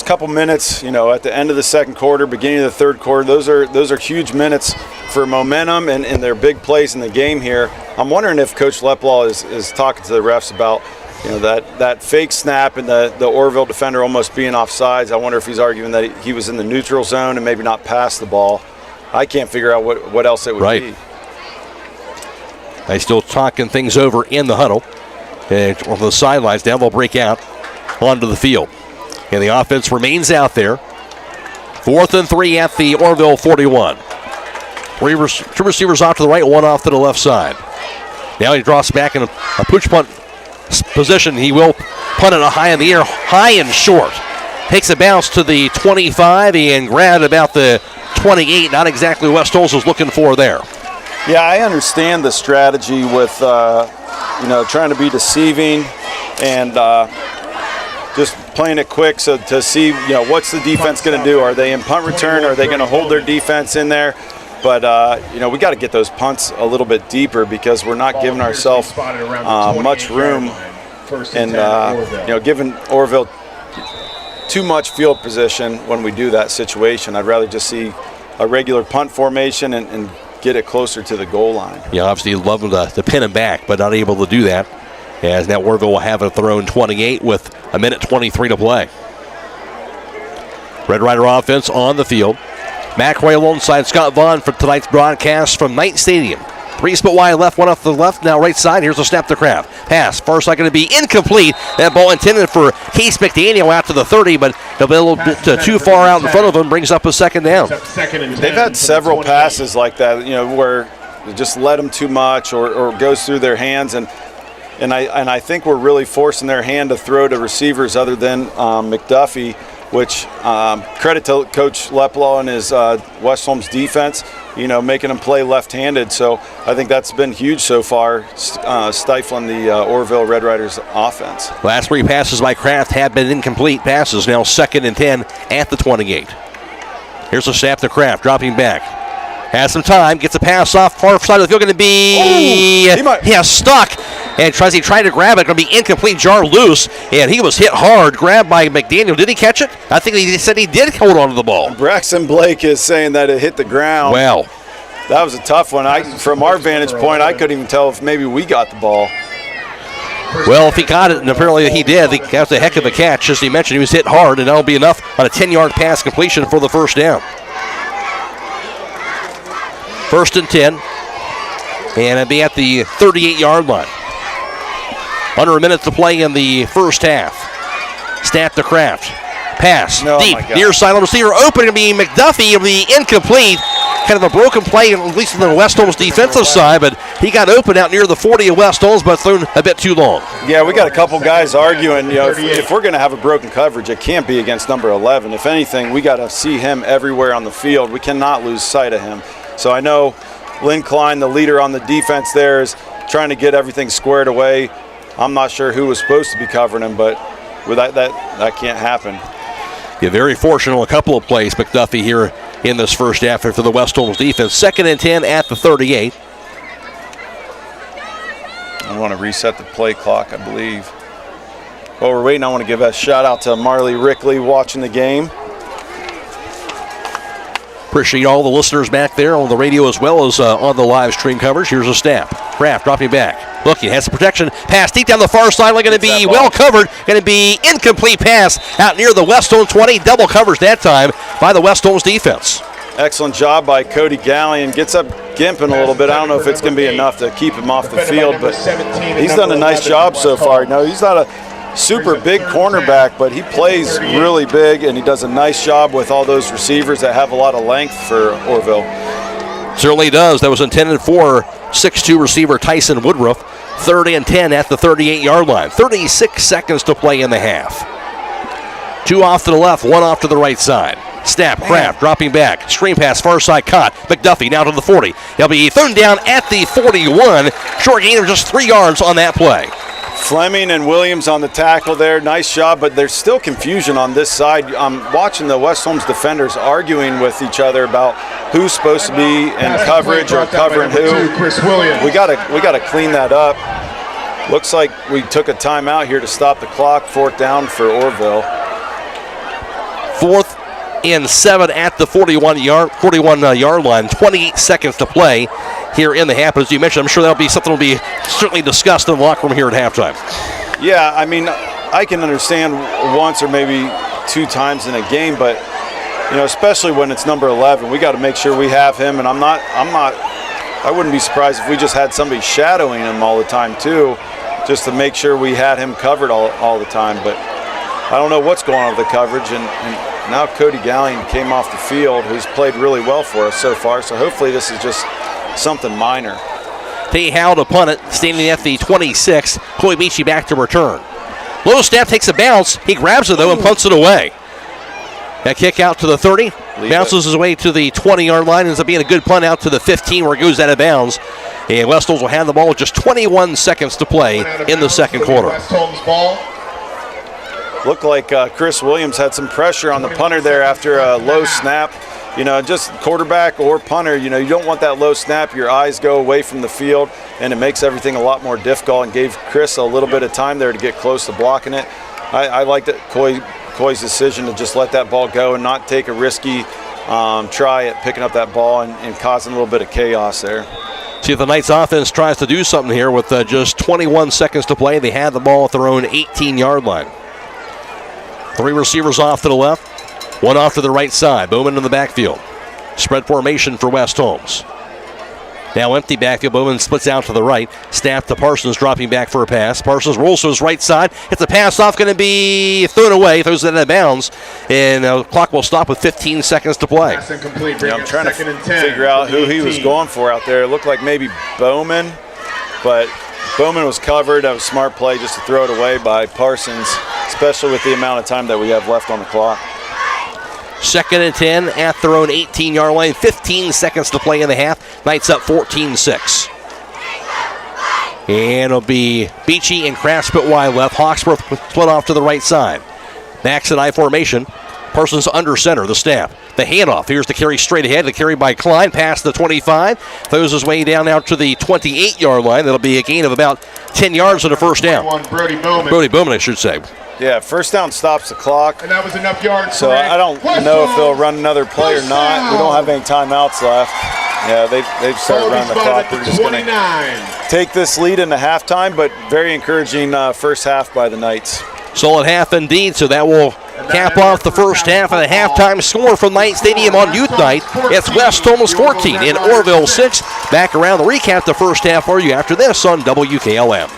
couple minutes, at the end of the second quarter, beginning of the third quarter. Those are huge minutes for momentum and their big plays in the game here. I'm wondering if Coach Leplaw is talking to the refs about that fake snap and the Orrville defender almost being offsides. I wonder if he's arguing that he was in the neutral zone and maybe not past the ball. I can't figure out what else it would be.
They still talking things over in the huddle. And on the sidelines, now they'll break out onto the field. And the offense remains out there. 4th and 3 at the Orrville 41. 2 receivers off to the right, 1 off to the left side. Now he drops back in a pooch punt position. He will punt it high in the air, high and short. Takes a bounce to the 25 and grabbed about the 28. Not exactly what West Holmes was looking for there.
Yeah, I understand the strategy with trying to be deceiving and just playing it quick so to see what's the defense going to do. Are they in punt return? Are they going to hold their defense in there? But we got to get those punts a little bit deeper because we're not giving ourselves much room and giving Orrville too much field position when we do that situation. I'd rather just see a regular punt formation and get it closer to the goal line.
Yeah, obviously you'd love them to pin him back, but not able to do that. As now Orrville will have it at their own 28 with a minute 23 to play. Red Rider offense on the field. McCreery alongside Scott Vaughn for tonight's broadcast from Knight Stadium. 3 split wide left, 1 off the left, now right side. Here's a snap to Kraft. Pass, far side going to be incomplete. That ball intended for Case McDaniel out to the 30, but a little bit too far out in front of him, brings up a second down.
They've had several passes like that, where just let them too much or goes through their hands. And I think we're really forcing their hand to throw to receivers other than McDuffie, which credit to Coach Leplaw and his West Holmes defense, making them play left-handed. So I think that's been huge so far, stifling the Orrville Red Riders offense.
Last 3 passes by Kraft have been incomplete passes. Now 2nd and 10 at the 28. Here's a snap to Kraft, dropping back. Has some time, gets a pass off, far side of the field, going to be stuck. And he tried to grab it, going to be incomplete, jar loose, and he was hit hard, grabbed by McDaniel. Did he catch it? I think he said he did hold on to the ball.
Braxton Blake is saying that it hit the ground.
Well,
that was a tough one. From our vantage point, I couldn't even tell if maybe we got the ball.
Well, if he got it, and apparently he did, that was a heck of a catch. As he mentioned, he was hit hard, and that'll be enough on a 10-yard pass completion for the first down. 1st and 10, and it'll be at the 38-yard line. Under a minute to play in the first half. Snap to Kraft. Pass deep, near sideline receiver open. It'll be McDuffie. It'll be incomplete. Kind of a broken play, at least on the West Holmes defensive side, but he got open out near the 40 of West Holmes, but thrown a bit too long.
Yeah, we got a couple guys arguing. If we're going to have a broken coverage, it can't be against number 11. If anything, we got to see him everywhere on the field. We cannot lose sight of him. So I know Lynn Klein, the leader on the defense there, is trying to get everything squared away. I'm not sure who was supposed to be covering him, but with that can't happen.
Yeah, very fortunate on a couple of plays, McDuffie, here in this first half for the West Holmes defense. 2nd and 10 at the 38.
I want to reset the play clock, I believe. While we're waiting, I want to give a shout out to Marley Rickley watching the game.
Appreciate all the listeners back there on the radio as well as on the live stream coverage. Here's a snap. Kraft dropping back. Looking, has some protection. Pass deep down the far sideline. Going to be well covered. Going to be incomplete pass out near the West Holmes 20. Double coverage that time by the West Holmes defense.
Excellent job by Cody Gallion. Gets up gimping a little bit. I don't know if it's going to be enough to keep him off the field, but he's done a nice job so far. No, he's not a super big cornerback, but he plays really big, and he does a nice job with all those receivers that have a lot of length for Orrville.
Certainly does. That was intended for 6'2 receiver Tyson Woodruff. 3rd and 10 at the 38-yard line. 36 seconds to play in the half. 2 off to the left, 1 off to the right side. Snap, Kraft dropping back. Screen pass, far side caught. McDuffie now to the 40. He'll be thrown down at the 41. Short gain of just 3 yards on that play.
Fleming and Williams on the tackle there. Nice job, but there's still confusion on this side. I'm watching the West Holmes defenders arguing with each other about who's supposed to be in coverage or covering who. We gotta clean that up. Looks like we took a timeout here to stop the clock. 4th down for Orrville.
4th and 7 at the 41-yard line. 28 seconds to play here in the half. As you mentioned, I'm sure that'll be something that'll be certainly discussed in the locker room here at halftime.
Yeah, I mean, I can understand once or maybe 2 times in a game, but especially when it's number 11, we got to make sure we have him. And I wouldn't be surprised if we just had somebody shadowing him all the time too, just to make sure we had him covered all the time. But I don't know what's going on with the coverage, and now Cody Gallion came off the field, who's played really well for us so far. So hopefully this is just something minor.
T. Howell to punt it, standing at the 26. Chloe Beachy back to return. Low snap, takes a bounce. He grabs it though and punts it away. That kick out to the 30. Bounces his way to the 20-yard line. Ends up being a good punt out to the 15 where it goes out of bounds. And West Holmes will have the ball with just 21 seconds to play in the second quarter.
West Holmes ball.
Looked like Chris Williams had some pressure on the punter there after a low snap. Just quarterback or punter, you don't want that low snap. Your eyes go away from the field, and it makes everything a lot more difficult, and gave Chris a little bit of time there to get close to blocking it. I liked it, Coy's decision to just let that ball go and not take a risky try at picking up that ball and causing a little bit of chaos there.
See if the Knights offense tries to do something here with just 21 seconds to play. They had the ball at their own 18-yard line. 3 receivers off to the left. 1 off to the right side. Bowman in the backfield. Spread formation for West Holmes. Now empty backfield. Bowman splits out to the right. Snap to Parsons, dropping back for a pass. Parsons rolls to his right side. Hits the pass off, going to be thrown away. Throws it out of bounds. And clock will stop with 15 seconds to play.
Pass incomplete.
Yeah, I'm trying to figure out who he was going for out there. It looked like maybe Bowman, but Bowman was covered. That was a smart play just to throw it away by Parsons, especially with the amount of time that we have left on the clock.
2nd and 10 at their own 18-yard line. 15 seconds to play in the half. Knights up 14-6. And it'll be Beachy and Kraft split wide left. Hawksworth split off to the right side. Backs in I formation. Parsons under center, the snap. The handoff. Here's the carry straight ahead. The carry by Klein past the 25. Throws his way down out to the 28-yard line. That'll be a gain of about 10 yards on the first down.
Brody Bowman.
Brody Bowman, I should say.
Yeah, first down stops the clock.
And that was enough yards.
So I don't know if they'll run another play or not. We don't have any timeouts left. Yeah, they've started running the clock. We're just going to take this lead into halftime, but very encouraging first half by the Knights.
Solid half indeed, so that will cap off the first half of the halftime score from Knight Stadium on Youth Night. It's West Holmes 14 and Orrville 6. Back around the recap the first half for you after this on WKLM.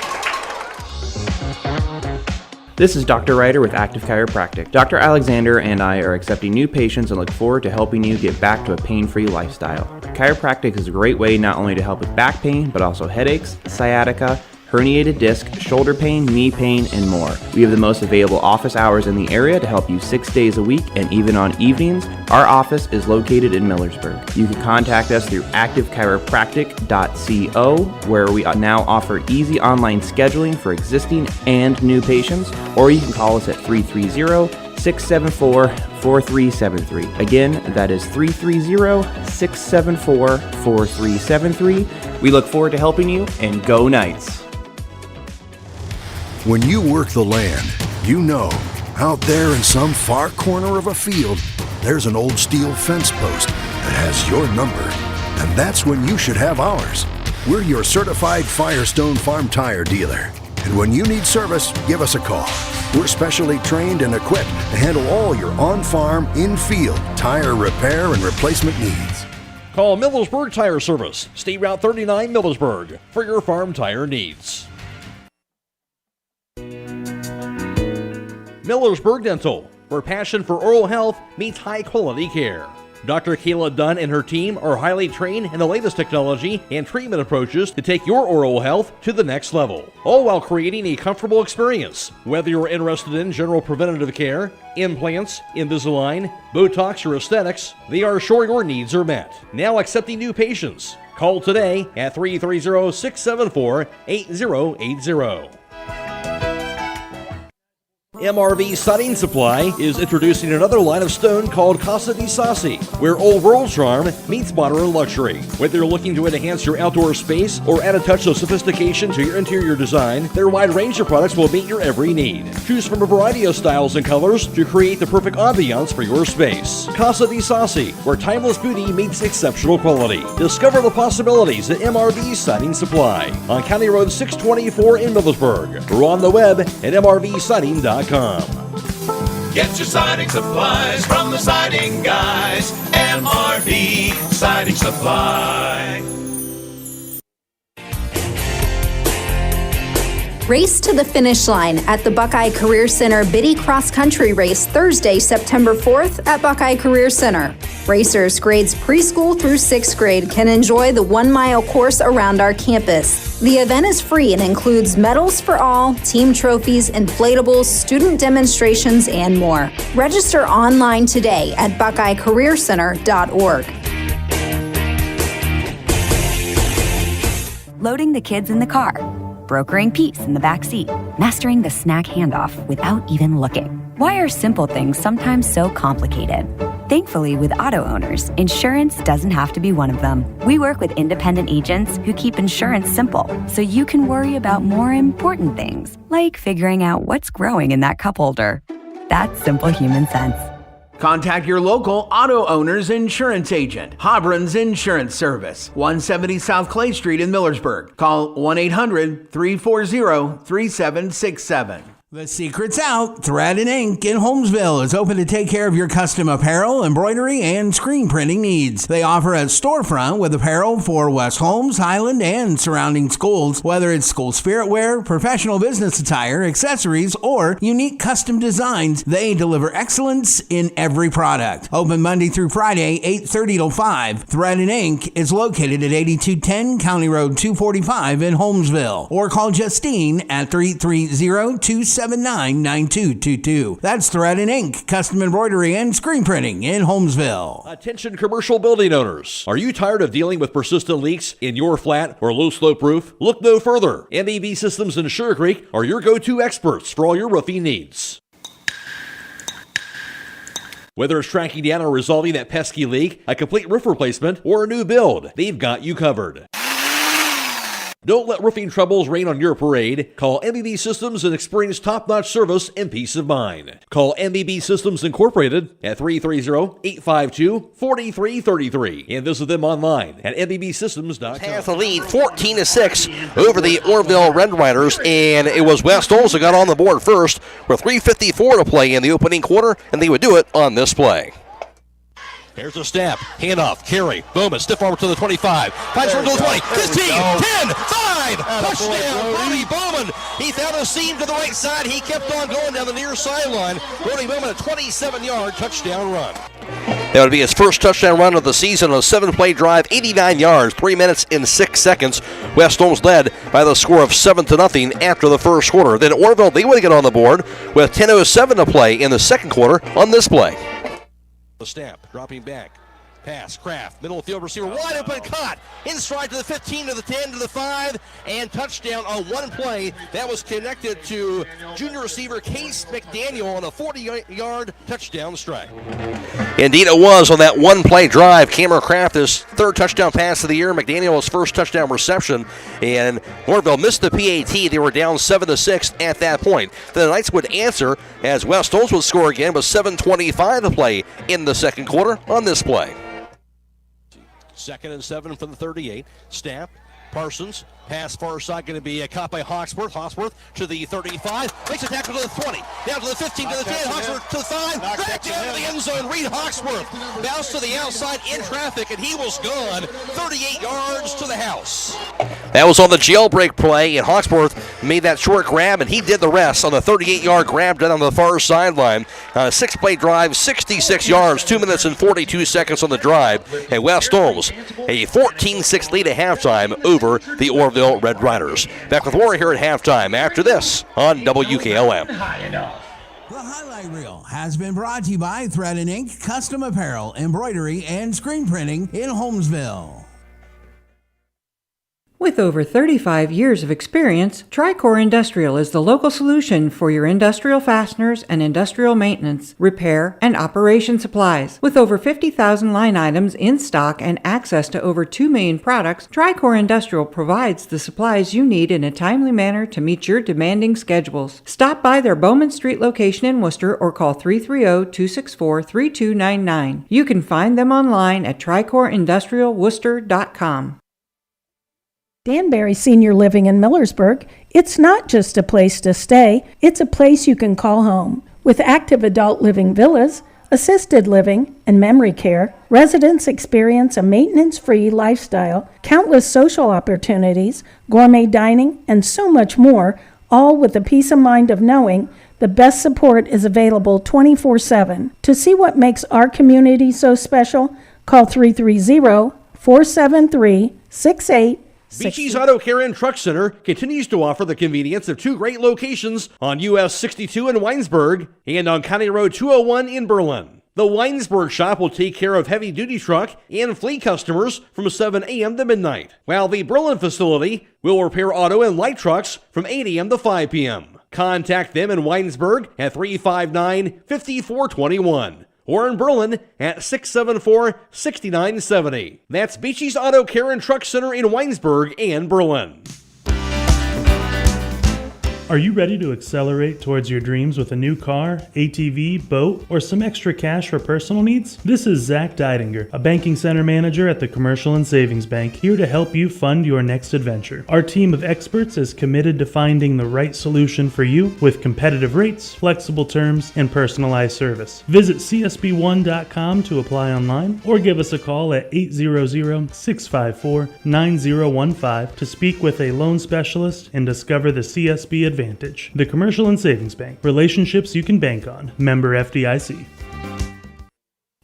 This is Dr. Ryder with Active Chiropractic. Dr. Alexander and I are accepting new patients and look forward to helping you get back to a pain-free lifestyle. Chiropractic is a great way not only to help with back pain, but also headaches, sciatica, herniated disc, shoulder pain, knee pain, and more. We have the most available office hours in the area to help you 6 days a week and even on evenings. Our office is located in Millersburg. You can contact us through activechiropractic.co, where we now offer easy online scheduling for existing and new patients, or you can call us at 330-674-4373. Again, that is 330-674-4373. We look forward to helping you, and go Knights!
When you work the land, you know, out there in some far corner of a field, there's an old steel fence post that has your number. And that's when you should have ours. We're your certified Firestone Farm Tire dealer. And when you need service, give us a call. We're specially trained and equipped to handle all your on-farm, in-field tire repair and replacement needs.
Call Millersburg Tire Service, State Route 39 Millersburg, for your farm tire needs. Millersburg Dental, where passion for oral health meets high-quality care. Dr. Kayla Dunn and her team are highly trained in the latest technology and treatment approaches to take your oral health to the next level, all while creating a comfortable experience. Whether you're interested in general preventative care, implants, Invisalign, Botox, or aesthetics, they are sure your needs are met. Now accepting new patients. Call today at 330-674-8080. MRV Siding Supply is introducing another line of stone called Casa di Sassi, where old world charm meets modern luxury. Whether you're looking to enhance your outdoor space or add a touch of sophistication to your interior design, their wide range of products will meet your every need. Choose from a variety of styles and colors to create the perfect ambiance for your space. Casa di Sassi, where timeless beauty meets exceptional quality. Discover the possibilities at MRV Siding Supply on County Road 624 in Millersburg, or on the web at mrvsiding.com.
Get your siding supplies from the siding guys. MRV Siding Supply.
Race to the finish line at the Buckeye Career Center Biddy Cross Country Race Thursday, September 4th at Buckeye Career Center. Racers grades preschool through 6th grade can enjoy the 1-mile course around our campus. The event is free and includes medals for all, team trophies, inflatables, student demonstrations, and more. Register online today at buckeyecareercenter.org.
Loading the kids in the car, brokering peace in the back seat, mastering the snack handoff without even looking. Why are simple things sometimes so complicated? Thankfully, with auto owners, insurance doesn't have to be one of them. We work with independent agents who keep insurance simple, so you can worry about more important things, like figuring out what's growing in that cup holder. That's simple human sense.
Contact your local auto owner's insurance agent, Hobron's Insurance Service, 170 South Clay Street in Millersburg. Call 1-800-340-3767. The secret's out. Thread and Ink in Holmesville is open to take care of your custom apparel, embroidery, and screen printing needs. They offer a storefront with apparel for West Holmes, Highland, and surrounding schools. Whether it's school spirit wear, professional business attire, accessories, or unique custom designs, they deliver excellence in every product. Open Monday through Friday, 8:30 till 5. Thread and Ink is located at 8210 County Road 245 in Holmesville. Or call Justine at 330-279-9222. That's Thread and Ink, custom embroidery and screen printing in Holmesville.
Attention commercial building owners. Are you tired of dealing with persistent leaks in your flat or low slope roof? Look no further. MEB Systems in Sugar Creek are your go-to experts for all your roofing needs. Whether it's tracking down or resolving that pesky leak, a complete roof replacement, or a new build, they've got you covered. Don't let roofing troubles rain on your parade. Call MEB Systems and experience top-notch service and peace of mind. Call MEB Systems Incorporated at 330-852-4333 and visit them online at MEBsystems.com.
Has the lead 14-6 over the Orrville Red Riders, and it was West Holmes that got on the board first with 3:54 to play in the opening quarter, and they would do it on this play. Here's a snap, handoff, carry, Bowman, stiff arm to the 25, finds her to the 20, 15, 10, 5, touchdown, Brody Bowman. He found a seam to the right side, he kept on going down the near sideline. Brody Bowman, a 27-yard touchdown run. That would be his first touchdown run of the season on a 7-play drive, 89 yards, 3 minutes and 6 seconds. West Holmes led by the score of 7-0 after the first quarter. Then Orrville, they would get on the board with 10:07 to play in the second quarter on this play. The snap, dropping back, pass, Kraft, middle field receiver, wide open, caught, in stride to the 15, to the 10, to the 5, and touchdown on one play. That was connected to junior receiver Case McDaniel on a 40-yard touchdown strike. Indeed it was on that one-play drive. Cameron Kraft, his third touchdown pass of the year, McDaniel his first touchdown reception, and Orrville missed the PAT. They were down 7-6 at that point. The Knights would answer as West Holmes would score again with 7:25 to play in the second quarter on this play. 2nd and 7 from the 38. Snap, Parsons, pass far side, going to be caught by Hawksworth. Hawksworth to the 35, makes a tackle to the 20, down to the 15, to the 10, Hawksworth to the 5, back down to the end zone. Reed Hawksworth bounced to the outside in traffic, and he was gone 38 yards to the house. That was on the jailbreak play, and Hawksworth made that short grab, and he did the rest on the 38-yard grab down on the far sideline. On a 6-play drive, 66 yards, 2 minutes and 42 seconds on the drive, and West Holmes a 14-6 lead at halftime over the Orrville Red Riders. Back with more here at halftime after this on WKLM.
The highlight reel has been brought to you by Thread and Ink, custom apparel, embroidery, and screen printing in Holmesville.
With over 35 years of experience, Tricor Industrial is the local solution for your industrial fasteners and industrial maintenance, repair, and operation supplies. With over 50,000 line items in stock and access to over 2 million products, Tricor Industrial provides the supplies you need in a timely manner to meet your demanding schedules. Stop by their Bowman Street location in Worcester or call 330-264-3299. You can find them online at tricorindustrialworcester.com.
Danbury Senior Living in Millersburg, it's not just a place to stay, it's a place you can call home. With active adult living villas, assisted living, and memory care, residents experience a maintenance-free lifestyle, countless social opportunities, gourmet dining, and so much more, all with the peace of mind of knowing the best support is available 24/7. To see what makes our community so special, call 330-473-6860.
Beachy's Auto Care and Truck Center continues to offer the convenience of 2 great locations on US 62 in Weinsberg and on County Road 201 in Berlin. The Weinsberg shop will take care of heavy-duty truck and fleet customers from 7 a.m. to midnight, while the Berlin facility will repair auto and light trucks from 8 a.m. to 5 p.m. Contact them in Weinsberg at 359-5421. Or in Berlin at 674-6970. That's Beachy's Auto Care and Truck Center in Weinsberg and Berlin.
Are you ready to accelerate towards your dreams with a new car, ATV, boat, or some extra cash for personal needs? This is Zach Deidinger, a banking center manager at the Commercial and Savings Bank, here to help you fund your next adventure. Our team of experts is committed to finding the right solution for you with competitive rates, flexible terms, and personalized service. Visit csb1.com to apply online or give us a call at 800-654-9015 to speak with a loan specialist and discover the CSB advantage. The Commercial and Savings Bank. Relationships you can bank on. Member FDIC.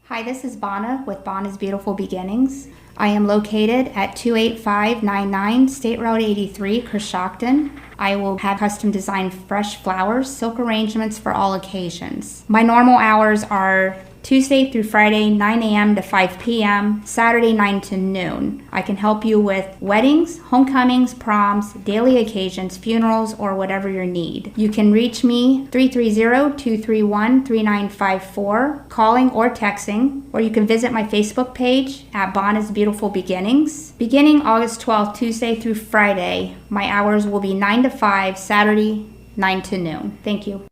Hi, this is Bonna with Bonna's Beautiful Beginnings. I am located at 28599 State Road 83, Coshocton. I will have custom designed fresh flowers, silk arrangements for all occasions. My normal hours are Tuesday through Friday, 9 a.m. to 5 p.m., Saturday 9 to noon. I can help you with weddings, homecomings, proms, daily occasions, funerals, or whatever your need. You can reach me 330-231-3954, calling or texting, or you can visit my Facebook page at Bonna's Beautiful Beginnings. Beginning August 12th, Tuesday through Friday, my hours will be 9 to 5, Saturday 9 to noon. Thank you.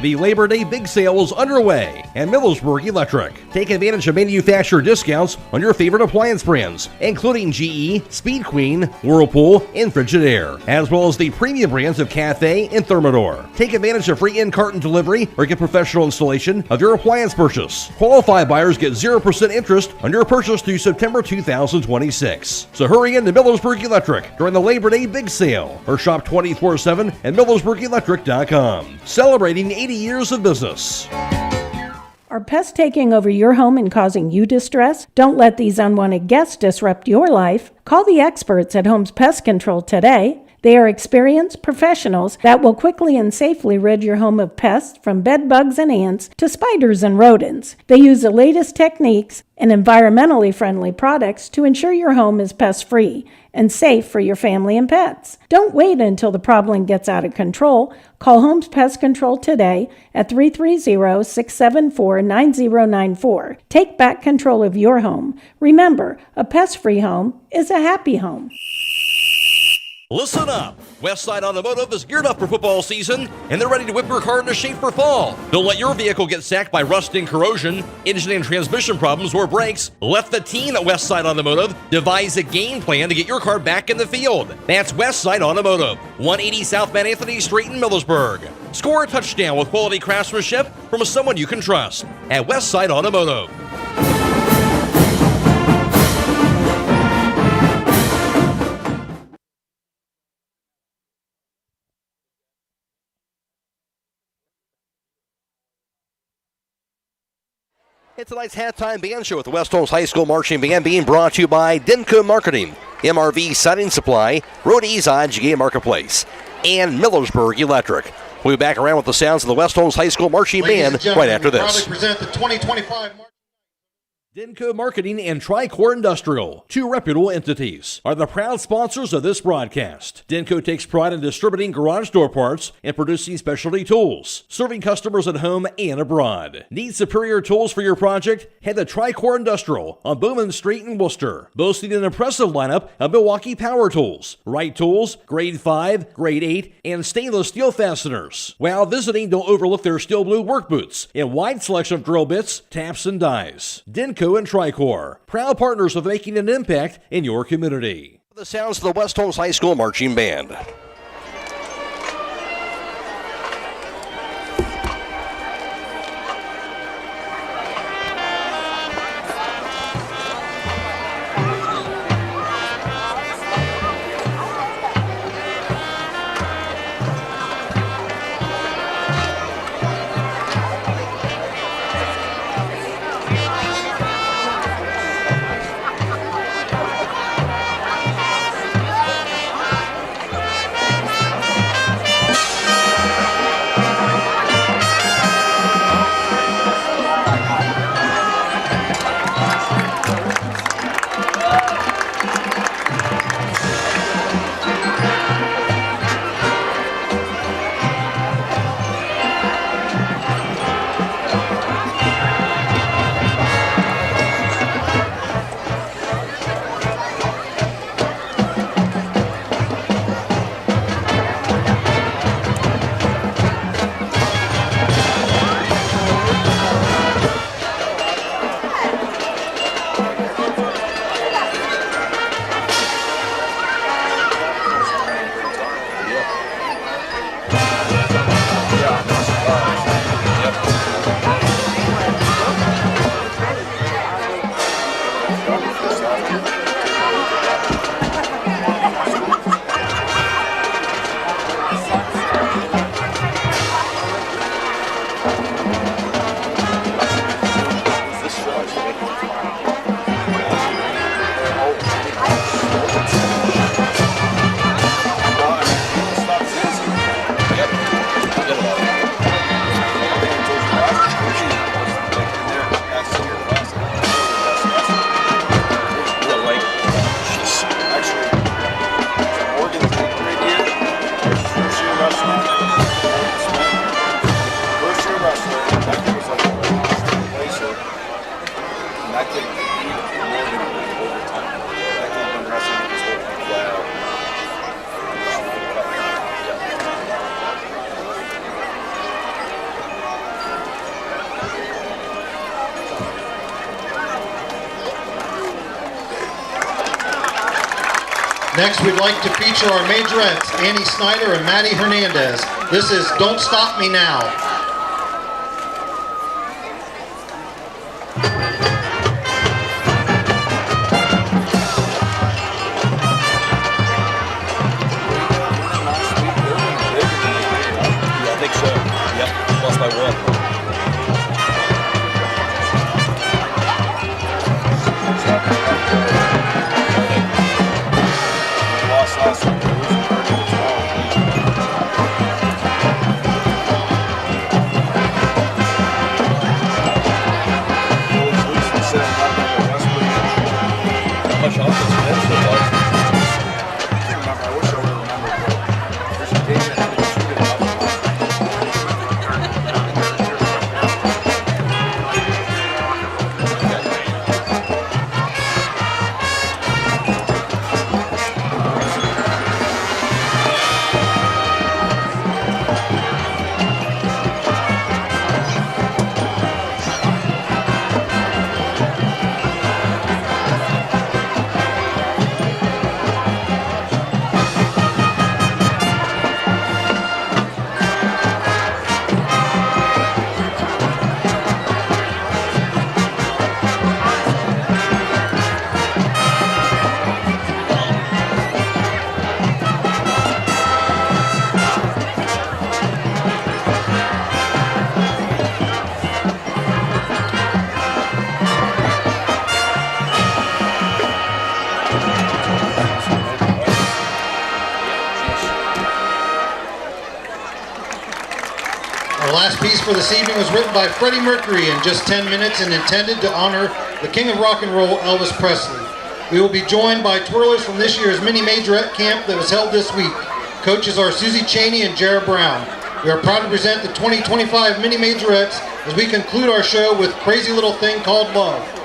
The Labor Day Big Sale is underway at Millersburg Electric. Take advantage of manufacturer discounts on your favorite appliance brands, including GE, Speed Queen, Whirlpool, and Frigidaire, as well as the premium brands of Cathay and Thermador. Take advantage of free in-carton delivery or get professional installation of your appliance purchase. Qualified buyers get 0% interest on your purchase through September 2026. So hurry into Millersburg Electric during the Labor Day Big Sale or shop 24/7 at millersburgelectric.com. Celebrating 80 years of business.
Are pests taking over your home and causing you distress? Don't let these unwanted guests disrupt your life. Call the experts at Holmes Pest Control today. They are experienced professionals that will quickly and safely rid your home of pests from bed bugs and ants to spiders and rodents. They use the latest techniques and environmentally friendly products to ensure your home is pest-free and safe for your family and pets. Don't wait until the problem gets out of control. Call Holmes Pest Control today at 330-674-9094. Take back control of your home. Remember, a pest-free home is a happy home.
Listen up! Westside Automotive is geared up for football season, and they're ready to whip your car into shape for fall. Don't let your vehicle get sacked by rust and corrosion, engine and transmission problems, or brakes. Let the team at Westside Automotive devise a game plan to get your car back in the field. That's Westside Automotive, 180 South Mount Anthony Street in Millersburg. Score a touchdown with quality craftsmanship from someone you can trust at Westside Automotive.
It's tonight's halftime band show with the West Holmes High School Marching Band being brought to you by Denko Marketing, MRV Siding Supply, Road Eastside, GA Marketplace, and Millersburg Electric. We'll be back around with the sounds of the West Holmes High School Marching Band right after this.
We proudly present the 2025
Denko Marketing and Tricor Industrial, two reputable entities, are the proud sponsors of this broadcast. Denko takes pride in distributing garage door parts and producing specialty tools, serving customers at home and abroad. Need superior tools for your project? Head to Tricor Industrial on Bowman Street in Worcester, boasting an impressive lineup of Milwaukee power tools, Wright tools, grade 5, grade 8, and stainless steel fasteners. While visiting, don't overlook their steel blue work boots and wide selection of drill bits, taps, and dies. Denko and Tricor, proud partners of making an impact in your community.
The sounds of the West Holmes High School Marching Band.
Next, we'd like to feature our majorettes, Annie Snyder and Maddie Hernandez. This is Don't Stop Me Now.
I think so. Yep, lost by one. Last week.
Our last piece for this evening was written by Freddie Mercury in just 10 minutes and intended to honor the king of rock and roll, Elvis Presley. We will be joined by twirlers from this year's mini majorette camp that was held this week. Coaches are Susie Cheney and Jared Brown. We are proud to present the 2025 mini majorettes as we conclude our show with Crazy Little Thing Called Love.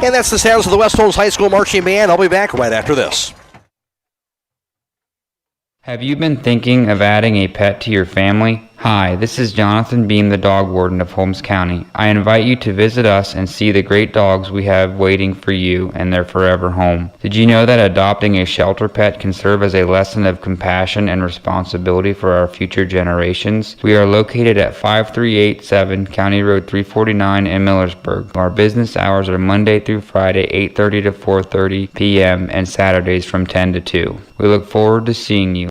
And that's the sounds of the West Holmes High School Marching Band. I'll be back right after this.
Have you been thinking of adding a pet to your family? Hi, this is Jonathan Beam, the dog warden of Holmes County. I invite you to visit us and see the great dogs we have waiting for you and their forever home. Did you know that adopting a shelter pet can serve as a lesson of compassion and responsibility for our future generations? We are located at 5387 County Road 349 in Millersburg. Our business hours are Monday through Friday, 8:30 to 4:30 p.m. and Saturdays from 10 to 2. We look forward to seeing you.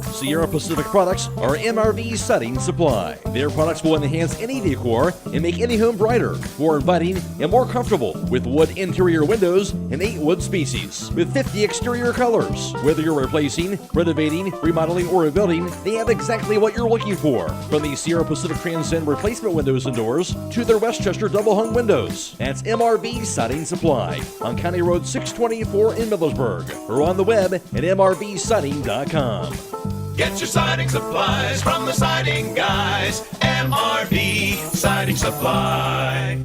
Sierra Pacific products are MRV Siding Supply. Their products will enhance any decor and make any home brighter, more inviting, and more comfortable with wood interior windows and 8 wood species with 50 exterior colors. Whether you're replacing, renovating, remodeling, or rebuilding, they have exactly what you're looking for. From the Sierra Pacific Transcend replacement windows and doors to their Westchester double hung windows. That's MRV Siding Supply on County Road 624 in Millersburg or on the web at mrvsiding.com.
Get your siding supplies from the siding guys. MRV Siding Supply.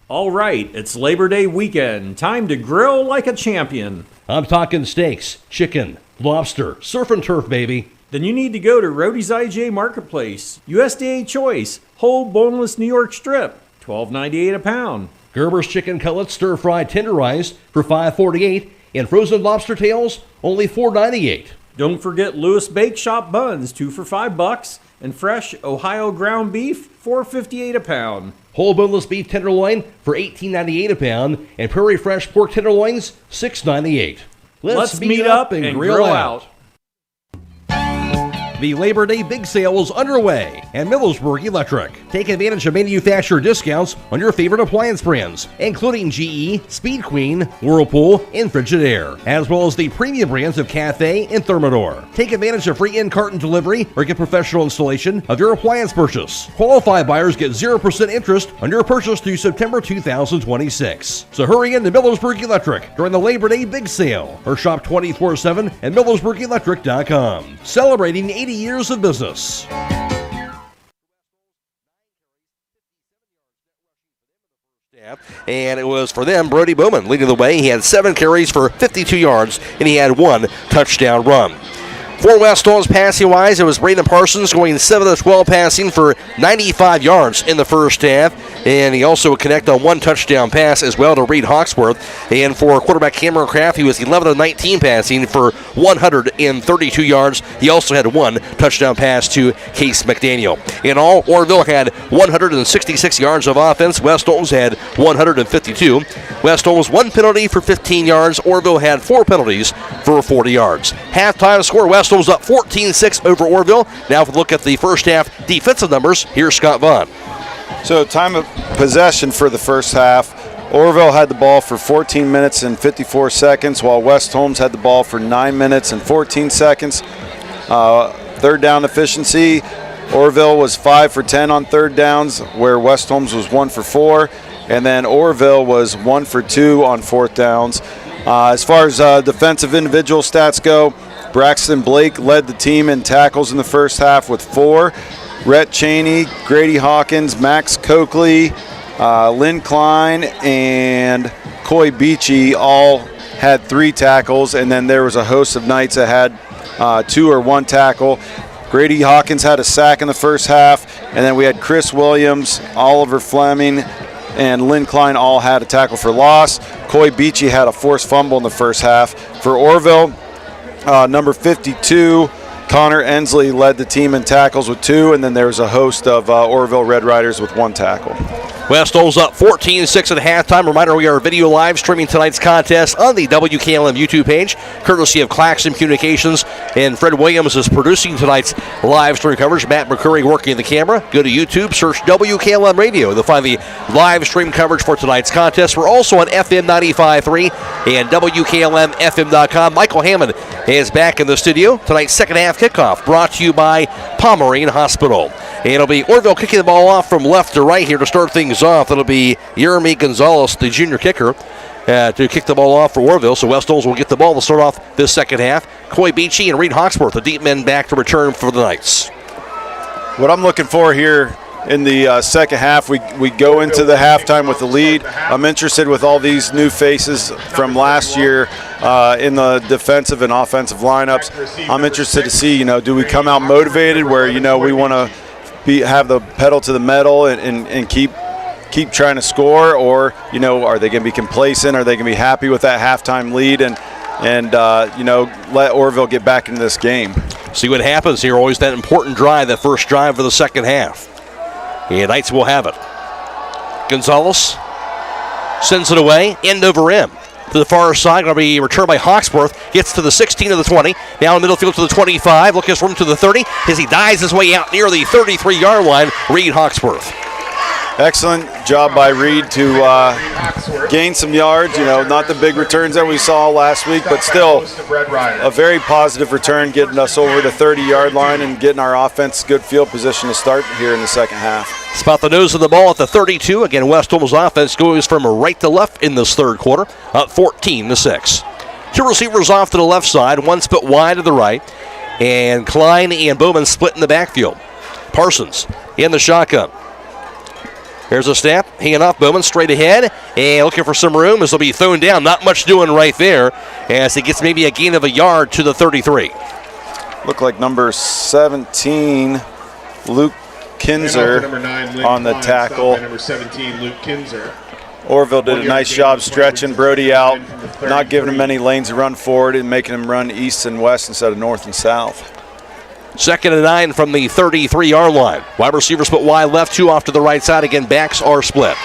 All right, it's Labor Day weekend. Time to grill like a champion.
I'm talking steaks, chicken, lobster, surf and turf, baby.
Then you need to go to Rody's IJ Marketplace. USDA Choice, whole boneless New York strip, $12.98 a pound.
Gerber's chicken cutlets stir-fried tenderized for $5.48 and frozen lobster tails only $4.98.
Don't forget Lewis Bake Shop buns, 2 for $5, and fresh Ohio ground beef, $4.58 a pound.
Whole boneless beef tenderloin for $18.98 a pound, and Prairie Fresh pork tenderloins, $6.98.
Let's meet up and grill out.
The Labor Day Big Sale is underway at Millersburg Electric. Take advantage of manufacturer discounts on your favorite appliance brands, including GE, Speed Queen, Whirlpool, and Frigidaire, as well as the premium brands of Cafe and Thermador. Take advantage of free in-carton delivery or get professional installation of your appliance purchase. Qualified buyers get 0% interest on your purchase through September 2026. So hurry into Millersburg Electric during the Labor Day Big Sale or shop 24/7 at millersburgelectric.com. Celebrating 80 years of business.
And it was for them, Brody Bowman leading the way. He had 7 carries for 52 yards, and he had 1 touchdown run. For West Holmes passing-wise, it was Braden Parsons going 7 of 12 passing for 95 yards in the first half. And he also would connect on 1 touchdown pass as well to Reed Hawksworth. And for quarterback Cameron Kraft, he was 11 of 19 passing for 132 yards. He also had 1 touchdown pass to Case McDaniel. In all, Orrville had 166 yards of offense. West Holmes had 152. West Holmes 1 penalty for 15 yards. Orrville had 4 penalties for 40 yards. Halftime score, West Holmes up 14-6 over Orrville. Now if we look at the first half defensive numbers, here's Scott Vaughn.
So time of possession for the first half, Orrville had the ball for 14 minutes and 54 seconds, while West Holmes had the ball for 9 minutes and 14 seconds. Third down efficiency, Orrville was 5 for 10 on third downs, where West Holmes was 1 for 4, and then Orrville was 1 for 2 on fourth downs. As far as defensive individual stats go, Braxton Blake led the team in tackles in the first half with 4. Rhett Cheney, Grady Hawkins, Max Coakley, Lynn Klein, and Coy Beachy all had 3 tackles, and then there was a host of nights that had 2 or 1 tackle. Grady Hawkins had a sack in the first half, and then we had Chris Williams, Oliver Fleming, and Lynn Klein all had a tackle for loss. Coy Beachy had a forced fumble in the first half. For Orrville, number 52, Connor Ensley led the team in tackles with 2, and then there was a host of Orrville Red Riders with 1 tackle.
West Holmes up 14-6 at halftime. Reminder, we are video live streaming tonight's contest on the WKLM YouTube page, courtesy of Claxon Communications, and Fred Williams is producing tonight's live stream coverage. Matt McCreery working the camera. Go to YouTube, search WKLM Radio. They'll find the live stream coverage for tonight's contest. We're also on FM 95.3 and WKLM-FM.com. Michael Hammond is back in the studio. Tonight's second half kickoff brought to you by Pomerene Hospital. And it'll be Orrville kicking the ball off from left to right here to start things off. It'll be Jeremy Gonzalez, the junior kicker, to kick the ball off for Orrville. So West Holmes will get the ball to start off this second half. Coy Beachy and Reed Hawksworth, the deep men, back to return for the Knights.
What I'm looking for here in the second half. We go into the halftime with the lead. I'm interested with all these new faces from last year in the defensive and offensive lineups. I'm interested to see, do we come out motivated where, we want to have the pedal to the metal and keep trying to score, or, are they going to be complacent? Are they going to be happy with that halftime lead and let Orrville get back into this game?
See what happens here. Always that important drive, that first drive of the second half. And Knights will have it. Gonzalez sends it away, end over end. To the far side, going to be returned by Hawksworth. Gets to the 16 of the 20. Now in the middle field to the 25. Looking for him to the 30 as he dives his way out near the 33-yard line. Reed Hawksworth.
Excellent job by Reed to gain some yards. Not the big returns that we saw last week, but still a very positive return, getting us over the 30-yard line and getting our offense good field position to start here in the second half.
Spot the nose of the ball at the 32. Again, West Holmes offense goes from right to left in this third quarter, up 14-6. Two receivers off to the left side, one split wide to the right, and Klein and Bowman split in the backfield. Parsons in the shotgun. Here's a snap, hanging off Bowman straight ahead, and looking for some room as he'll be thrown down. Not much doing right there as he gets maybe a gain of a yard to the 33.
Look like number 17, Luke Kinzer, on the tackle.
Number 17, Luke Kinzer.
Orrville did a nice job stretching Brody out, not giving him any lanes to run forward and making him run east and west instead of north and south.
2nd and 9 from the 33-yard line. Wide receivers split wide left, two off to the right side. Again, backs are split.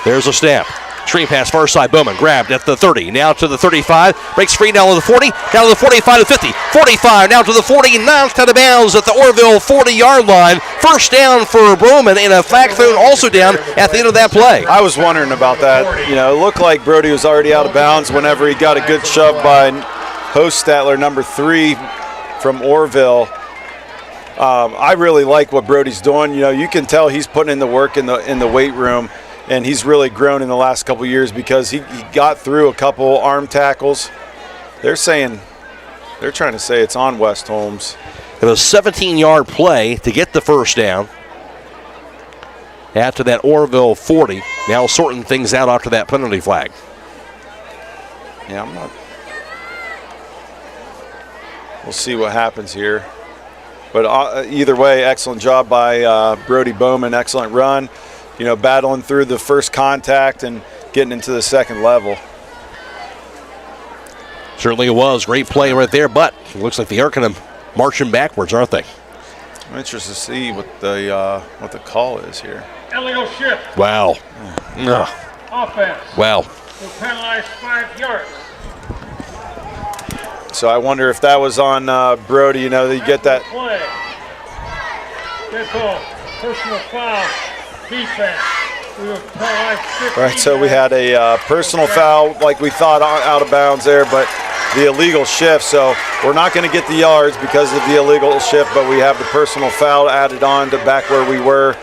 There's a snap. Screen pass far side. Bowman grabbed at the 30. Now to the 35. Breaks free down to the 40. Down to the 45 to 50. 45 now to the 40. Knocks out of bounds at the Orrville 40-yard line. First down for Bowman, and a flag thrown also down at the end of that play.
I was wondering about that. It looked like Brody was already out of bounds whenever he got a good shove by Hostadler, number 3 from Orrville. I really like what Brody's doing. You can tell he's putting in the work in the weight room, and he's really grown in the last couple years because he got through a couple arm tackles. They're trying to say it's on West Holmes.
It was a 17-yard play to get the first down. After that Orrville 40, now sorting things out after that penalty flag.
Yeah, we'll see what happens here. But either way, excellent job by Brody Bowman. Excellent run. Battling through the first contact and getting into the second level.
Certainly it was. Great play right there, but it looks like they are kind of marching backwards, aren't they?
I'm interested to see what the call is here.
Illegal shift.
Wow.
Offense.
Wow.
Will penalize 5 yards.
So I wonder if that was on Brody, you get that.
Play. Good call. Personal foul. Defense. We will penalize 15
Right, so we had a personal foul, like we thought, out of bounds there, but the illegal shift. So we're not going to get the yards because of the illegal shift, but we have the personal foul added on to back where we were,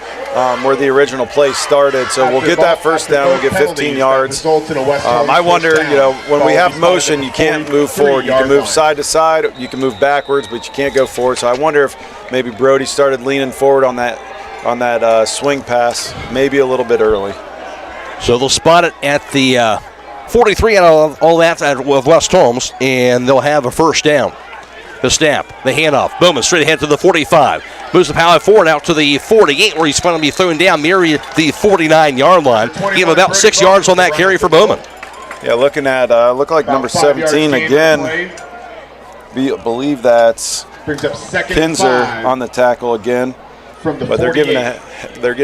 where the original play started. So we'll get that first down. We'll get 15 yards. I wonder, when we have motion, you can't move forward. You can move side to side. You can move backwards, but you can't go forward. So I wonder if maybe Brody started leaning forward on that swing pass, maybe a little bit early.
So they'll spot it at the 43 out of all that of West Holmes, and they'll have a first down. The snap, the handoff. Bowman straight ahead to the 45. Moves the power forward out to the 48, where he's finally thrown down near the 49-yard line. Give him about 6 yards on that carry for Bowman.
Yeah, looking at look like number 17 again. Believe that's Kinzer on the tackle again. But they're getting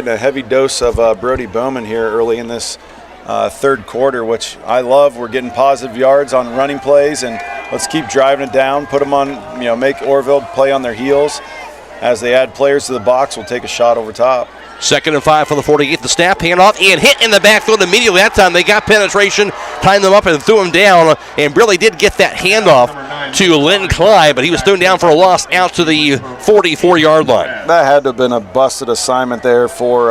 a heavy dose of Brody Bowman here early in this third quarter, which I love. We're getting positive yards on running plays, and let's keep driving it down, put them on, make Orrville play on their heels. As they add players to the box, we'll take a shot over top.
2nd and 5 for the 48. The snap, handoff, and hit in the backfield immediately. That time they got penetration, timed them up, and threw him down, and really did get that handoff to Lynn Clyde, but he was thrown down for a loss out to the 44-yard line.
That had to have been a busted assignment there for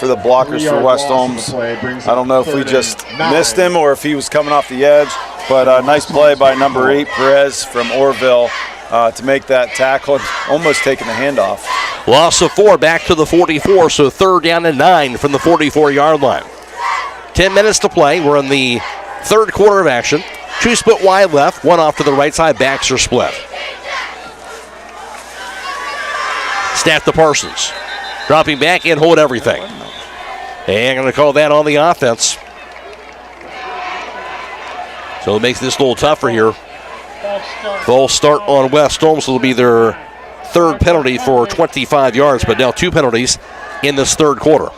the blockers for West Holmes. I don't know if we just missed him or if he was coming off the edge, but a nice play by number 8, Perez from Orrville. to make that tackle, almost taking the handoff.
Loss of 4 back to the 44, so 3rd down and 9 from the 44-yard line. 10 minutes to play. We're in the 3rd quarter of action. 2 split wide left, 1 off to the right side. Backs are split. Snap to Parsons. Dropping back and hold everything. And going to call that on the offense. So it makes this a little tougher here. False start on West Holmes. It'll be their 3rd penalty for 25 yards, but now 2 penalties in this 3rd quarter.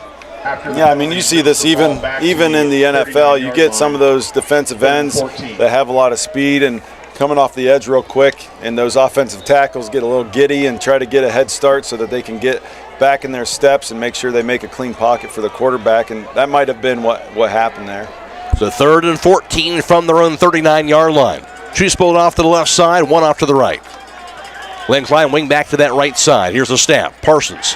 Yeah, I mean, you see this even in the NFL. You get some of those defensive ends that have a lot of speed and coming off the edge real quick, and those offensive tackles get a little giddy and try to get a head start so that they can get back in their steps and make sure they make a clean pocket for the quarterback, and that might have been what happened there.
So 3rd and 14 from their own 39-yard line. 2 split off to the left side, 1 off to the right. Glenn Klein wing back to that right side. Here's the snap. Parsons.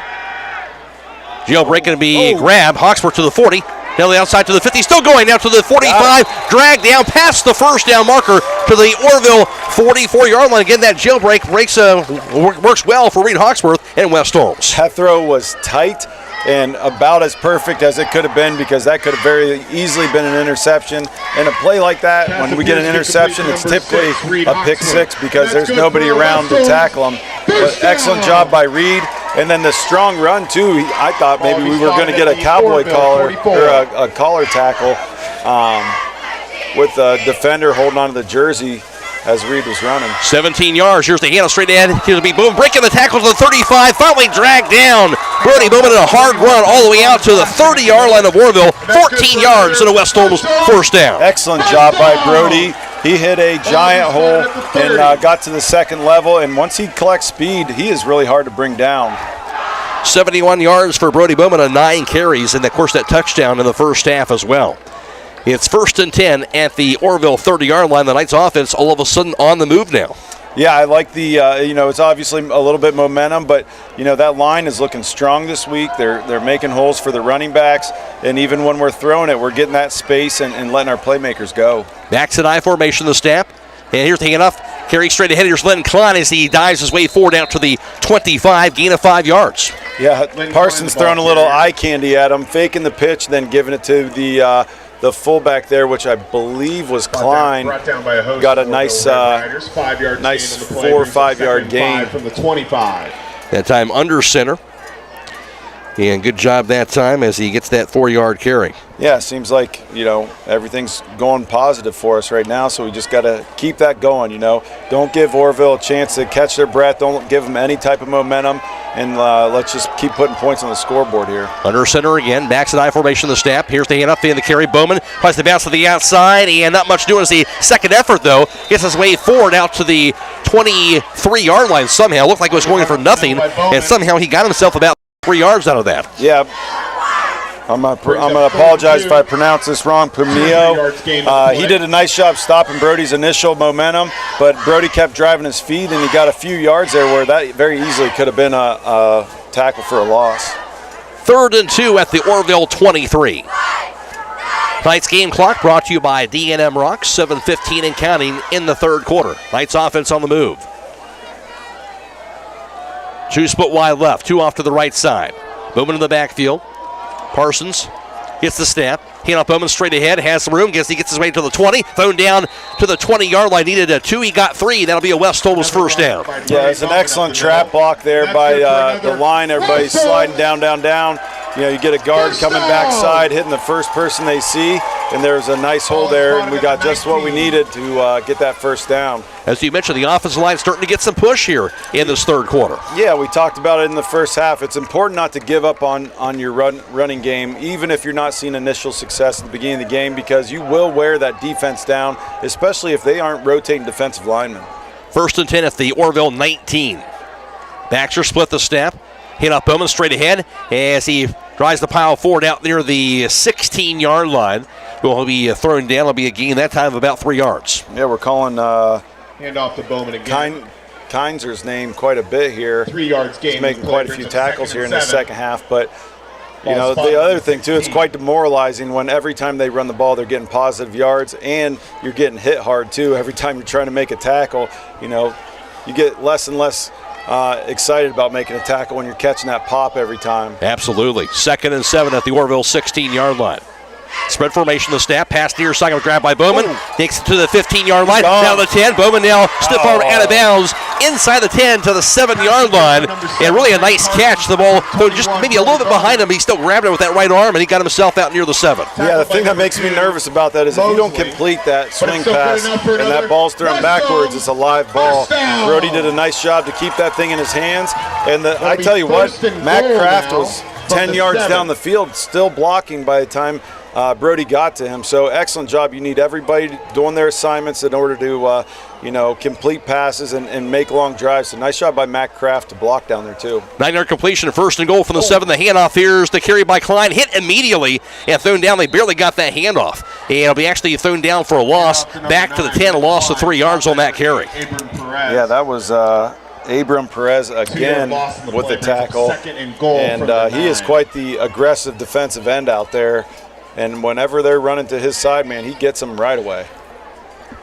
Jailbreak going to be grabbed. Hawksworth to the 40. Now the outside to the 50. Still going now to the 45. Dragged down past the 1st down marker to the Orrville 44-yard line. Again, that jailbreak works well for Reed Hawksworth and West Holmes.
That throw was tight and about as perfect as it could have been, because that could have very easily been an interception. And a play like that, when we get an interception, it's typically a pick 6 because there's nobody around to tackle him. But excellent job by Reed. And then the strong run, too. I thought maybe we were going to get a cowboy collar or a collar tackle with the defender holding onto the jersey as Reed was running.
17 yards. Here's the handoff straight ahead. Here's the Boom breaking the tackle to the 35. Finally dragged down. Brody Bowman in a hard run all the way out to the 30-yard line of Orrville. 14 yards and a West Holmes 1st down.
Excellent job by Brody. He hit a giant hole and got to the 2nd level. And once he collects speed, he is really hard to bring down.
71 yards for Brody Bowman on 9 carries, and of course that touchdown in the 1st half as well. It's 1st and 10 at the Orrville 30-yard line. The Knights offense all of a sudden on the move now.
Yeah, I like the, it's obviously a little bit momentum, but, that line is looking strong this week. They're making holes for the running backs, and even when we're throwing it, we're getting that space and letting our playmakers go.
Backs and I formation, the snap. And here's the handoff. Carry straight ahead. Here's Len Klein as he dives his way forward out to the 25, gain of 5 yards.
Yeah, Parsons throwing a little eye candy at him, faking the pitch, then giving it to the fullback there, which I believe was Klein. Got a nice 4 or 5 yard gain
from the 25.
That time under center. And good job that time as he gets that 4-yard carry.
Yeah, it seems like, everything's going positive for us right now, so we just got to keep that going, Don't give Orrville a chance to catch their breath. Don't give them any type of momentum, and let's just keep putting points on the scoreboard here.
Under center again, backs and I formation, the snap. Here's the handoff in the carry. Bowman tries to bounce to the outside, and not much doing as the second effort, though. Gets his way forward out to the 23-yard line somehow. Looked like it was going for nothing, and somehow he got himself about 3 yards out of that.
Yeah. I'm gonna apologize if I pronounce this wrong. Pumio. He did a nice job stopping Brody's initial momentum, but Brody kept driving his feet, and he got a few yards there where that very easily could have been a tackle for a loss.
3rd and 2 at the Orrville 23. Tonight's game clock brought to you by D&M Rocks, 7:15 and counting in the 3rd quarter. Knights offense on the move. 2 split wide left, 2 off to the right side. Bowman in the backfield. Parsons gets the snap. Handoff Bowman straight ahead, has some room. He gets his way to the 20. Thrown down to the 20-yard line. Needed a 2. He got 3. That'll be a West Holmes 1st down.
Yeah, it's an excellent trap block there by the line. Everybody's sliding down. You get a guard coming backside, hitting the first person they see, and there's a nice hole there, and we got just what we needed to get that 1st down.
As you mentioned, the offensive line starting to get some push here in this 3rd quarter.
Yeah, we talked about it in the 1st half. It's important not to give up on your running game, even if you're not seeing initial success at the beginning of the game, because you will wear that defense down, especially if they aren't rotating defensive linemen.
1st and 10 at the Orrville 19. Baxter split the snap. Hit up Bowman straight ahead as he drives the pile forward out near the 16-yard line. Will be thrown down. It'll be a gain that time of about 3 yards.
Yeah, we're calling
hand off to Bowman again.
Kinzer's name quite a bit here.
3 yards gain.
He's making quite a few tackles here in the 2nd half, but the other thing too, it's quite demoralizing when every time they run the ball, they're getting positive yards, and you're getting hit hard too. Every time you're trying to make a tackle, you get less and less excited about making a tackle when you're catching that pop every time.
Absolutely. 2nd and 7 at the Orrville 16-yard line. Spread formation, the snap, pass near side, grab by Bowman, takes it to the 15-yard line, down the 10. Bowman now stiff arm out of bounds, inside the 10 to the 7-yard line, and really a nice catch. The ball just maybe a little bit behind him, but he still grabbed it with that right arm, and he got himself out near the 7.
Yeah, the thing that makes me nervous about that is if you don't complete that swing pass and that ball's thrown backwards, it's a live ball. Brody did a nice job to keep that thing in his hands, and I tell you what, Matt Kraft was 10 yards down the field, still blocking by the time Brody got to him. So excellent job. You need everybody doing their assignments in order to complete passes and make long drives. So nice job by Matt Kraft to block down there too.
9-yard completion, 1st and goal from the 7. The handoff here's the carry by Klein, hit immediately and thrown down. They barely got that handoff, and it'll be actually thrown down for a loss back to the 10, a loss of 3 yards on that carry.
Yeah, that was Abram Perez again with the tackle, and he is quite the aggressive defensive end out there. And whenever they're running to his side, man, he gets them right away.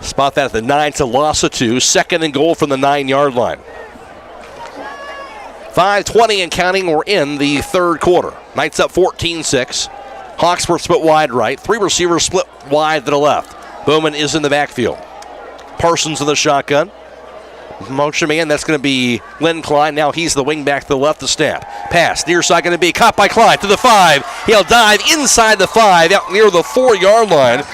Spot that at the 9 to loss of 2. 2nd and goal from the 9-yard line. 5:20 and counting. We're in the 3rd quarter. Knights up 14-6. Hawksworth split wide right. 3 receivers split wide to the left. Bowman is in the backfield. Parsons in the shotgun. Motion man, that's going to be Lynn Klein. Now he's the wing back to the left to snap. Pass, near side going to be caught by Klein to the 5. He'll dive inside the 5, out near the 4-yard line.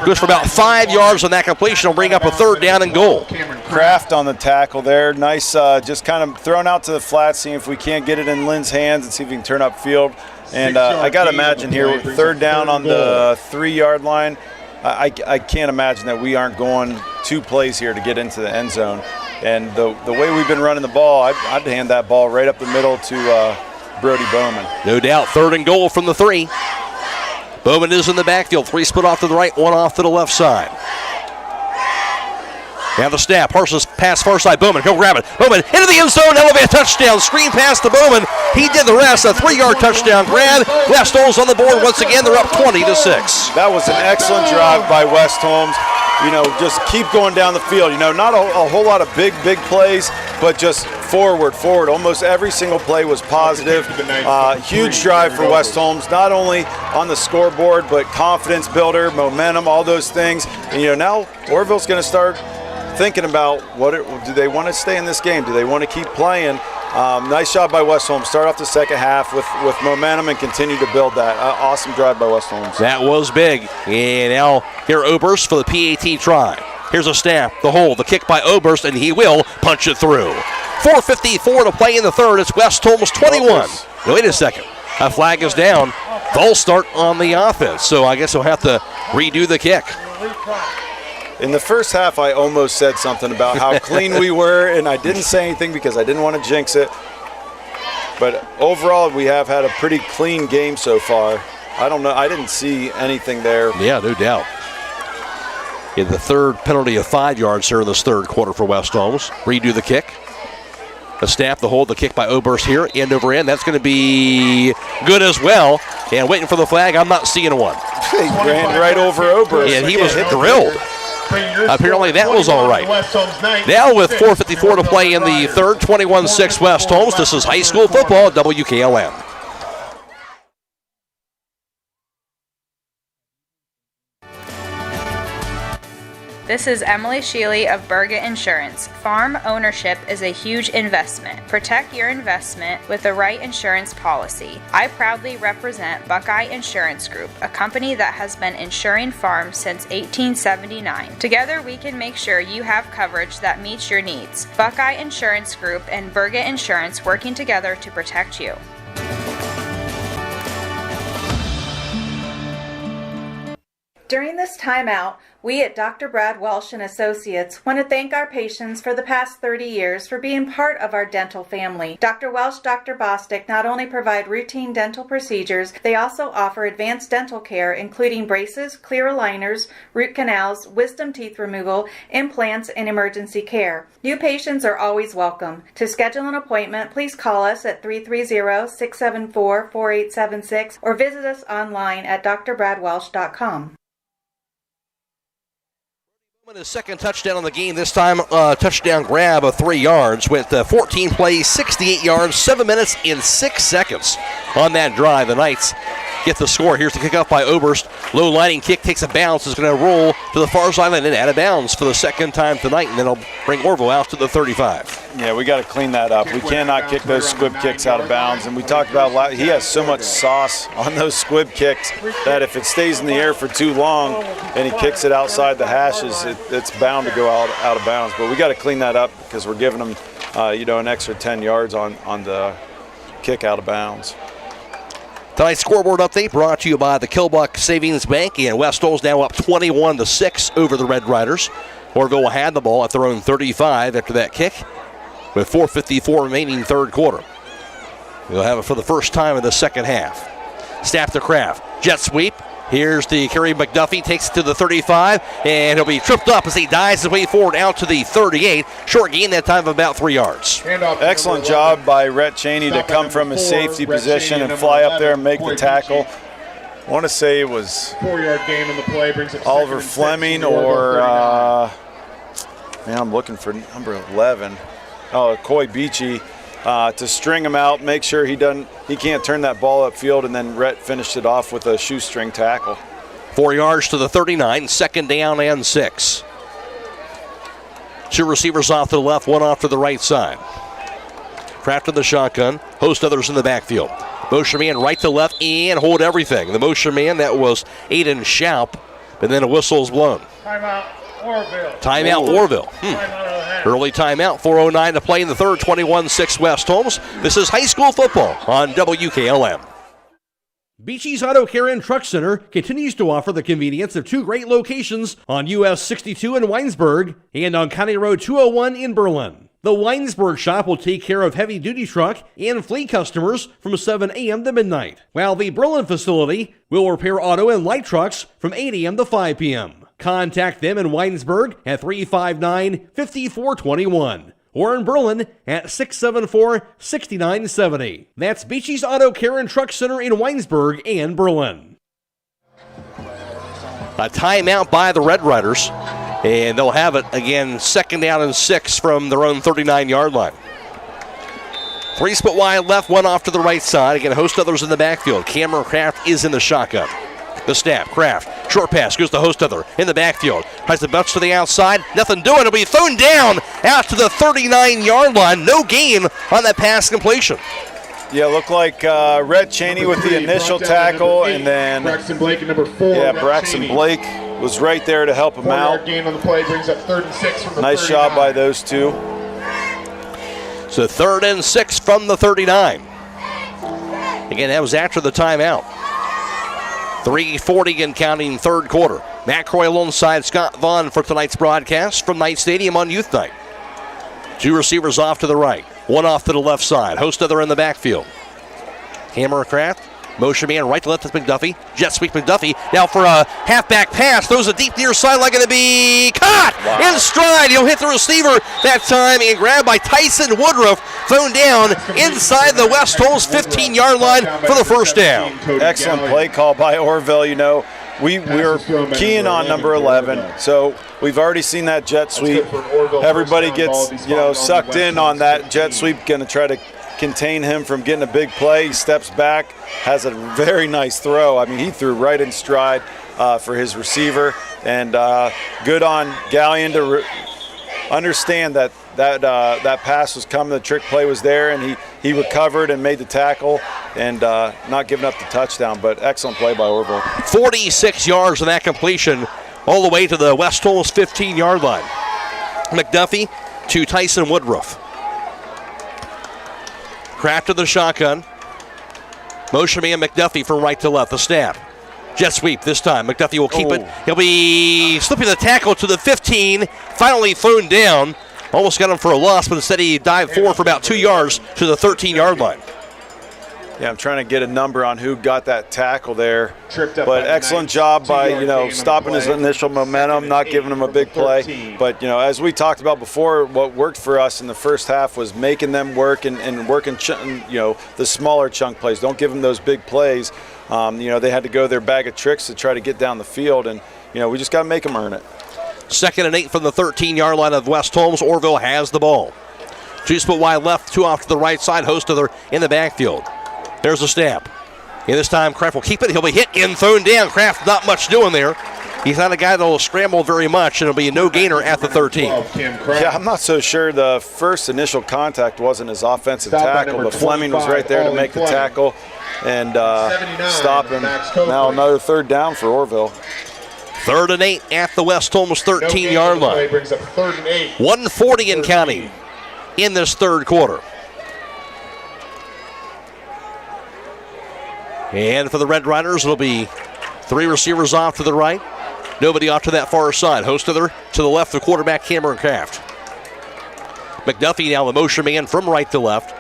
Goes for about 5 yards on that completion. Will bring up a 3rd down and goal.
Kraft on the tackle there. Nice, just kind of thrown out to the flat, seeing if we can't get it in Lynn's hands and see if we can turn up field. And I got to imagine here, with 3rd down on the 3-yard line, I can't imagine that we aren't going 2 plays here to get into the end zone. And the way we've been running the ball, I'd hand that ball right up the middle to Brody Bowman.
No doubt. 3rd and goal from the 3. Bowman is in the backfield. 3 split off to the right, 1 off to the left side. Now the snap. Parsons pass far side. Bowman, he'll grab it. Bowman into the end zone. Elevate a touchdown. Screen pass to Bowman. He did the rest. A 3-yard touchdown grab. West Holmes on the board once again. They're up 20-6.
That was an excellent drive by West Holmes. Just keep going down the field. Not a whole lot of big plays, but just forward. Almost every single play was positive. Huge drive for West Holmes, not only on the scoreboard, but confidence builder, momentum, all those things. And now Orrville's going to start thinking about do they want to stay in this game? Do they want to keep playing? Nice job by West Holmes. Start off the second half with momentum and continue to build that. Awesome drive by West Holmes.
That was big. And now here Oberst for the PAT try. Here's a snap, the hold, the kick by Oberst, and he will punch it through. 4:54 to play in the 3rd. It's West Holmes 21. No, wait a second. A flag is down. They'll start on the offense. So I guess we'll have to redo the kick.
In the first half, I almost said something about how clean we were, and I didn't say anything because I didn't want to jinx it. But overall, we have had a pretty clean game so far. I don't know. I didn't see anything there.
Yeah, no doubt. In the 3rd penalty of 5 yards here in this 3rd quarter for West Holmes. Redo the kick. The snap, the hold, the kick by Oberst here, end over end. That's going to be good as well. And waiting for the flag, I'm not seeing one.
He ran right over Oberst.
And he was drilled. Apparently that was all right. Now with 4:54 to play in the 3rd, 21-6 West Holmes. This is high school football at WKLM.
This is Emily Sheely of Berga Insurance. Farm ownership is a huge investment. Protect your investment with the right insurance policy. I proudly represent Buckeye Insurance Group, a company that has been insuring farms since 1879. Together we can make sure you have coverage that meets your needs. Buckeye Insurance Group and Berga Insurance working together to protect you.
During this timeout, we at Dr. Brad Welsh and Associates want to thank our patients for the past 30 years for being part of our dental family. Dr. Welsh, Dr. Bostic not only provide routine dental procedures, they also offer advanced dental care including braces, clear aligners, root canals, wisdom teeth removal, implants, and emergency care. New patients are always welcome. To schedule an appointment, please call us at 330-674-4876 or visit us online at drbradwelsh.com.
His second touchdown on the game, this time touchdown grab of 3 yards. Went 14 plays, 68 yards, 7 minutes and 6 seconds on that drive. The Knights get the score. Here's the kickoff by Oberst. Low lining kick takes a bounce. It's going to roll to the far sideline and out of bounds for the second time tonight, and then it'll bring Orrville out to the 35.
Yeah, we got to clean that up. We cannot kick those squib kicks out of bounds. And we talked about he has so much sauce on those squib kicks that if it stays in the air for too long and he kicks it outside the hashes, it's bound to go out of bounds. But we got to clean that up because we're giving them, an extra 10 yards on the kick out of bounds.
Tonight's scoreboard update brought to you by the Kilbuck Savings Bank, and West Holmes now up 21-6 over the Red Riders. Orrville had the ball at their own 35 after that kick with 4:54 remaining third quarter. We'll have it for the first time in the second half. Snap to Kraft. Jet sweep. Here's the carry. McDuffie takes it to the 35, and he'll be tripped up as he dives his way forward out to the 38. Short gain that time of about 3 yards.
Excellent job by Rhett Cheney to come from his safety position and fly up there and make the tackle. I want to say it was
4-yard gain in the play, brings it
Oliver Fleming or, I'm looking for number 11. Oh, Coy Beachy. To string him out, make sure he can't turn that ball upfield, and then Rhett finished it off with a shoestring tackle.
4 yards to the 39, second down and 6. 2 receivers off to the left, 1 off to the right side. Kraft in the shotgun, host others in the backfield. Motion man right to left and hold everything. The motion man, that was Aiden Schaup, and then a whistle is blown.
Timeout, Orrville.
Timeout, Orrville. Early timeout, 4:09 to play in the third, 21-6 West Holmes. This is high school football on WKLM.
Beachy's Auto Care and Truck Center continues to offer the convenience of 2 great locations on US 62 in Weinsberg and on County Road 201 in Berlin. The Weinsberg shop will take care of heavy-duty truck and fleet customers from 7 a.m. to midnight, while the Berlin facility will repair auto and light trucks from 8 a.m. to 5 p.m. Contact them in Weinsberg at 359-5421 or in Berlin at 674-6970. That's Beachy's Auto Care and Truck Center in Weinsberg and Berlin.
A timeout by the Red Riders, and they'll have it again, second down and 6 from their own 39-yard line. 3 split wide left, 1 off to the right side. Again, host others in the backfield. Cameron Kraft is in the shotgun. The snap, Kraft, short pass, goes to host other in the backfield. Tries to bounce to the outside, nothing doing. It'll be thrown down out to the 39-yard line. No gain on that pass completion.
Yeah, looked like Rhett Cheney with the initial tackle, and then
Braxton Blake at number 4.
Yeah, Braxton Blake was right there to help him out.
4-yard gain on the play, brings up 3rd and 6 from the
Nice
39.
job by those two.
So 3rd and 6 from the 39. Again, that was after the timeout. 3:40 and counting, third quarter. Matt Croy alongside Scott Vaughn for tonight's broadcast from Knight Stadium on Youth Night. 2 receivers off to the right, 1 off to the left side. Host other in the backfield. Hammercraft, motion man right to left with McDuffie. Jet sweep McDuffie now for a halfback pass. Throws a deep near sideline, going to be caught in stride. He'll hit the receiver that time and grabbed by Tyson Woodruff. Thrown down inside the West Holmes 15-yard line for the first down.
Excellent play call by Orrville. You know, we're keying on number 11, so we've already seen that jet sweep. Everybody gets, sucked in on that jet sweep, going to try to contain him from getting a big play. He steps back, has a very nice throw. I mean, he threw right in stride for his receiver, and good on Gallion to understand that pass was coming, the trick play was there, and he recovered and made the tackle and not giving up the touchdown, but excellent play by Orrville.
46 yards on that completion all the way to the West Holmes 15-yard line. McDuffie to Tyson Woodruff. Kraft to the shotgun. Motion man McDuffie from right to left. The snap. Jet sweep this time. McDuffie will keep it. He'll be slipping the tackle to the 15. Finally thrown down. Almost got him for a loss, but instead he dived forward for about 2 yards to the 13-yard line.
Yeah, I'm trying to get a number on who got that tackle there.
Tripped up
but excellent job by, stopping his initial momentum, not giving him a big play. But, as we talked about before, what worked for us in the first half was making them work and working, the smaller chunk plays. Don't give them those big plays. They had to go their bag of tricks to try to get down the field, and, we just got to make them earn it.
2nd and 8 from the 13-yard line of West Holmes. Orrville has the ball. 2 split wide left, 2 off to the right side. Hostetter in the backfield. There's a snap. And this time Kraft will keep it. He'll be hit and thrown down. Kraft not much doing there. He's not a guy that will scramble very much, and it'll be a no gainer at the 13.
Yeah, I'm not so sure the first initial contact wasn't his offensive tackle, but Fleming was right there to make the tackle and stop him. Now another 3rd down for Orrville.
3rd and 8 at the West Holmes 13-yard line.
Brings up 3rd and 8.
1:40 and counting in this 3rd quarter. And for the Red Riders, it'll be 3 receivers off to the right. Nobody off to that far side. Hostetter to the left, the quarterback Cameron Kraft. McDuffie now the motion man from right to left.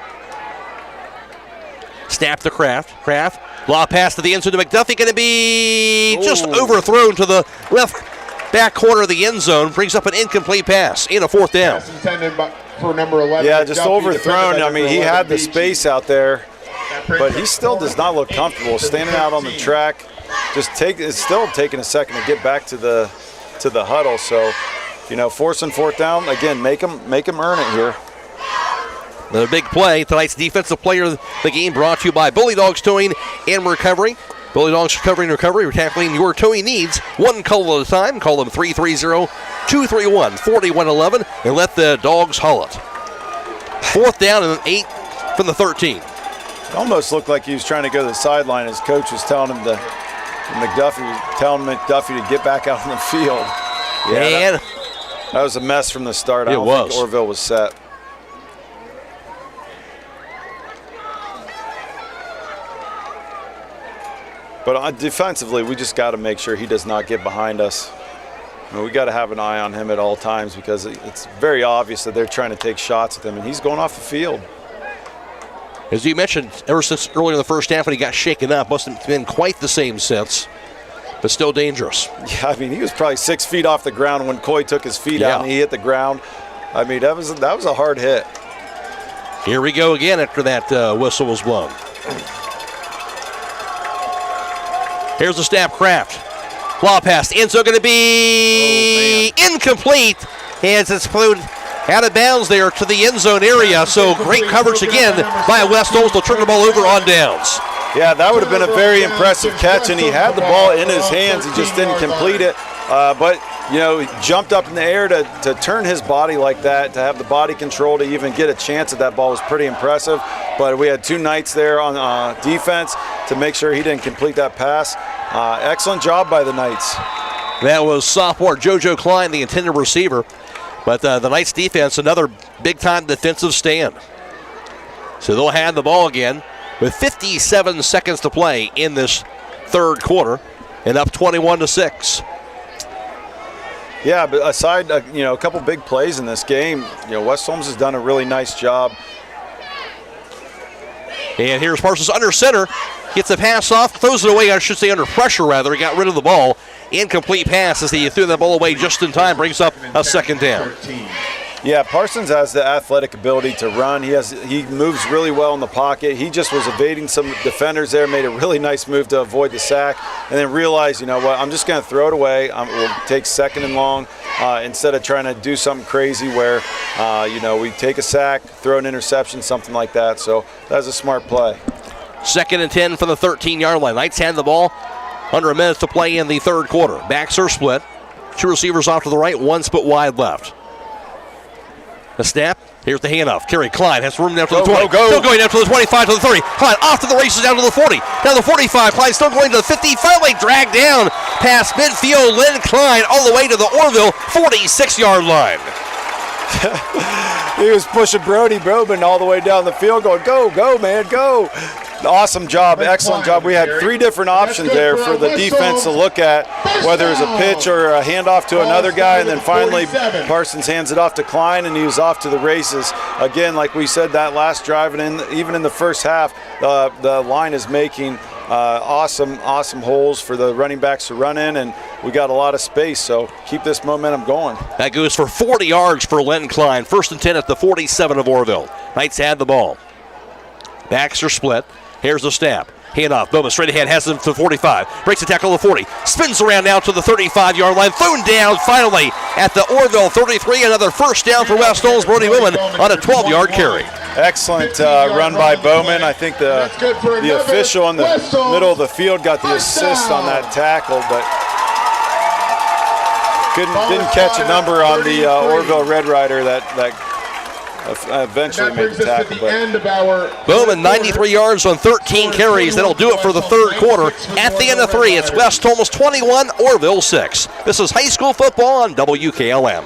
Snap to Kraft. Kraft, lob pass to the end zone to McDuffie. Going to be just overthrown to the left back corner of the end zone. Brings up an incomplete pass in a 4th down.
Pass intended for number 11.
Yeah, just
McDuffie,
overthrown. I mean, he had the
BG.
space out there, but he still does not look comfortable standing out on the track. It's still taking a second to get back to the huddle. So, force and 4th down again. Make him earn it here.
Another big play. Tonight's defensive player of the game brought to you by Bully Dogs Towing and Recovery. Bully Dogs Recovery and Recovery. We're tackling your towing needs one call at a time. Call them 330-231-4111 and let the dogs haul it. 4th down and 8 from the 13.
It almost looked like he was trying to go to the sideline. His coach was telling him McDuffie to get back out on the field. Yeah, that was a mess from the start. I don't think Orrville was set. But defensively, we just got to make sure he does not get behind us. We got to have an eye on him at all times because it's very obvious that they're trying to take shots at him, and he's going off the field.
As you mentioned, ever since earlier in the first half when he got shaken up, wasn't been quite the same since, but still dangerous.
Yeah, I mean, he was probably 6 feet off the ground when Coy took his feet out and he hit the ground. I mean, that was a hard hit.
Here we go again after that whistle was blown. Here's the snap, Kraft. Lob pass, end zone going to be incomplete. As it's flown out of bounds there to the end zone area. So great coverage again by West Holmes. They'll turn the ball over on downs.
Yeah, that would have been a very impressive catch, and he had the ball in his hands. He just didn't complete it. But, he jumped up in the air to turn his body like that, to have the body control to even get a chance at that ball was pretty impressive. But we had 2 Knights there on defense to make sure he didn't complete that pass. Excellent job by the Knights.
That was sophomore JoJo Klein, the intended receiver. But the Knights defense, another big-time defensive stand. So they'll have the ball again with 57 seconds to play in this 3rd quarter and up 21-6.
Yeah, but aside, a couple big plays in this game, West Holmes has done a really nice job.
And here's Parsons under center. Gets the pass off, throws it away, I should say under pressure rather. He got rid of the ball. Incomplete pass as he threw that ball away just in time. Brings up a 2nd down.
Yeah, Parsons has the athletic ability to run. He moves really well in the pocket. He just was evading some defenders there, made a really nice move to avoid the sack, and then realized, I'm just going to throw it away. We'll take 2nd and long instead of trying to do something crazy where, we take a sack, throw an interception, something like that. So that was a smart play.
2nd and 10 from the 13-yard line. Knights had the ball. Under a minute to play in the 3rd quarter. Backs are split. 2 receivers off to the right, 1 split wide left. The snap. Here's the handoff. Kerry Klein has room down to the 20. Still going down to the 25 to the 30. Klein off to the races down to the 40. Down to the 45. Klein still going to the 50. Finally dragged down past midfield. Lynn Klein all the way to the Orrville 46-yard line.
He was pushing Brody Broman all the way down the field going, go, man, go. Awesome job, excellent job. We had 3 different options there for the defense to look at, whether it was a pitch or a handoff to another guy, and then finally Parsons hands it off to Klein, and he was off to the races. Again, like we said, that last drive, and even in the first half, the line is making awesome holes for the running backs to run in, and we got a lot of space, so keep this momentum going.
That goes for 40 yards for Len Klein. 1st and 10 at the 47 of Orrville. Knights had the ball. Backs are split. Here's the snap. Handoff. Boma straight ahead, has him to 45. Breaks the tackle to 40. Spins around now to the 35-yard line. Thrown down finally at the Orrville 33. Another first down for West Holmes. Brody Bowman on a 12-yard carry.
Excellent run by Bowman. I think the official in the middle of the field got the assist on that tackle, but didn't catch a number on the Orrville Red Rider that eventually made the tackle. But
Bowman 93 yards on 13 carries. That'll do it for the third quarter. At the end of 3, it's West Holmes 21, Orrville 6. This is high school football on WKLM.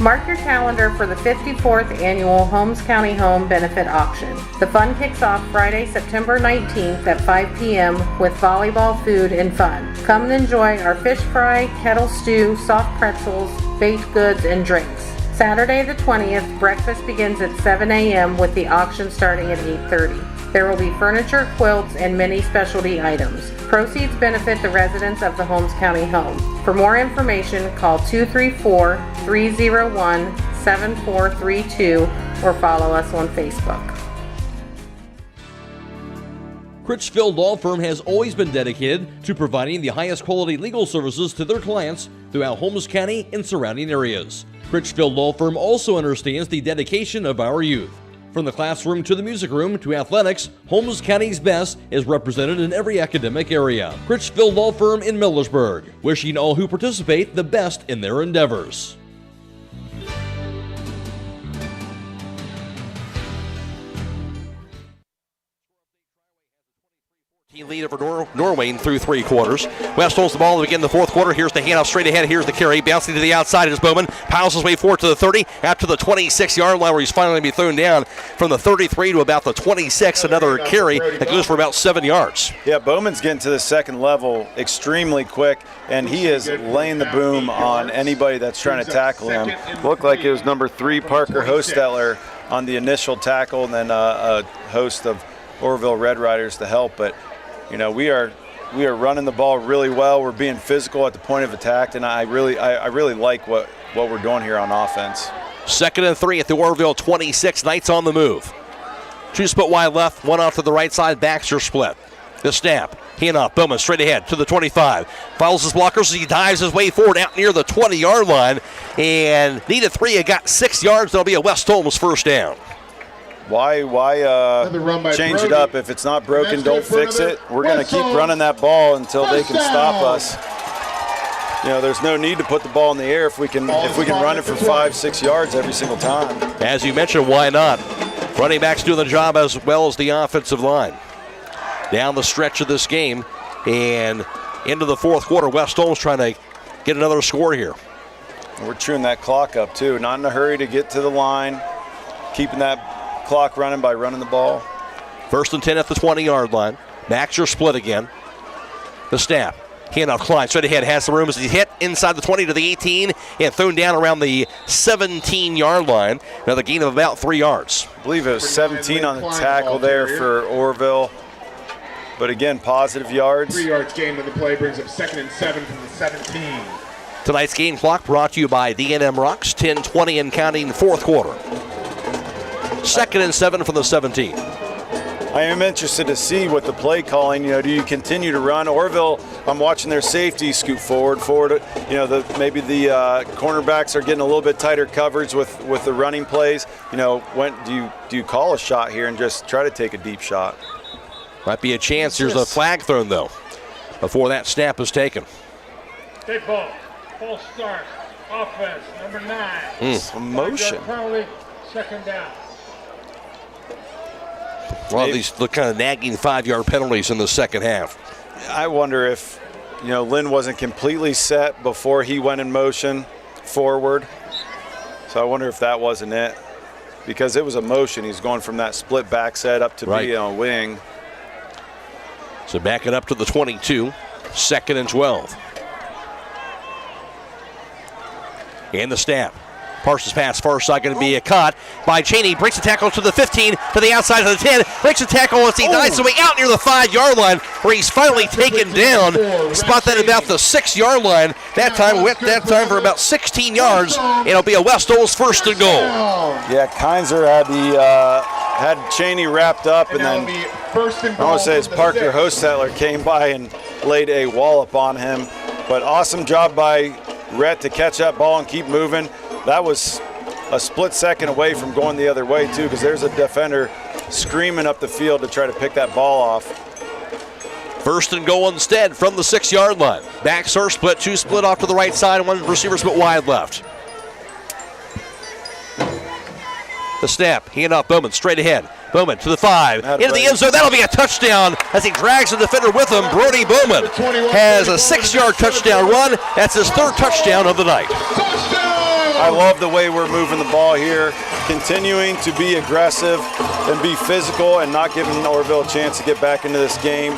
Mark your calendar for the 54th annual Holmes County Home Benefit Auction. The fun kicks off Friday, September 19th at 5 p.m. with volleyball, food, and fun. Come and enjoy our fish fry, kettle stew, soft pretzels, baked goods, and drinks. Saturday the 20th, breakfast begins at 7 a.m. with the auction starting at 8:30. There will be furniture, quilts, and many specialty items. Proceeds benefit the residents of the Holmes County Home. For more information, call 234-301-7432 or follow us on Facebook.
Critchfield Law Firm has always been dedicated to providing the highest quality legal services to their clients throughout Holmes County and surrounding areas. Critchfield Law Firm also understands the dedication of our youth. From the classroom to the music room to athletics, Holmes County's best is represented in every academic area. Critchfield Law Firm in Millersburg, wishing all who participate the best in their endeavors.
Lead over Norway through 3 quarters. West holds the ball to begin the fourth quarter. Here's the handoff straight ahead. Here's the carry. Bouncing to the outside is Bowman. Piles his way forward to the 30. Out to the 26-yard line where he's finally going to be thrown down from the 33 to about the 26. Another carry that goes for about 7 yards.
Yeah, Bowman's getting to the second level extremely quick, and he is laying the boom on anybody that's trying to tackle him. Looked like it was number 3, Parker Hostetler, on the initial tackle, and then a host of Orrville Red Riders to help. But you know, we are running the ball really well. We're being physical at the point of attack, and I really like what we're doing here on offense.
2nd and 3 at the Orrville 26. Knights on the move. 2 split wide left, 1 off to the right side. Backs are split. The snap. Handoff. Bowman straight ahead to the 25. Follows his blockers as he dives his way forward out near the 20-yard line. And needed 3. It got 6 yards. That'll be a West Holmes first down.
Why change it up? If it's not broken, don't fix it. We're going to keep running that ball until they can stop us. You know, there's no need to put the ball in the air if we can run it for 5-6 yards every single time.
As you mentioned, why not? Running backs doing the job as well as the offensive line. Down the stretch of this game and into the fourth quarter, West Holmes trying to get another score here.
We're chewing that clock up too. Not in a hurry to get to the line, keeping that clock running by running the ball.
1st and 10 at the 20-yard line. Backs are split again. The snap. Handoff. Klein straight ahead. Has the room as he hit inside the 20 to the 18 and thrown down around the 17-yard line. Another gain of about 3 yards.
I believe it was 17 on the tackle there for Orrville. But again, positive yards.
3 yards gained on the play brings up 2nd and 7 from the 17.
Tonight's game clock brought to you by D&M Rocks. 10-20 and counting fourth quarter. 2nd and 7 from the 17.
I am interested to see what the play calling, you know, do you continue to run? Orrville, I'm watching their safety scoot forward. You know, maybe the cornerbacks are getting a little bit tighter coverage with the running plays. You know, when do you call a shot here and just try to take a deep shot?
Might be a chance. Here's a flag thrown, though, before that snap is taken.
Take ball. False start. Offense, number 9.
Motion.
Penalty, 2nd down.
A lot of these look kind of nagging 5-yard penalties in the second half.
I wonder if, you know, Lynn wasn't completely set before he went in motion forward. So I wonder if that wasn't it. Because it was a motion. He's going from that split back set up to be on a wing.
So back it up to the 22. 2nd and 12. And the snap. Parsons pass far side going to be a cut by Cheney. Breaks the tackle to the 15, to the outside of the 10. Breaks the tackle as he dives his way out near the 5-yard line where he's finally taken down. Spot that about the 6-yard line. That time for about 16 yards. It'll be a West Holmes 1st and goal.
Yeah, Kinzer had Cheney wrapped up, and then I want to say it's Parker Hostetler came by and laid a wallop on him. But awesome job by Rhett to catch that ball and keep moving. That was a split second away from going the other way too, because there's a defender screaming up the field to try to pick that ball off.
First and goal instead from the 6-yard line. Backs are split, 2 split off to the right side, 1 receiver split wide left. The snap, hand off Bowman, straight ahead. Bowman to the 5, into the end zone. That'll be a touchdown as he drags the defender with him. Brody Bowman has a 6-yard touchdown run. That's his 3rd touchdown of the night.
I love the way we're moving the ball here, continuing to be aggressive and be physical and not giving Orrville a chance to get back into this game.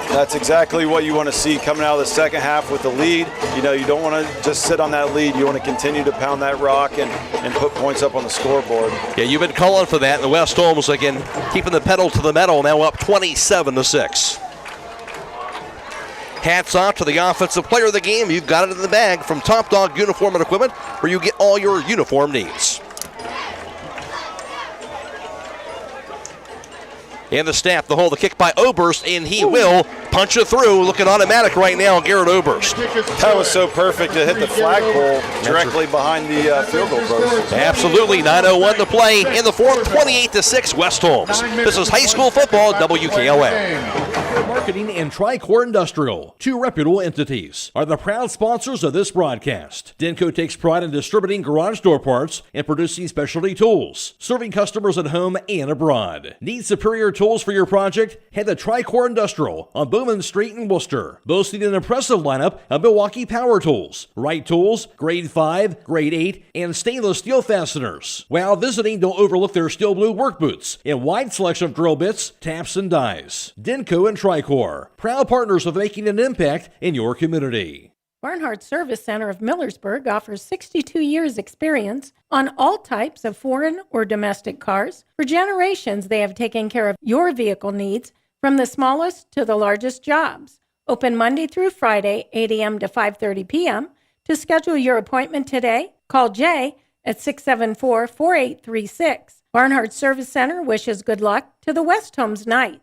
That's exactly what you want to see coming out of the second half with the lead. You know, you don't want to just sit on that lead. You want to continue to pound that rock and put points up on the scoreboard.
Yeah, you've been calling for that. And the West Holmes, again, keeping the pedal to the metal, now up 27-6. Hats off to the offensive player of the game. You've got it in the bag from Top Dog Uniform and Equipment, where you get all your uniform needs. And the snap, the hold, the kick by Oberst, and he will punch it through. Looking automatic right now, Garrett Oberst.
That was so perfect to hit the flagpole directly behind the field goal post.
Absolutely, 9:01 to play in the fourth, 28-6 West Holmes. This is high school football at WKLM.
Marketing and Tricor Industrial, 2 reputable entities, are the proud sponsors of this broadcast. Denko takes pride in distributing garage door parts and producing specialty tools, serving customers at home and abroad. Need superior tools for your project? Head to Tricor Industrial on Bowman Street in Worcester, boasting an impressive lineup of Milwaukee power tools, Wright tools, grade 5, grade 8, and stainless steel fasteners. While visiting, don't overlook their steel blue work boots and wide selection of drill bits, taps, and dies. Denko and Tricor, proud partners of making an impact in your community.
Barnhart Service Center of Millersburg offers 62 years experience on all types of foreign or domestic cars. For generations, they have taken care of your vehicle needs from the smallest to the largest jobs. Open Monday through Friday, 8 a.m. to 5:30 p.m. To schedule your appointment today, call Jay at 674-4836. Barnhart Service Center wishes good luck to the West Holmes Knights.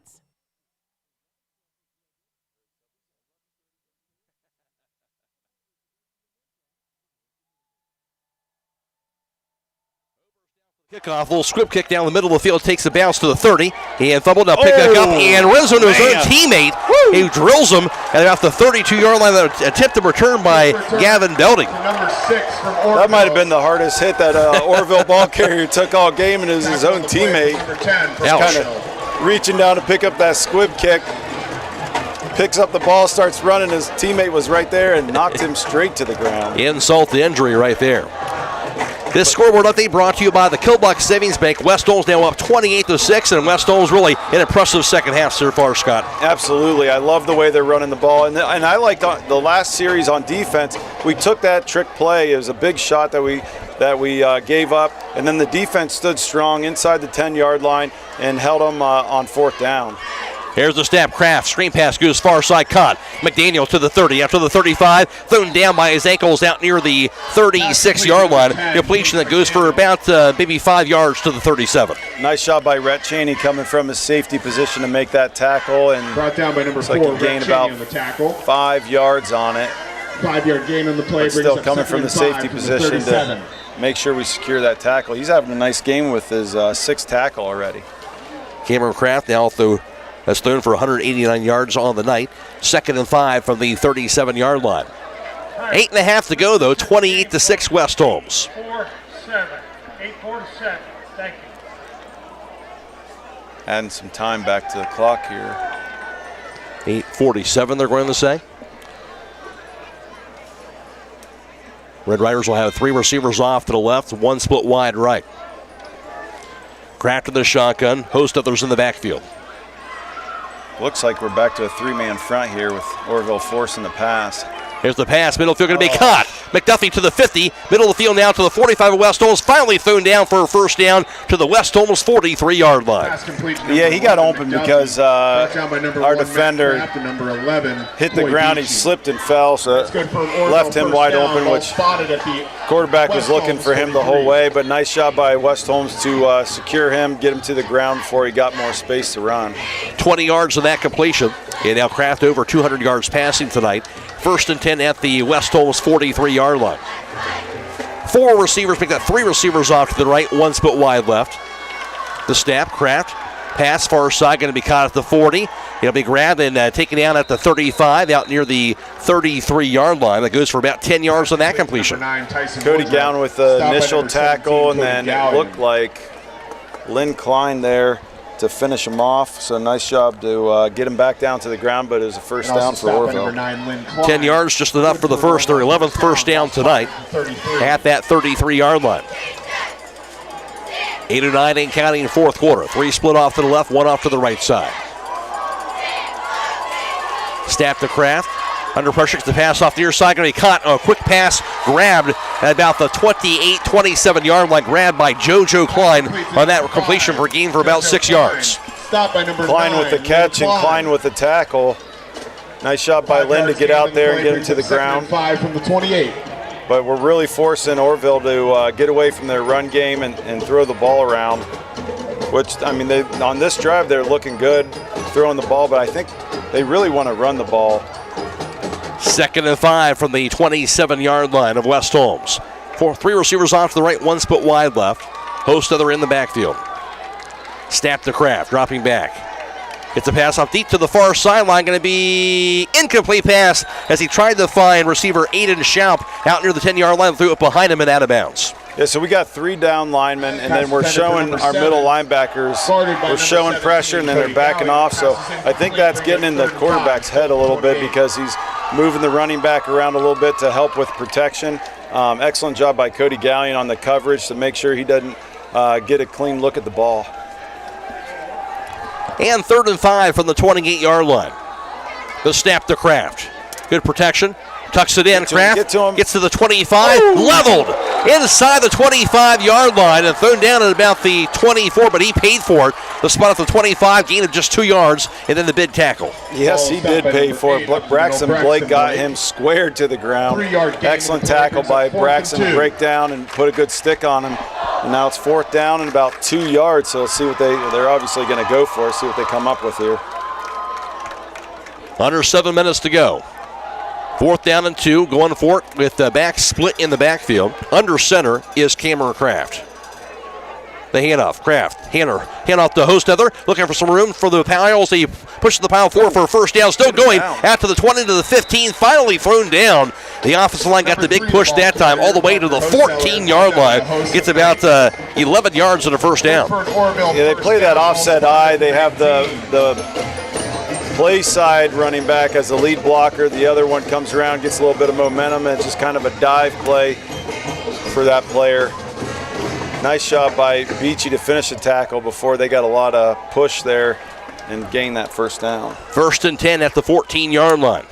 Kickoff, little script kick down the middle of the field, takes the bounce to the 30, and fumbled, now pick it up, and runs into his own teammate, who drills him, and off the 32-yard line, attempted return by Gavin Belding.
Number 6 from Orrville.
That might have been the hardest hit that Orrville ball carrier took all game, and it was his own teammate. Kind of reaching down to pick up that squib kick. Picks up the ball, starts running. His teammate was right there and knocked him straight to the ground.
Insult to injury right there. This scoreboard update brought to you by the Kilbuck Savings Bank. West Holmes now up 28-6, and West Holmes really an impressive second half so far, Scott.
Absolutely. I love the way they're running the ball. And I liked the last series on defense. We took that trick play. It was a big shot that we gave up, and then the defense stood strong inside the 10-yard line and held them on 4th down.
Here's the snap. Kraft, screen pass goes far side, caught. McDaniel to the 30, after the 35, thrown down by his ankles out near the 36-yard line. Completion that goes for about maybe 5 yards to the 37.
Nice job by Rhett Cheney coming from his safety position to make that tackle, and
brought down by number 4.
Like he gained about
on the tackle.
5 yards on it.
5-yard gain on the play.
But still coming from the safety position to make sure we secure that tackle. He's having a nice game with his 6th tackle already.
Cameron Kraft now that's thrown for 189 yards on the night. 2nd and 5 from the 37-yard line. 8.5 to go, though. 28-6 West Holmes.
8-4 to 7. Thank you.
Adding some time back to the clock here.
8:47, they're going to say. Red Riders will have 3 receivers off to the left, 1 split wide right. Kraft in the shotgun, host others in the backfield.
Looks like we're back to a 3-man front here with Orrville forcing the pass.
Here's the pass, middle field going to be caught. McDuffie to the 50, middle of the field now to the 45 of West Holmes. Finally thrown down for a first down to the West Holmes 43-yard line.
Yeah, he got open because our defender hit the ground. He slipped and fell, so left him wide open, which quarterback was looking for him the whole way. But nice job by West Holmes to secure him, get him to the ground before he got more space to run.
20 yards of that completion. And now Kraft over 200 yards passing tonight. 1st and 10 at the West Holmes 43-yard line. 4 receivers, make that 3 receivers off to the right, 1 split wide left. The snap, Kraft, pass far side, going to be caught at the 40. It'll be grabbed and taken down at the 35, out near the 33-yard line. That goes for about 10 yards on that completion.
Cody Gown with the initial tackle, and then it looked like Lynn Klein there to finish him off. So nice job to get him back down to the ground, but it was a first down for Orrville.
10 yards, just enough for the first, their 11th first down tonight at that 33-yard line. 8:09 ain't counting in fourth quarter. 3 split off to the left, 1 off to the right side. Snap to Kraft. Under pressure, gets the pass off the near side. Going to be caught. A quick pass grabbed at about the 28-27-yard line. Grabbed by JoJo Klein on that completion for a gain for about 6 yards.
Stop by number
Klein
9,
with the catch and Klein with the tackle. Nice shot by Lynn to get out there and get him to the ground.
5 from the 28.
But we're really forcing Orrville to get away from their run game and throw the ball around. Which, I mean, on this drive, they're looking good throwing the ball, but I think they really want to run the ball.
2nd and 5 from the 27-yard line of West Holmes. 3 receivers off to the right, 1 split wide left. Host other in the backfield. Snap to Kraft, dropping back. Gets a pass off deep to the far sideline. Going to be incomplete pass as he tried to find receiver Aiden Schaup out near the 10-yard line. Threw it behind him and out of bounds.
Yeah, so we got 3 down linemen, and then we're showing our middle linebackers. We're showing pressure, and then they're backing off. So I think that's getting in the quarterback's head a little bit because he's moving the running back around a little bit to help with protection. Excellent job by Cody Gallion on the coverage to make sure he doesn't get a clean look at the ball.
And 3rd and 5 from the 28-yard line. The snap to Kraft. Good protection. Tucks it in. Kraft gets to the 25. Leveled inside the 25-yard line and thrown down at about the 24, but he paid for it. The spot at the 25, gain of just 2 yards, and then the big tackle.
Yes, he did pay for it. Braxton Blake got him squared to the ground. Excellent tackle by Braxton to break down and put a good stick on him. And now it's 4th down and about 2 yards, so let's see what they're obviously going to go for, see what they come up with here.
Under 7 minutes to go. 4th down and 2, going for it with the back split in the backfield. Under center is Cameron Kraft. The handoff, Kraft, hand off to Hostether, looking for some room for the piles. He pushes the pile forward for a first down, still going after the 20 to the 15, finally thrown down. The offensive line got the big push that time all the way to the 14-yard line. Gets about 11 yards in a first down.
Yeah, they play that offset eye. They have the play side running back as the lead blocker. The other one comes around, gets a little bit of momentum, and it's just kind of a dive play for that player. Nice shot by Beachy to finish the tackle before they got a lot of push there and gain that first down.
1st and 10 at the 14-yard line.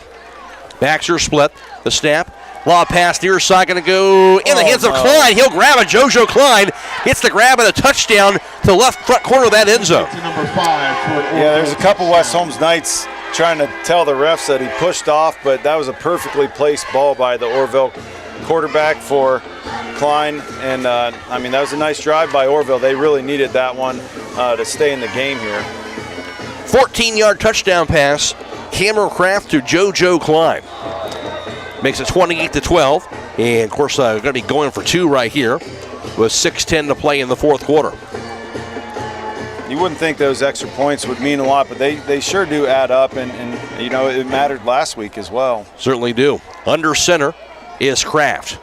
Backs are split. The snap. Lob pass near side, going to go in the hands of Klein. He'll grab it. JoJo Klein gets the grab and a touchdown to the left front corner of that end zone.
Yeah, there's a couple West Holmes Knights trying to tell the refs that he pushed off, but that was a perfectly placed ball by the Orrville quarterback for Klein. And, I mean, that was a nice drive by Orrville. They really needed that one to stay in the game here.
14-yard touchdown pass. Cameron Kraft to JoJo Klein. Makes it 28-12. And, of course, going to be going for 2 right here with 6:10 to play in the fourth quarter.
You wouldn't think those extra points would mean a lot, but they sure do add up, and you know, it mattered last week as well.
Certainly do. Under center is Kraft.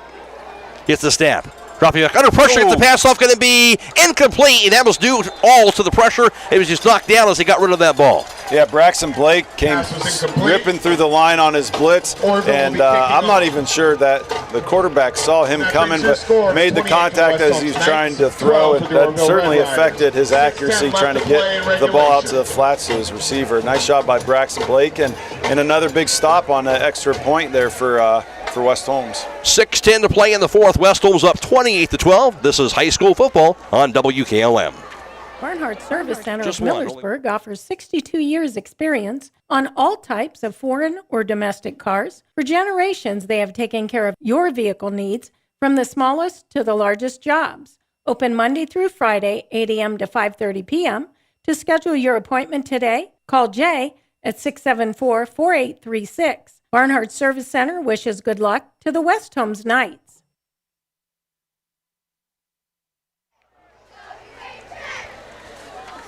Gets the snap. Dropping back under pressure. The pass off going to be incomplete, and that was due all to the pressure. It was just knocked down as he got rid of that ball.
Yeah, Braxton Blake came ripping through the line on his blitz, and I'm not even sure that the quarterback saw him coming, but made the contact as he was trying to throw, and that certainly affected his accuracy trying to get the ball out to the flats to his receiver. Nice shot by Braxton Blake, and another big stop on an extra point there for West Holmes.
6:10 to play in the fourth. West Holmes up 28-12. This is high school football on WKLM.
Barnhart Service Center of Millersburg offers 62 years experience on all types of foreign or domestic cars. For generations, they have taken care of your vehicle needs from the smallest to the largest jobs. Open Monday through Friday, 8 a.m. to 5:30 p.m. To schedule your appointment today, Call Jay at 674-4836. Barnhart Service Center wishes good luck to the West Holmes Knights.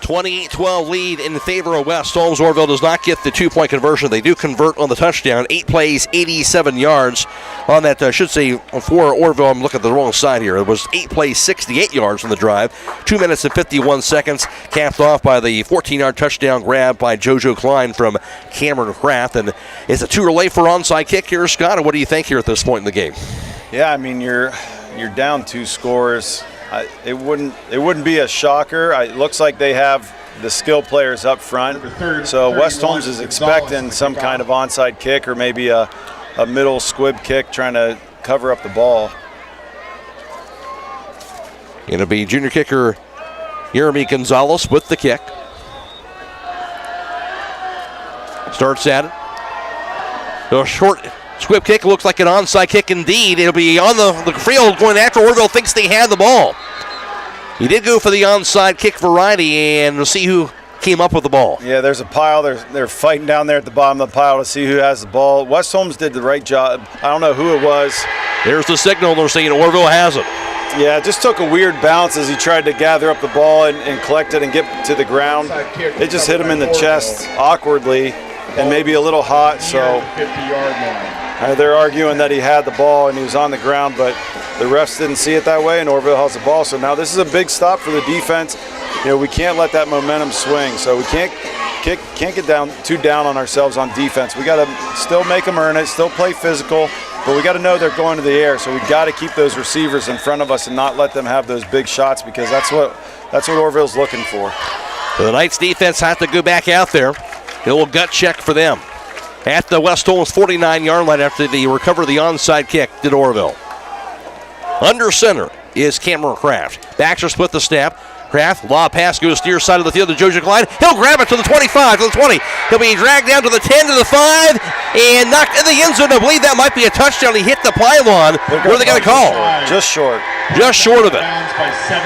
28-12 lead in favor of West Holmes. Orrville does not get the two-point conversion. They do convert on the touchdown. 8 plays, 87 yards on that, I should say, for Orrville. I'm looking at the wrong side here. It was 8 plays, 68 yards on the drive. 2 minutes and 51 seconds, capped off by the 14-yard touchdown grab by JoJo Klein from Cameron Kraft. And it's a two-relay for onside kick here, Scott. And what do you think here at this point in the game?
Yeah, I mean, you're down 2 scores. It wouldn't be a shocker. It looks like they have the skill players up front. So West Holmes is expecting some kind of onside kick or maybe a middle squib kick trying to cover up the ball.
It'll be junior kicker Jeremy Gonzalez with the kick. Starts at it. The short squib kick looks like an onside kick indeed. It'll be on the field going after Orrville thinks they had the ball. He did go for the onside kick variety, and we'll see who came up with the ball.
Yeah, there's a pile. They're fighting down there at the bottom of the pile to see who has the ball. West Holmes did the right job. I don't know who it was.
There's the signal. They're saying Orrville has it.
Yeah, it just took a weird bounce as he tried to gather up the ball and collect it and get to the ground. It just hit him in the chest awkwardly and maybe a little hot, so
50-yard line.
They're arguing that he had the ball and he was on the ground, but the refs didn't see it that way, and Orrville has the ball. So now this is a big stop for the defense. You know, we can't let that momentum swing. So we can't get too down on ourselves on defense. We got to still make them earn it, still play physical, but we got to know they're going to the air. So we got to keep those receivers in front of us and not let them have those big shots, because that's what Orrville's looking for.
So the Knights defense has to go back out there. A little gut check for them. At the West Holmes 49-yard line after they recover the onside kick, did Orrville. Under center is Cameron Kraft. Baxter split the snap. Kraft, lob pass goes near side of the field to JoJo Klein. He'll grab it to the 25, to the 20. He'll be dragged down to the 10, to the 5, and knocked in the end zone. I believe that might be a touchdown. He hit the pylon. What are they going to call?
Just short.
Just short of it.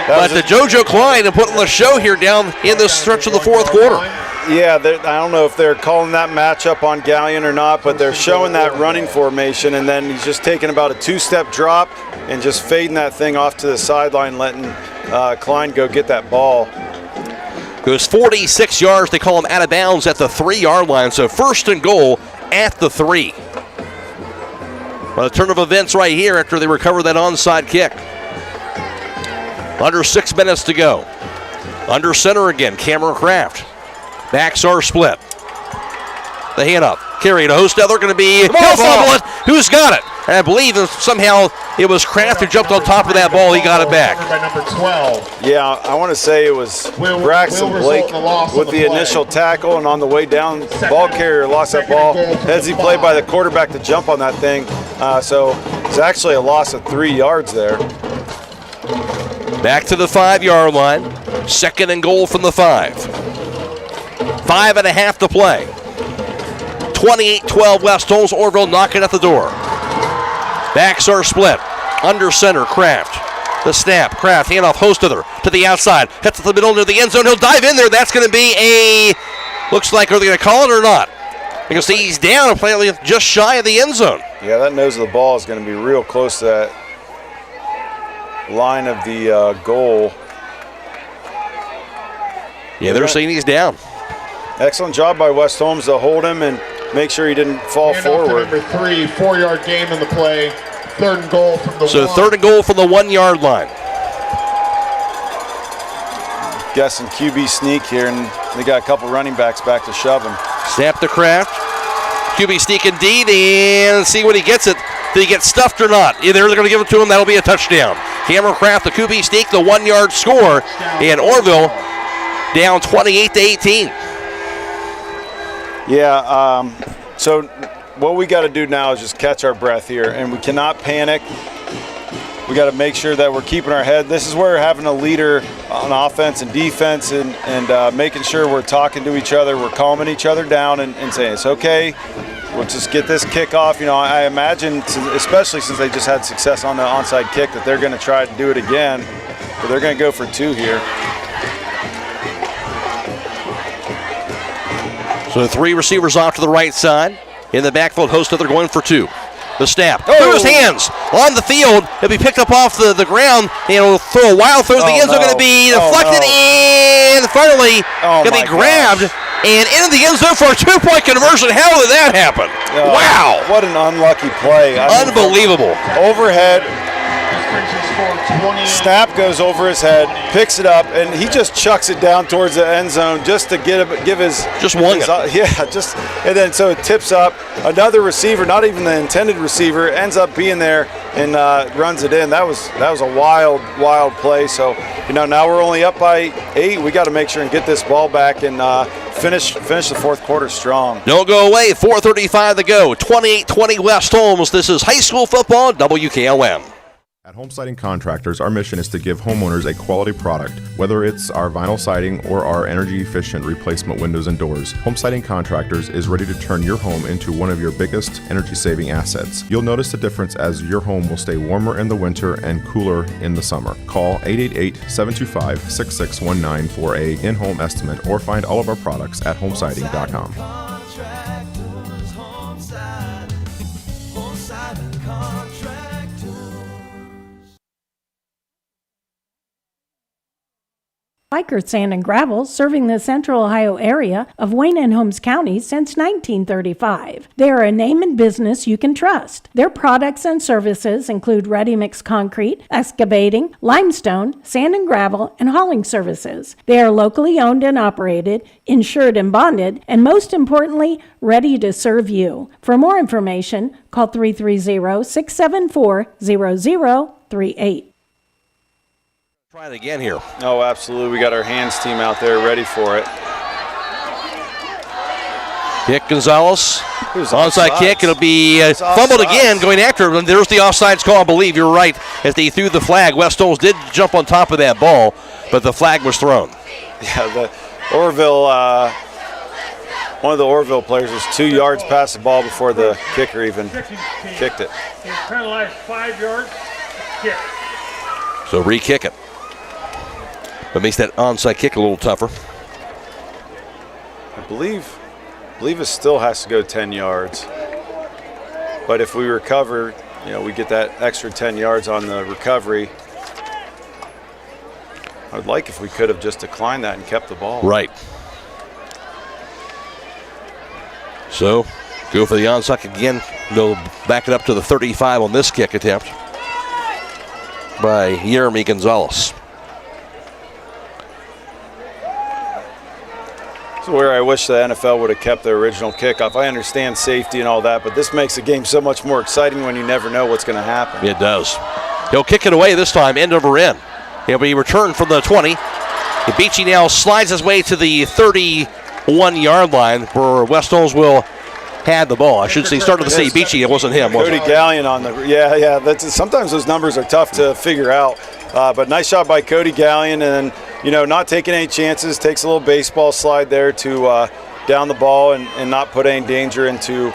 But the JoJo Klein and putting the show here down in the stretch of the fourth quarter.
Yeah, I don't know if they're calling that matchup on Gallion or not, but they're showing that running formation, and then he's just taking about a 2-step drop and just fading that thing off to the sideline, letting Klein go get that ball.
Goes 46 yards. They call him out of bounds at the 3-yard line, so first and goal at the 3. Well, the turn of events right here after they recover that onside kick. Under 6 minutes to go. Under center again, Cameron Kraft. Backs are split. The hand up. Carry to Hostel. They're going to be. He'll fumble it. Who's got it? And I believe somehow it was Kraft who jumped on top of that ball. He got it back.
By number 12.
Yeah, I want to say it was Braxton Blake with the initial tackle, and on the way down, the ball carrier lost that ball. Headsy play by the quarterback to jump on that thing. So it's actually a loss of 3 yards there.
Back to the 5-yard line. Second and goal from the 5. 5.5 to play. 28-12 West Holmes. Orrville knocking at the door. Backs are split. Under center, Kraft. The snap, Kraft, handoff, Hostether to the outside. Hits to the middle near the end zone. He'll dive in there. That's going to be a, looks like, are they going to call it or not? You can see he's down and playing just shy of the end zone.
Yeah, that nose of the ball is going to be real close to that line of the goal.
Yeah, they're saying he's down.
Excellent job by West Holmes to hold him and make sure he didn't fall forward.
Number 3, 4-yard gain on the play. Third and goal from the 1.
So third and goal from the 1-yard line.
Guessing QB sneak here, and they got a couple running backs back to shove him.
Snap to Kraft. QB sneak indeed, and see when he gets it. Did he get stuffed or not? Either they're going to give it to him, that'll be a touchdown. Cameron Kraft, the QB sneak, the 1-yard score, and Orrville down 28-18.
Yeah, so what we got to do now is just catch our breath here, and we cannot panic. We got to make sure that we're keeping our head. This is where having a leader on offense and defense and making sure we're talking to each other, we're calming each other down and saying it's okay. We'll just get this kickoff. You know, I imagine, especially since they just had success on the onside kick, that they're going to try to do it again, but they're going to go for 2 here.
So 3 receivers off to the right side. In the backfield, Host they're going for 2. The snap through his hands on the field. It'll be picked up off the ground, and it'll throw a wild throw to the end zone. Going to be deflected and finally going to be grabbed and into the end zone for a 2-point conversion. How did that happen? Wow!
What an unlucky play!
Unbelievable.
Overhead. Snap goes over his head, picks it up, and he just chucks it down towards the end zone just to give his
just one.
And then so it tips up. Another receiver, not even the intended receiver, ends up being there and runs it in. That was a wild play. So now we're only up by 8. We got to make sure and get this ball back and finish the fourth quarter strong.
Don't go away. 4:35 to go. 28-20 West Holmes. This is high school football at WKLM.
At Home Siding Contractors, our mission is to give homeowners a quality product, whether it's our vinyl siding or our energy-efficient replacement windows and doors. Home Siding Contractors is ready to turn your home into one of your biggest energy-saving assets. You'll notice the difference as your home will stay warmer in the winter and cooler in the summer. Call 888-725-6619 for a in-home estimate or find all of our products at homesiding.com.
Biker Sand and Gravel, serving the Central Ohio area of Wayne and Holmes County since 1935. They are a name and business you can trust. Their products and services include ready-mix concrete, excavating, limestone, sand and gravel, and hauling services. They are locally owned and operated, insured and bonded, and most importantly, ready to serve you. For more information, call 330-674-0038.
Try it again here.
Oh, absolutely. We got our hands team out there ready for it.
Kick Gonzalez. Onside kick. It'll be fumbled again going after him. There's the offsides call, I believe. You're right. As they threw the flag, West Holmes did jump on top of that ball, but the flag was thrown.
Yeah, the Orrville, one of the Orrville players was 2 yards past the ball before the kicker even kicked it.
He's penalized 5 yards. Kick.
So re-kick it. But makes that onside kick a little tougher.
I believe it still has to go 10 yards. But if we recover, we get that extra 10 yards on the recovery. I would like if we could have just declined that and kept the ball.
Right. So, go for the onside again. They'll back it up to the 35 on this kick attempt by Jeremy Gonzalez.
This is where I wish the NFL would have kept the original kickoff. I understand safety and all that, but this makes the game so much more exciting when you never know what's going to happen.
It does. He'll kick it away this time, end over end. He'll be returned from the 20. Beachy now slides his way to the 31-yard line where West Holmes will had the ball. I should say, started to say Beachy. It wasn't him, was
Cody
it?
Gallion on the, yeah. Sometimes those numbers are tough to figure out. But nice shot by Cody Gallion, and not taking any chances. Takes a little baseball slide there to down the ball and not put any danger into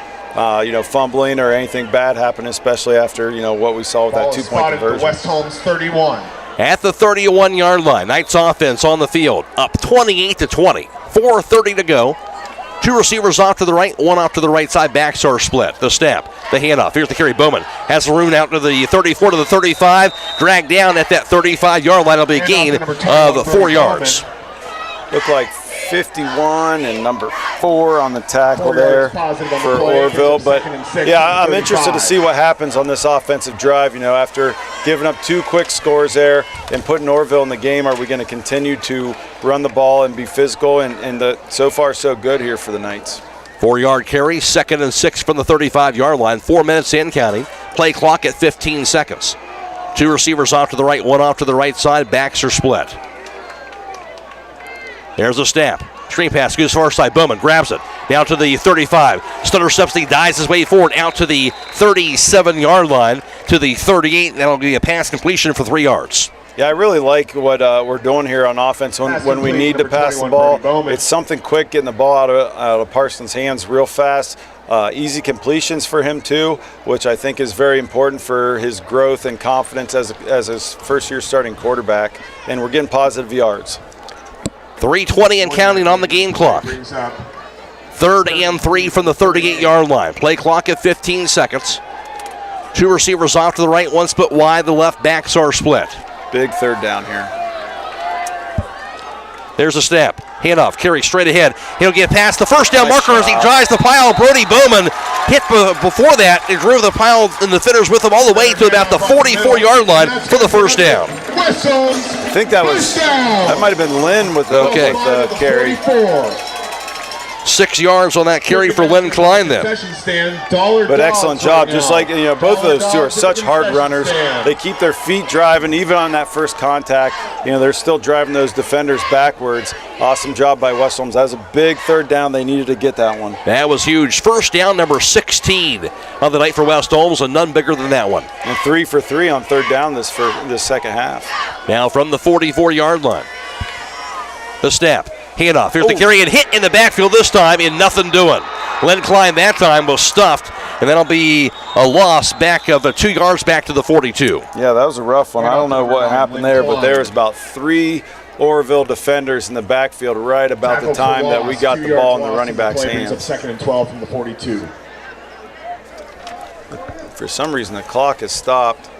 fumbling or anything bad happening, especially after what we saw with that 2-point conversion.
West Holmes 31.
At the 31-yard line, Knights offense on the field, up 28-20. 4:30 to go. 2 receivers off to the right, 1 off to the right side. Backs are split. The snap, the handoff. Here's the carry. Bowman has the room out to the 34 to the 35. Dragged down at that 35-yard line. It'll be a gain of 4 yards.
Look like 51 and number 4 on the tackle there for Orrville. But yeah, I'm interested to see what happens on this offensive drive. After giving up 2 quick scores there and putting Orrville in the game, are we going to continue to run the ball and be physical? And so far so good here for the Knights.
4-yard carry, 2nd and 6 from the 35-yard line. 4 minutes in counting. Play clock at 15 seconds. 2 receivers off to the right, 1 off to the right side. Backs are split. There's a snap. Screen pass goes far side. Bowman grabs it. Down to the 35. Stutter steps, he dives his way forward out to the 37-yard line to the 38. That'll be a pass completion for 3 yards.
Yeah, I really like what we're doing here on offense when we need to pass the ball. It's something quick, getting the ball out of Parsons' hands real fast. Easy completions for him too, which I think is very important for his growth and confidence as his first-year starting quarterback. And we're getting positive yards.
3:20 and counting on the game clock. 3rd and 3 from the 38-yard line. Play clock at 15 seconds. 2 receivers off to the right, 1 split wide. The left backs are split.
Big 3rd down here.
There's a snap. Handoff, carry straight ahead. He'll get past the first down marker as he drives the pile. Brody Bowman hit before that and drove the pile and the defenders with him all the way to about the 44-yard line for the first down.
I think that might have been Lynn with the carry.
6 yards on that carry for Lynn Klein then.
But excellent job. Just like, both of those two are such hard runners. They keep their feet driving even on that first contact. They're still driving those defenders backwards. Awesome job by West Holmes. That was a big 3rd down. They needed to get that one.
That was huge. First down number 16 on the night for West Holmes, and none bigger than that one.
And 3 for 3 on 3rd down this second half.
Now from the 44-yard line. The snap. Handoff. Here's the carry and hit in the backfield this time and nothing doing. Len Klein that time was stuffed, and that'll be a loss back of 2 yards back to the 42.
Yeah, that was a rough one. I don't know what happened there, but there was about 3 Orrville defenders in the backfield right about the time that we got the ball in the running back's hands.
2nd and 12 from the 42.
For some reason, the clock has stopped.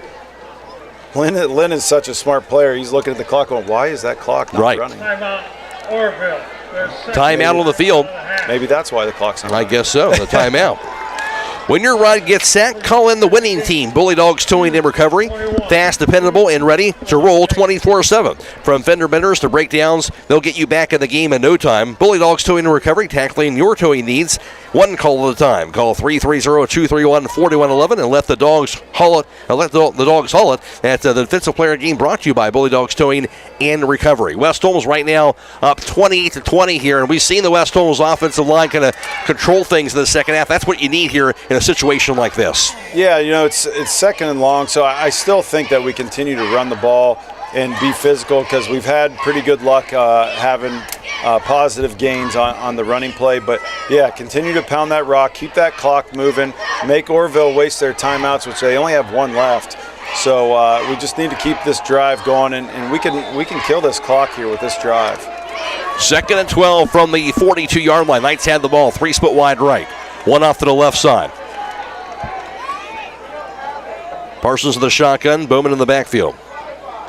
Lynn is such a smart player. He's looking at the clock going, why is that clock not running?
Timeout, Orrville.
Timeout on the field.
Maybe that's why the clock's not running.
I guess so, the timeout. When your ride gets set, call in the winning team. Bully Dogs Towing and Recovery. Fast, dependable, and ready to roll 24/7. From fender benders to breakdowns, they'll get you back in the game in no time. Bully Dogs Towing and Recovery, tackling your towing needs one call at a time. Call 330-231-4111 and let the dogs haul it. Let the dogs haul it. That's the defensive player game brought to you by Bully Dogs Towing and Recovery. West Holmes right now up 28-20 here, and we've seen the West Holmes offensive line kind of control things in the second half. That's what you need here in a situation like this.
Yeah, it's 2nd and long, so I still think that we continue to run the ball and be physical because we've had pretty good luck having positive gains on the running play. But, yeah, continue to pound that rock, keep that clock moving, make Orrville waste their timeouts, which they only have 1 left. So we just need to keep this drive going, and we can kill this clock here with this drive.
2nd and 12 from the 42-yard line. Knights had the ball, 3 split wide right, 1 off to the left side. Parsons in the shotgun, Bowman in the backfield.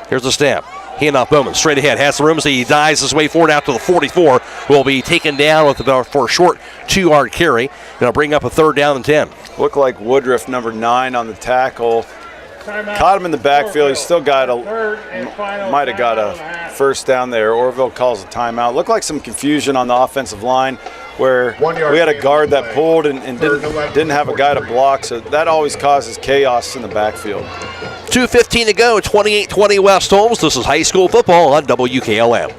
Here's the snap. Handoff Bowman, straight ahead, has the room, so he dives his way forward out to the 44. Will be taken down for a short 2-yard carry. And it'll bring up a 3rd down and 10.
Looked like Woodruff, number 9 on the tackle. Caught him in the backfield. He still might have got a first down there. Orrville calls a timeout. Looked like some confusion on the offensive line where we had a guard that pulled and didn't have a guy to block, so that always causes chaos in the backfield.
2:15 to go, 28-20 West Holmes. This is high school football on WKLM.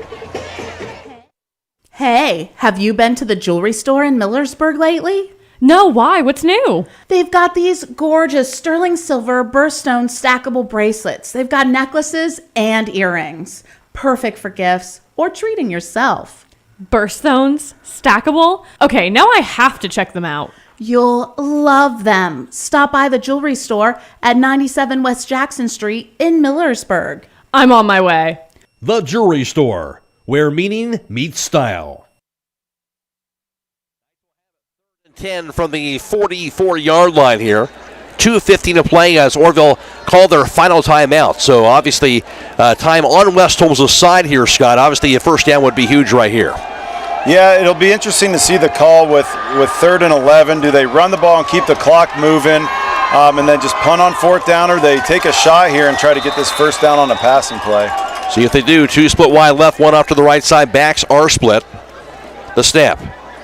Hey, have you been to the jewelry store in Millersburg lately?
No, why? What's new?
They've got these gorgeous sterling silver birthstone stackable bracelets. They've got necklaces and earrings. Perfect for gifts or treating yourself.
Birthstones? Stackable? Okay, now I have to check them out.
You'll love them. Stop by the jewelry store at 97 West Jackson Street in Millersburg.
I'm on my way.
The Jewelry Store, where meaning meets style.
10 from the 44-yard line here. 2:15 to play as Orrville called their final timeout. So obviously time on West Holmes' side here, Scott. Obviously a first down would be huge right here.
Yeah, it'll be interesting to see the call with 3rd and 11. Do they run the ball and keep the clock moving and then just punt on 4th down, or they take a shot here and try to get this first down on a passing play?
See if they do. 2 split wide left, 1 off to the right side. Backs are split. The snap.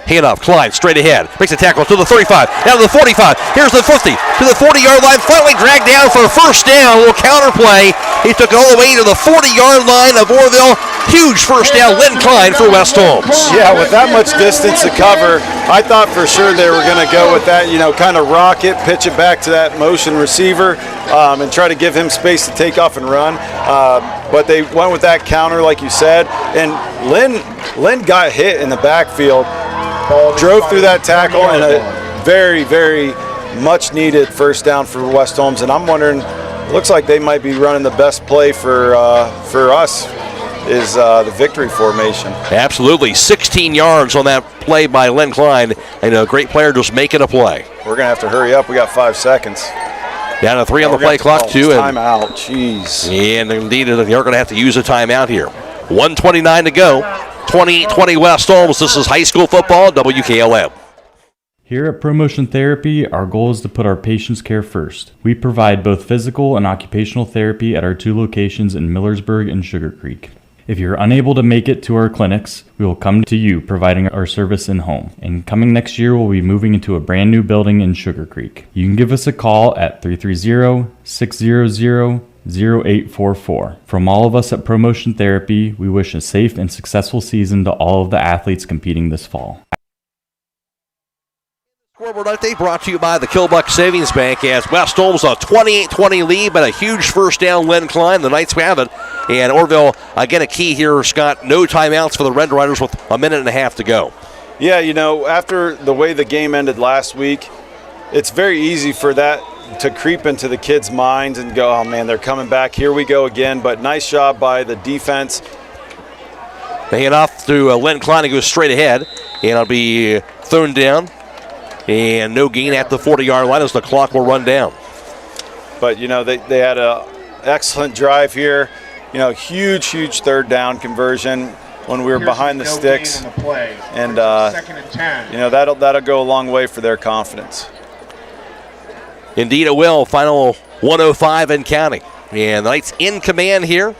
Handoff, Klein, straight ahead. Makes a tackle to the 35, down to the 45. Here's the 50, to the 40-yard line. Finally dragged down for a first down. A little counterplay. He took it all the way to the 40-yard line of Orrville. Huge first down, Lynn Klein for West Holmes.
Yeah, with that much distance to cover, I thought for sure they were going to go with that, kind of rock it, pitch it back to that motion receiver, and try to give him space to take off and run. But they went with that counter, like you said, and Lynn got hit in the backfield. Drove through that tackle and a very, very much needed first down for West Holmes. And I'm wondering, looks like they might be running the best play for us is the victory formation.
Absolutely. 16 yards on that play by Len Klein, and a great player just making a play.
We're going to have to hurry up. We got 5 seconds.
Down to 3 on the play clock, too.
Timeout. Jeez.
And indeed, they're going to have to use a timeout here. 1:29 to go. 28-20 West Holmes. This is high school football, WKLM.
Here at ProMotion Therapy, our goal is to put our patients' care first. We provide both physical and occupational therapy at our 2 locations in Millersburg and Sugar Creek. If you're unable to make it to our clinics, we will come to you providing our service in-home. And coming next year, we'll be moving into a brand new building in Sugar Creek. You can give us a call at 330-600-0844. From all of us at ProMotion Therapy, we wish a safe and successful season to all of the athletes competing this fall.
Scoreboard update brought to you by the Kilbuck Savings Bank as West Holmes a 28-20 lead, but a huge first down, Len Klein. The Knights have it. And Orrville, again, a key here, Scott. No timeouts for the Red Riders with a minute and a half to go.
Yeah, after the way the game ended last week, it's very easy for that to creep into the kids' minds and go, oh, man, they're coming back. Here we go again. But nice job by the defense.
They hand off to Len Klein. He goes straight ahead, and it'll be thrown down. And no gain at the 40-yard line as the clock will run down.
But, they had an excellent drive here. Huge third down conversion when we were behind the sticks. And,
second and 10.
That'll go a long way for their confidence.
Indeed it will. Final 105 and counting. And the Knights in command here.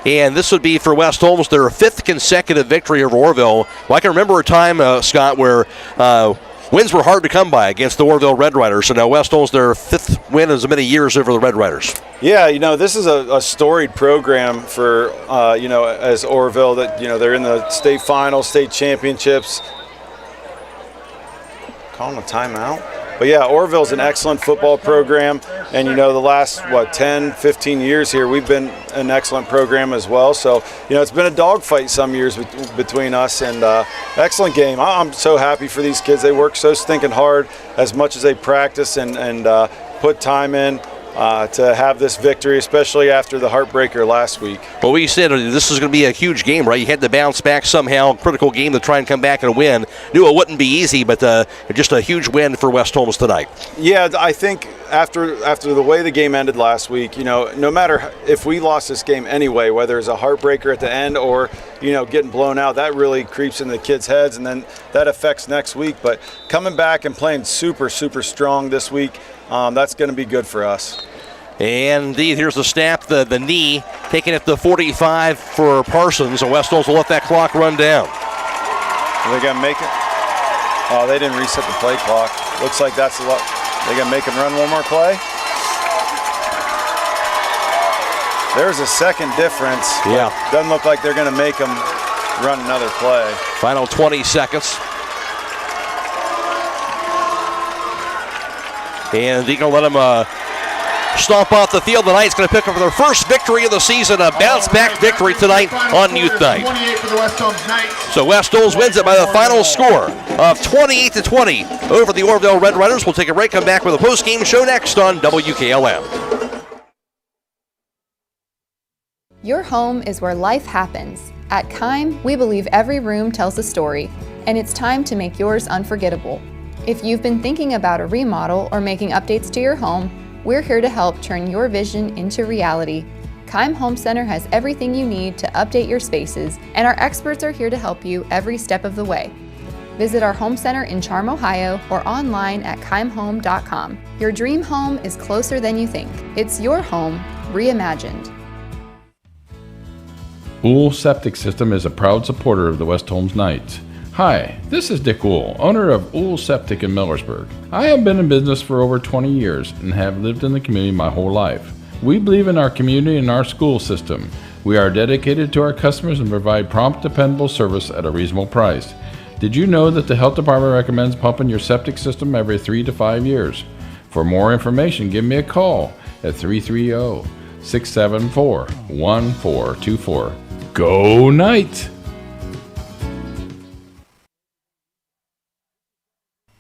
And this would be for West Holmes their 5th consecutive victory over Orrville. Well, I can remember a time, Scott, where wins were hard to come by against the Orrville Red Riders. So now West Holmes their 5th win in as many years over the Red Riders.
Yeah, this is a storied program for, as Orrville, that, they're in the state finals, state championships. Calling a timeout. But yeah, Orrville's an excellent football program. And, the last, 10, 15 years here, we've been an excellent program as well. So, it's been a dogfight some years between us, and excellent game. I'm so happy for these kids. They work so stinking hard as much as they practice and put time in to have this victory, especially after the heartbreaker last week.
Well, we said this is going to be a huge game, right? You had to bounce back somehow, critical game to try and come back and win. Knew it wouldn't be easy, but just a huge win for West Holmes tonight.
Yeah, I think after the way the game ended last week, no matter if we lost this game anyway, whether it's a heartbreaker at the end or, getting blown out, that really creeps in the kids' heads, and then that affects next week. But coming back and playing super strong this week, that's going to be good for us.
And indeed, here's the snap, the knee, taking it to 45 for Parsons, and West Holmes will let that clock run down.
Are they going to make it? Oh, they didn't reset the play clock. Looks like that's a lot. They going to make him run one more play? There's a second difference.
Yeah.
Doesn't look like they're going to make him run another play.
Final 20 seconds. And they're going to let him stomp off the field. The Knights going to pick up their first victory of the season, a bounce-back victory tonight on Youth Night.
28 for the West Holmes Knights.
So West Holmes wins it by the final score of 28-20 over the Orrville Red Riders. We'll take a break, come back with a post-game show next on WKLM.
Your home is where life happens. At Kime, we believe every room tells a story, and it's time to make yours unforgettable. If you've been thinking about a remodel or making updates to your home, we're here to help turn your vision into reality. Kime Home Center has everything you need to update your spaces, and our experts are here to help you every step of the way. Visit our home center in Charm, Ohio, or online at kimehome.com. Your dream home is closer than you think. It's your home reimagined.
Ool Septic System is a proud supporter of the West Holmes Knights. Hi, this is Dick Ool, owner of Ool Septic in Millersburg. I have been in business for over 20 years and have lived in the community my whole life. We believe in our community and our school system. We are dedicated to our customers and provide prompt, dependable service at a reasonable price. Did you know that the health department recommends pumping your septic system every 3 to 5 years? For more information, give me a call at 330-674-1424. Go Knights!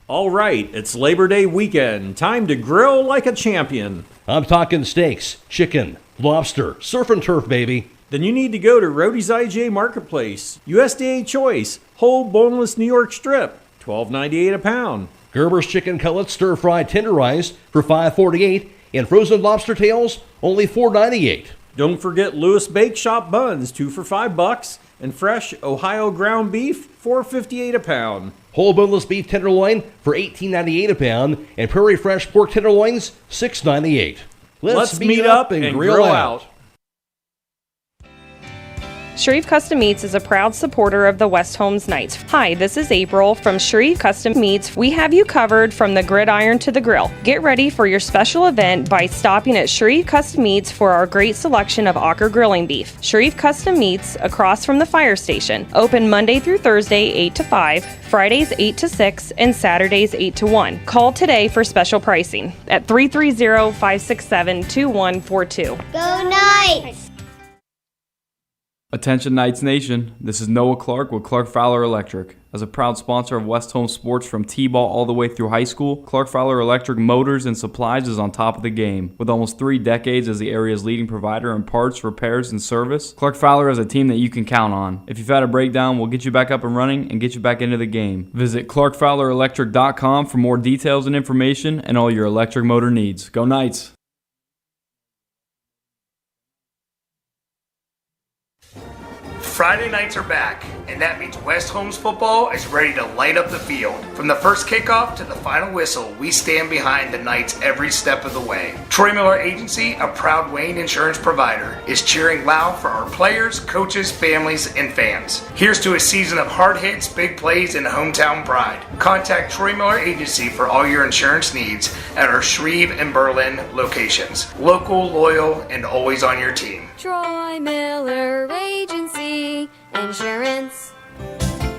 All right, it's Labor Day weekend. Time to grill like a champion.
I'm talking steaks, chicken, lobster, surf and turf, baby.
Then you need to go to Rody's IJ Marketplace. USDA Choice, whole boneless New York strip, $12.98 a pound.
Gerber's chicken cutlets stir-fried tenderized for $5.48, and frozen lobster tails only $4.98.
Don't forget Lewis Bake Shop buns, 2 for $5, and fresh Ohio ground beef, $4.58 a pound.
Whole boneless beef tenderloin for $18.98 a pound, and Prairie Fresh pork tenderloins $6.98.
Let's meet up and grill out.
Shreve Custom Meats is a proud supporter of the West Holmes Knights. Hi, this is April from Shreve Custom Meats. We have you covered from the gridiron to the grill. Get ready for your special event by stopping at Shreve Custom Meats for our great selection of Ocker grilling beef. Shreve Custom Meats, across from the fire station. Open Monday through Thursday, 8 to 5, Fridays 8 to 6, and Saturdays 8 to 1. Call today for special pricing at 330-567-2142.
Go Knights!
Attention Knights Nation, this is Noah Clark with Clark Fowler Electric. As a proud sponsor of West Holmes sports from T-ball all the way through high school, Clark Fowler Electric Motors and Supplies is on top of the game. With almost 3 decades as the area's leading provider in parts, repairs, and service, Clark Fowler is a team that you can count on. If you've had a breakdown, we'll get you back up and running and get you back into the game. Visit ClarkFowlerElectric.com for more details and information and all your electric motor needs. Go Knights!
Friday nights are back, and that means West Holmes football is ready to light up the field. From the first kickoff to the final whistle, we stand behind the Knights every step of the way. Troy Miller Agency, a proud Wayne insurance provider, is cheering loud for our players, coaches, families, and fans. Here's to a season of hard hits, big plays, and hometown pride. Contact Troy Miller Agency for all your insurance needs at our Shreve and Berlin locations. Local, loyal, and always on your team.
Troy Miller Agency Insurance.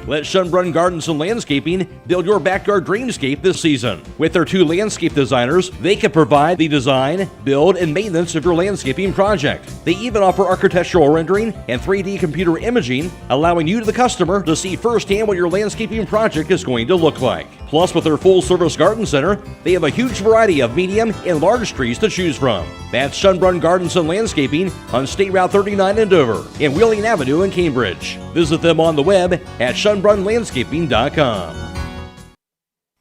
Let Schönbrunn Gardens and Landscaping build your backyard dreamscape this season. With their 2 landscape designers, they can provide the design, build, and maintenance of your landscaping project. They even offer architectural rendering and 3D computer imaging, allowing you, the customer, to see firsthand what your landscaping project is going to look like. Plus, with their full-service garden center, they have a huge variety of medium and large trees to choose from. That's Schönbrunn Gardens and Landscaping on State Route 39 in Dover and Wheeling Avenue in Cambridge. Visit them on the web at SchönbrunnLandscaping.com.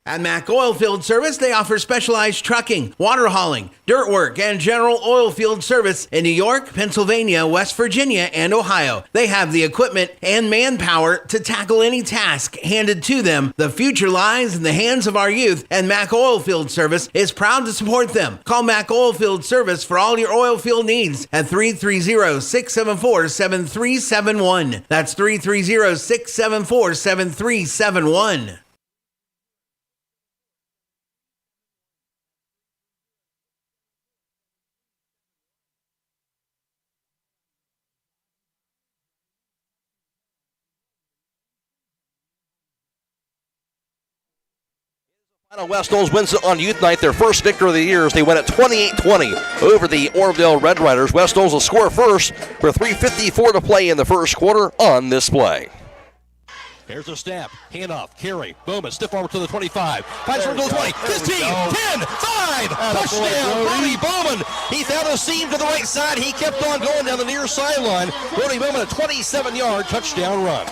At Mack Oilfield Service, they offer specialized trucking, water hauling, dirt work, and general oil field service in New York, Pennsylvania, West Virginia, and Ohio. They have the equipment and manpower to tackle any task handed to them. The future lies in the hands of our youth, and Mack Oilfield Service is proud to support them. Call Mack Oilfield Service for all your oil field needs at 330-674-7371. That's 330-674-7371.
West Holmes wins it on Youth Night, their first victory of the year as they win at 28-20 over the Orrville Red Riders. West Holmes will score first with 3:54 to play in the first quarter on this play. Here's a snap, handoff, carry, Bowman, stiff arm to the 25, finds from the 20, 15, 10, 5, touchdown, Brody Bowman. He found a seam to the right side, he kept on going down the near sideline. Brody Bowman, a 27-yard touchdown run.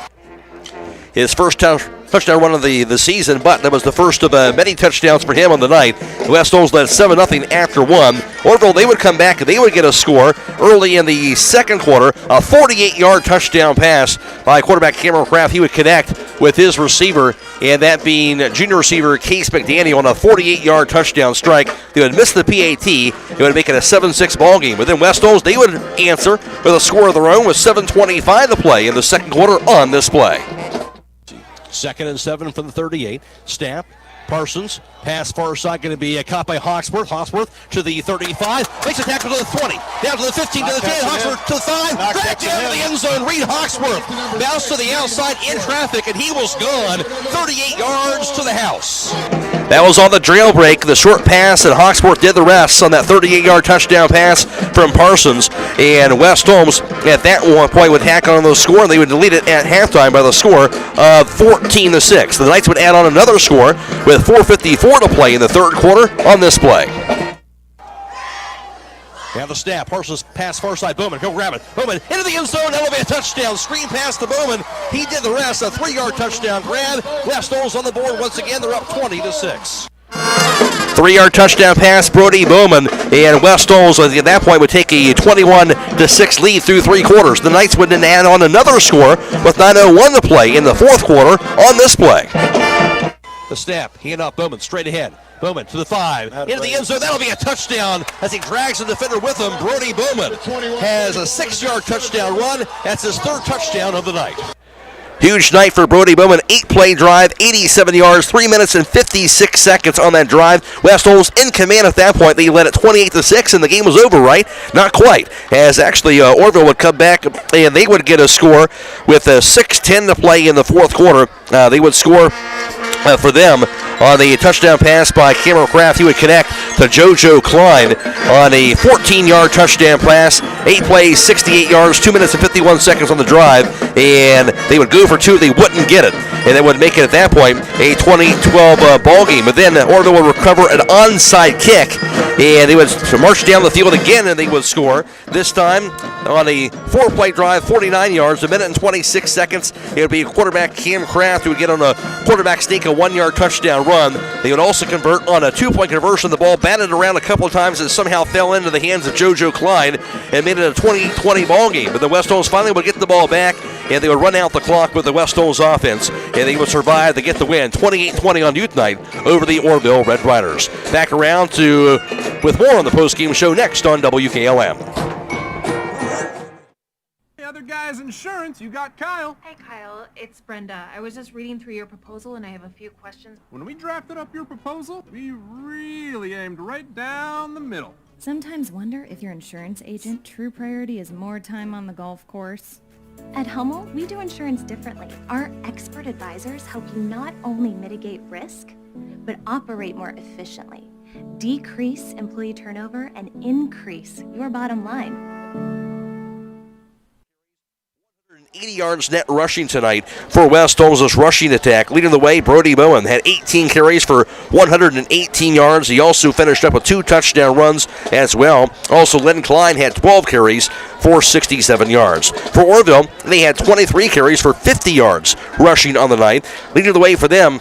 His first touchdown run of the season, but that was the first of many touchdowns for him on the night. West Holmes led 7-0 after one. Orrville, they would come back and they would get a score early in the second quarter. A 48-yard touchdown pass by quarterback Cameron Kraft. He would connect with his receiver, and that being junior receiver Case McDaniel on a 48-yard touchdown strike. They would miss the PAT. It would make it a 7-6 ball game. But then West Holmes, they would answer with a score of their own with 7:25 to play in the second quarter on this play. 2nd and 7 from the 38. Snap. Parsons. Pass far side going to be caught by Hawksworth. Hawksworth to the 35. Makes a tackle to the 20. Down to the 15 to the 10. Hawksworth to the 5. Back down to the end zone. Reed Hawksworth. Bounce to the outside in traffic, and he was gone. 38 yards to the house. That was on the trail break. The short pass, and Hawksworth did the rest on that 38-yard touchdown pass from Parsons. And West Holmes at that one point would hack on the score, and they would delete it at halftime by the score of 14-6. The Knights would add on another score with 4:54 to play in the third quarter on this play. Now the snap. Parsons pass far side. Bowman, go grab it. Bowman into the end zone. Elevated touchdown. Screen pass to Bowman. He did the rest. A 3-yard touchdown grab. West Holmes on the board once again. They're up 20-6. 3-yard touchdown pass, Brody Bowman, and West Holmes at that point would take a 21-6 lead through 3 quarters. The Knights would then add on another score with 9:01 to play in the 4th quarter on this play. The snap, hand off Bowman, straight ahead. Bowman to the 5, into the end zone. That'll be a touchdown as he drags the defender with him. Brody Bowman has a 6-yard touchdown run. That's his 3rd touchdown of the night. Huge night for Brody Bowman. 8-play drive, 87 yards, 3 minutes and 56 seconds on that drive. West Holmes in command at that point. They led it 28-6, and the game was over, right? Not quite, as actually Orrville would come back, and they would get a score with 6:10 to play in the 4th quarter. They would score for them on the touchdown pass by Cameron Kraft. He would connect to JoJo Klein on a 14-yard touchdown pass. 8 plays, 68 yards, 2 minutes and 51 seconds on the drive, and they would go for 2. They wouldn't get it, and that would make it at that point a 20-12 ball game. But then Orrville would recover an onside kick, and they would march down the field again, and they would score. This time on a 4-play drive, 49 yards, 1 minute and 26 seconds. It would be quarterback Cam Kraft who would get on a quarterback sneak, a 1-yard touchdown run. They would also convert on a 2-point conversion. The ball batted around a couple of times and somehow fell into the hands of JoJo Klein and made it a 20-20 ball game. But the West Holmes finally would get the ball back, and they would run out the clock with the West Holmes offense, and they would survive to get the win, 28-20 on youth night over the Orrville Red Riders. Back around with more on the postgame show next on WKLM.
Other guy's insurance, you got Kyle.
Hey Kyle, it's Brenda. I was just reading through your proposal and I have a few questions.
When we drafted up your proposal, we really aimed right down the middle.
Sometimes wonder if your insurance agent true priority is more time on the golf course. At Hummel, we do insurance differently. Our expert advisors help you not only mitigate risk, but operate more efficiently, decrease employee turnover, and increase your bottom line.
80 yards net rushing tonight for West Holmes' rushing attack. Leading the way, Brody Bowen had 18 carries for 118 yards. He also finished up with 2 touchdown runs as well. Also, Len Klein had 12 carries for 67 yards. For Orrville, they had 23 carries for 50 yards rushing on the night. Leading the way for them,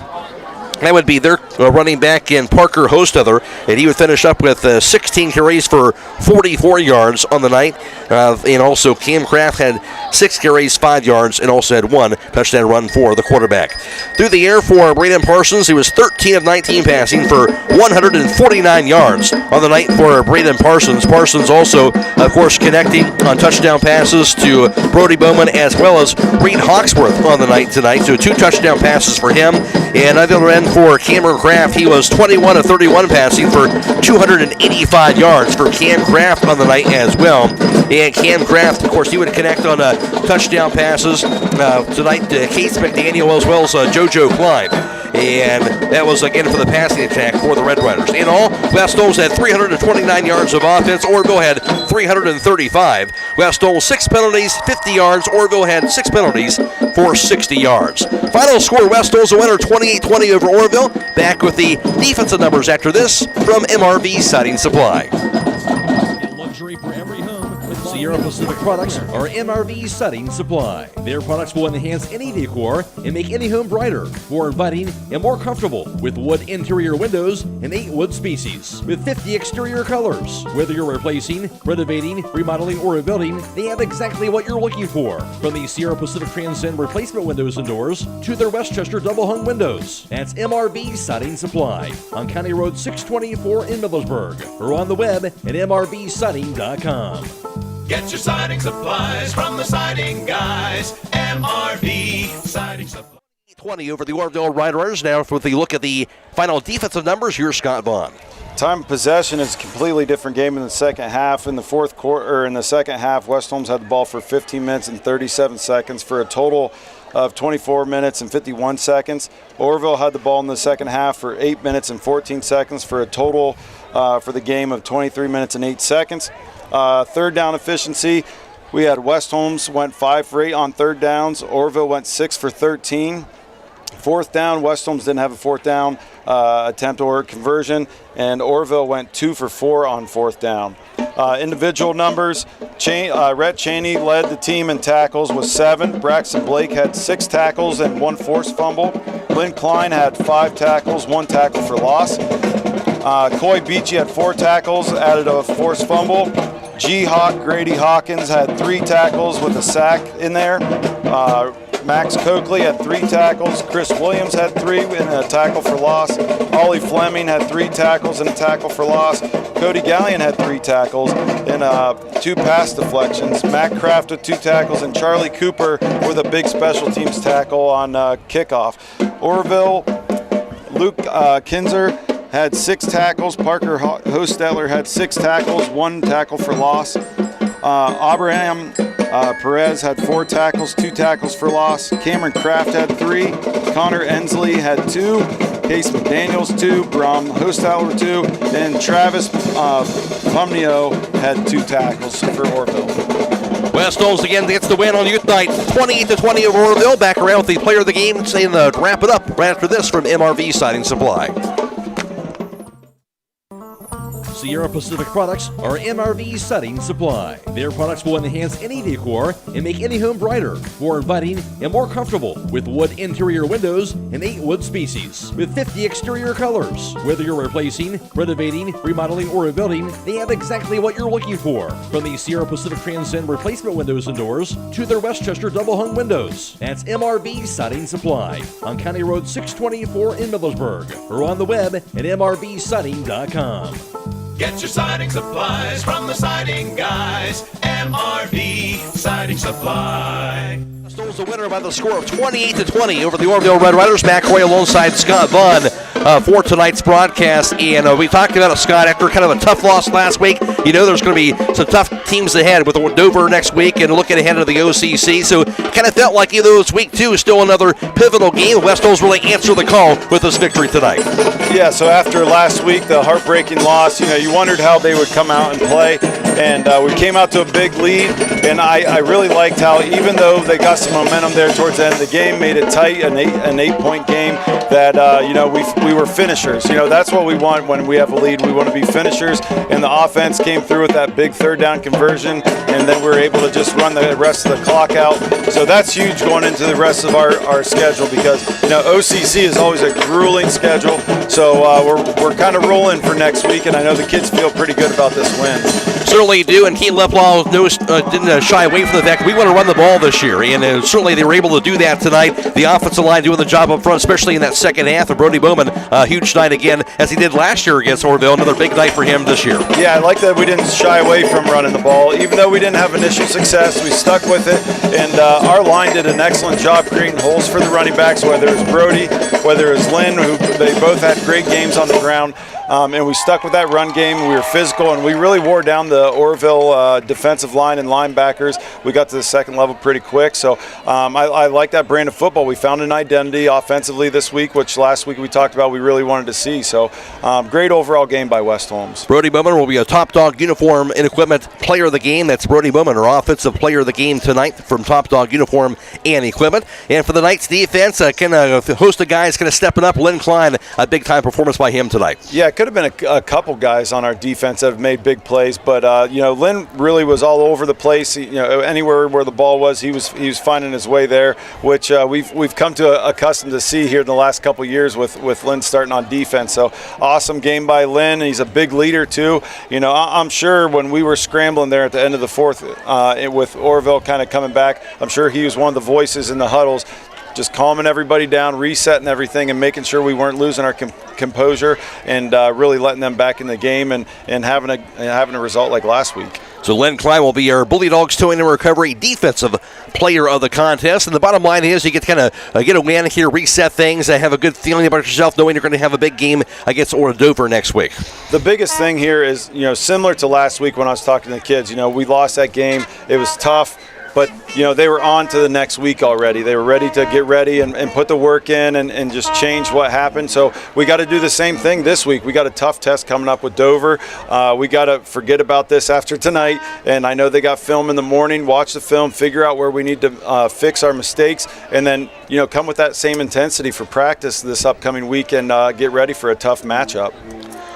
that would be their running back in Parker Hostother, and he would finish up with 16 carries for 44 yards on the night. And also Cam Kraft had 6 carries, 5 yards, and also had 1 touchdown run for the quarterback. Through the air for Braden Parsons, he was 13 of 19 passing for 149 yards on the night for Braden Parsons. Parsons also, of course, connecting on touchdown passes to Brody Bowman as well as Reed Hawksworth on the night tonight. So 2 touchdown passes for him. And on the other end for Cameron Kraft, he was 21 of 31 passing for 285 yards for Cam Kraft on the night as well. And Cam Kraft, of course, he would connect on touchdown passes tonight to Case McDaniel as well as JoJo Klein. And that was again for the passing attack for the Red Riders. In all, West Holmes had 329 yards of offense. Orrville had 335. West Holmes 6 penalties, 50 yards. Orrville had 6 penalties for 60 yards. Final score, West Holmes a winner 28-20 over Orrville. Back with the defensive numbers after this from MRV Siding Supply.
Luxury for every home with Sierra Pacific products or MRV Siding Supply. Their products will enhance any decor and make any home brighter, more inviting, and more comfortable with wood interior windows and 8 wood species with 50 exterior colors. Whether you're replacing, renovating, remodeling, or rebuilding, they have exactly what you're looking for. From the Sierra Pacific Transcend replacement windows and doors to their Westchester double hung windows. That's MRV Siding Supply on County Road 624 in Millersburg or on the web at mrvsiding.com.
Get your siding supplies from the siding guys. MRV Siding Supply.
20 over the Orrville Riders. Now with the look at the final defensive numbers, here's Scott Vaughn.
Time of possession is a completely different game in the second half. In the fourth quarter, or in the second half, West Holmes had the ball for 15 minutes and 37 seconds for a total of 24 minutes and 51 seconds. Orrville had the ball in the second half for 8 minutes and 14 seconds for a total for the game of 23 minutes and 8 seconds. Third down efficiency, we had West Holmes went 5 for 8 on third downs. Orrville went 6 for 13. Fourth down, West Holmes didn't have a fourth down attempt or conversion, and Orrville went 2 for 4 on fourth down. Individual numbers, Rhett Cheney led the team in tackles with 7. Braxton Blake had 6 tackles and 1 forced fumble. Lynn Klein had 5 tackles, 1 tackle for loss. Coy Beachy had 4 tackles, added a forced fumble. G-Hawk Grady Hawkins had 3 tackles with a sack in there. Max Coakley had 3 tackles. Chris Williams had 3 and a tackle for loss. Ollie Fleming had 3 tackles and a tackle for loss. Cody Gallion had 3 tackles and 2 pass deflections. Matt Kraft with 2 tackles and Charlie Cooper with a big special teams tackle on kickoff. Orrville, Luke Kinzer had 6 tackles. Parker Hostetler had 6 tackles, 1 tackle for loss. Abraham Perez had 4 tackles, 2 tackles for loss. Cameron Kraft had 3. Connor Ensley had 2. Case McDaniels 2. Brom Hostetler 2. And Travis Pumnio had 2 tackles for Orrville.
West Holmes again gets the win on youth night, 28-20 over Orrville. Back around with the player of the game, saying wrap it up right after this from MRV Siding Supply.
Sierra Pacific products are MRV Siding Supply. Their products will enhance any decor and make any home brighter, more inviting, and more comfortable with wood interior windows and 8 wood species with 50 exterior colors. Whether you're replacing, renovating, remodeling, or rebuilding, they have exactly what you're looking for. From the Sierra Pacific Transcend replacement windows and doors to their Westchester double hung windows. That's MRV Siding Supply on County Road 624 in Millersburg or on the web at mrvsiding.com.
Get your siding supplies from the siding guys. MRV Siding Supply.
Stoles the winner by the score of 28-20 over the Orrville Red Riders. Matt Croy alongside Scott Vaughn for tonight's broadcast. And we talked about it, Scott, after kind of a tough loss last week. You know there's going to be some tough teams ahead with Dover next week and looking ahead to the OCC. So it kind of felt like even though it's week 2, still another pivotal game. West Holmes really answered the call with this victory tonight.
Yeah, so after last week, the heartbreaking loss, you wondered how they would come out and play. And we came out to a big lead, and I really liked how, even though they got some momentum there towards the end of the game, made it tight, an 8-point game, that, we were finishers. That's what we want when we have a lead. We want to be finishers, and the offense came through with that big 3rd down conversion, and then we were able to just run the rest of the clock out. So that's huge going into the rest of our schedule because, OCC is always a grueling schedule. So we're kind of rolling for next week, and I know the kids feel pretty good about this win.
Certainly do, and Keith Leplaw didn't shy away from the fact we want to run the ball this year, and certainly they were able to do that tonight. The offensive line doing the job up front, especially in that second half. And Brody Bowman, a huge night again, as he did last year against Orrville. Another big night for him this year.
Yeah, I like that we didn't shy away from running the ball. Even though we didn't have initial success, we stuck with it, and our line did an excellent job creating holes for the running backs, whether it was Brody, whether it was Lynn, who they both had great games on the ground. And we stuck with that run game. We were physical, and we really wore down the Orrville defensive line and linebackers. We got to the second level pretty quick. So I like that brand of football. We found an identity offensively this week, which last week we talked about we really wanted to see. So great overall game by West Holmes.
Brody Bowman will be a Top Dog Uniform and Equipment Player of the Game. That's Brody Bowman, our Offensive Player of the Game tonight from Top Dog Uniform and Equipment. And for the night's defense, a host of guys kind of stepping up. Lynn Klein, a big-time performance by him tonight.
Yeah, it could have been a couple guys on our defense that have made big plays, but Lynn really was all over the place. Anywhere where the ball was, he was finding his way there, which we've come to accustomed to see here in the last couple years with Lynn starting on defense. So awesome game by Lynn. He's a big leader too. I'm sure when we were scrambling there at the end of the 4th with Orrville kind of coming back, I'm sure he was one of the voices in the huddles, just calming everybody down, resetting everything, and making sure we weren't losing our composure and really letting them back in the game and having a result like last week.
So Lynn Klein will be our Bully Dogs Towing and Recovery Defensive Player of the Contest. And the bottom line is you get to kind of get a win here, reset things, have a good feeling about yourself, knowing you're going to have a big game against Dover next week.
The biggest thing here is, similar to last week when I was talking to the kids, we lost that game. It was tough. But, they were on to the next week already. They were ready to get ready and put the work in and just change what happened. So we got to do the same thing this week. We got a tough test coming up with Dover. We got to forget about this after tonight. And I know they got film in the morning. Watch the film, figure out where we need to fix our mistakes, and then, come with that same intensity for practice this upcoming week and get ready for a tough matchup.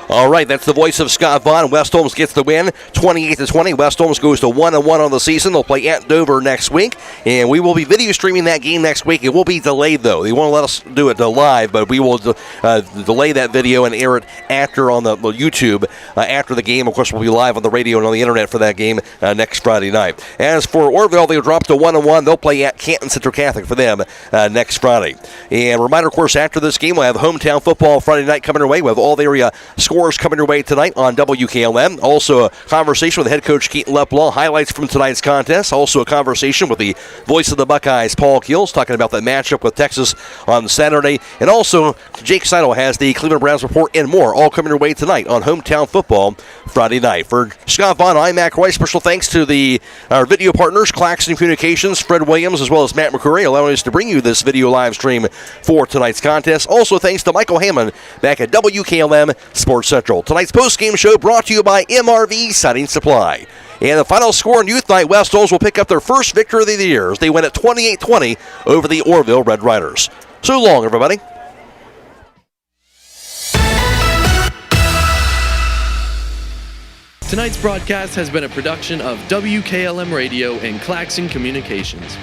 All right, that's the voice of Scott Vaughn. West Holmes gets the win, 28-20. West Holmes goes to 1-1 on the season. They'll play at Dover next week, and we will be video streaming that game next week. It will be delayed, though. They won't let us do it live, but we will delay that video and air it after on the YouTube after the game. Of course, we'll be live on the radio and on the internet for that game next Friday night. As for Orrville, they'll drop to 1-1. They'll play at Canton Central Catholic for them next Friday. And reminder, of course, after this game, we'll have hometown football Friday night coming our way. We'll have all the area scores coming your way tonight on WKLM. Also a conversation with head coach Keaton Leplau, highlights from tonight's contest. Also a conversation with the voice of the Buckeyes, Paul Keels, talking about that matchup with Texas on Saturday. And also Jake Seidel has the Cleveland Browns report and more, all coming your way tonight on hometown football Friday night. For Scott Vaughn, I'm Matt Croy. Special thanks to our video partners, Claxon Communications, Fred Williams, as well as Matt McCreery, allowing us to bring you this video live stream for tonight's contest. Also thanks to Michael Hammond back at WKLM Sports Central. Tonight's post-game show brought to you by MRV Siding Supply. And the final score in Youth Night, West Holmes will pick up their first victory of the year as they win at 28-20 over the Orrville Red Riders. So long, everybody.
Tonight's broadcast has been a production of WKLM Radio and Claxon Communications.